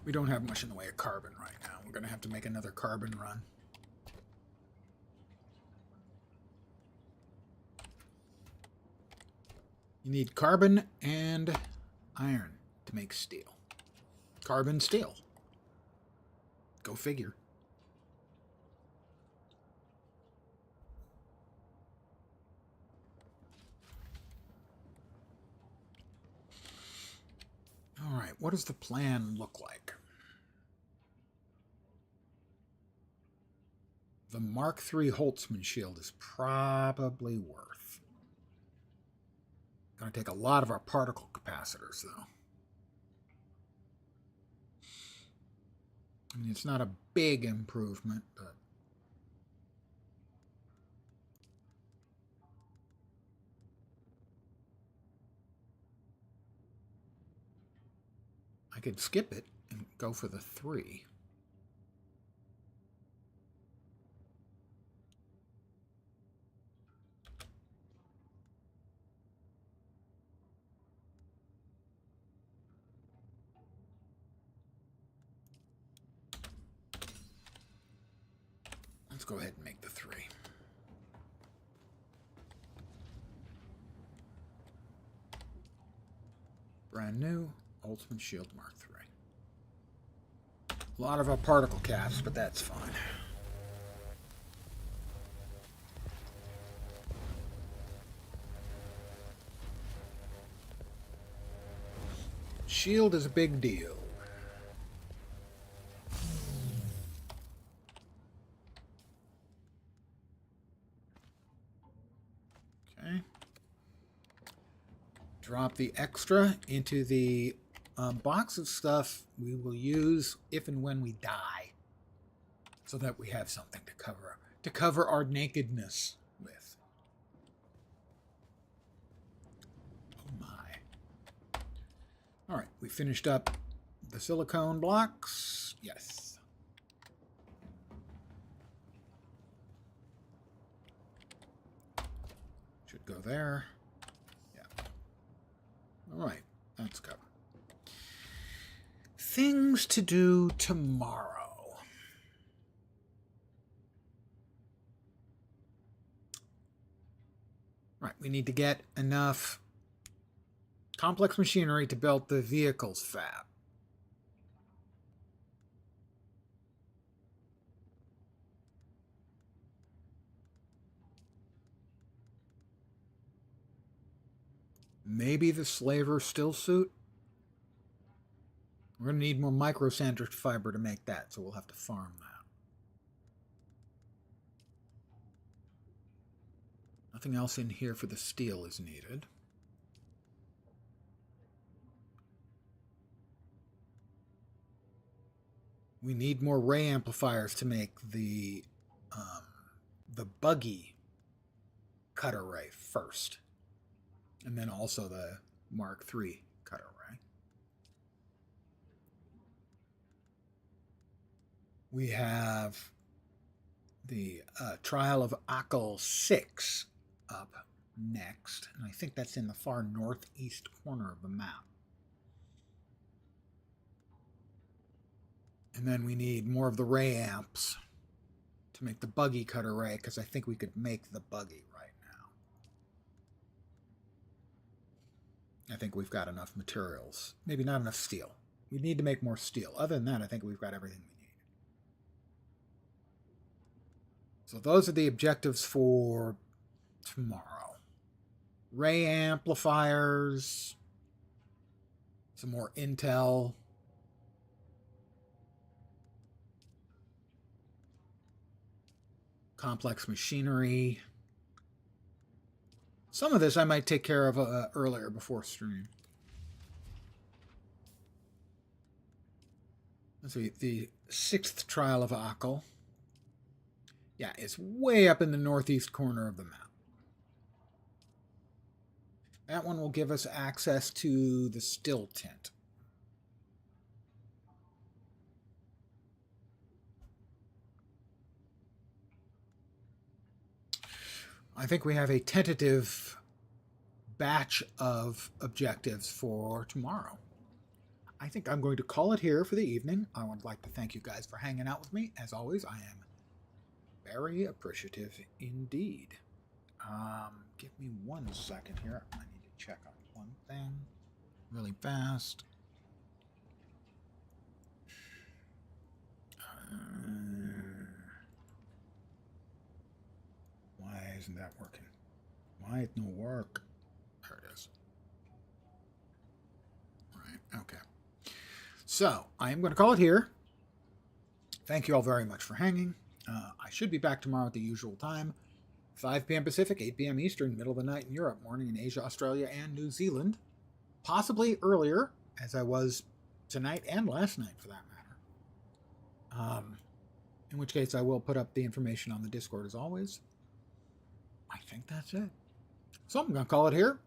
We don't have much in the way of carbon right now. We're going to have to make another carbon run. You need carbon and iron to make steel. Carbon steel. Go figure. All right, what does the plan look like? The Mark III Holtzman shield is probably worth. Going to take a lot of our particle capacitors, though. I mean, it's not a big improvement, but I could skip it and go for the 3. Let's go ahead and make the 3. Brand new Ultimate Shield Mark III. A lot of our particle caps, but that's fine. Shield is a big deal. Okay. Drop the extra into the box of stuff we will use if and when we die, so that we have something to to cover our nakedness with. Oh my. All right, we finished up the silicone blocks. Yes. Should go there. Yeah. All right, that's covered. Things to do tomorrow. Right, we need to get enough complex machinery to build the vehicles fab. Maybe the slaver still suit. We're going to need more microsandwich fiber to make that, so we'll have to farm that. Nothing else in here for the steel is needed. We need more ray amplifiers to make the buggy cutter ray first, and then also the Mark III cutter ray. We have the Trial of Akal 6 up next, and I think that's in the far northeast corner of the map. And then we need more of the ray amps to make the buggy cutter ray, because I think we could make the buggy right now. I think we've got enough materials. Maybe not enough steel. We need to make more steel. Other than that, I think we've got everything we need. So those are the objectives for tomorrow. Ray amplifiers, some more intel, complex machinery. Some of this I might take care of earlier before stream. Let's see, the 6th Trial of Akal. Yeah, it's way up in the northeast corner of the map. That one will give us access to the still tent. I think we have a tentative batch of objectives for tomorrow. I think I'm going to call it here for the evening. I would like to thank you guys for hanging out with me. As always, I am very appreciative indeed. Give me 1 second here. I need to check on one thing really fast. Why isn't that working? Why it no work? There it is. Right, okay. So, I am going to call it here. Thank you all very much for hanging. I should be back tomorrow at the usual time. 5 p.m. Pacific, 8 p.m. Eastern, middle of the night in Europe, morning in Asia, Australia, and New Zealand. Possibly earlier, as I was tonight and last night, for that matter. In which case, I will put up the information on the Discord as always. I think that's it. So I'm going to call it here.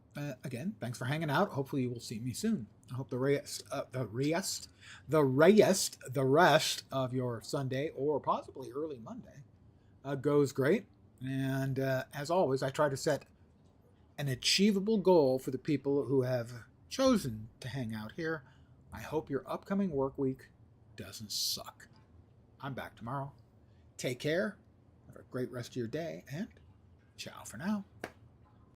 Again, thanks for hanging out. Hopefully you will see me soon. I hope the rest of your Sunday or possibly early Monday goes great. And as always, I try to set an achievable goal for the people who have chosen to hang out here. I hope your upcoming work week doesn't suck. I'm back tomorrow. Take care. Have a great rest of your day, and ciao for now.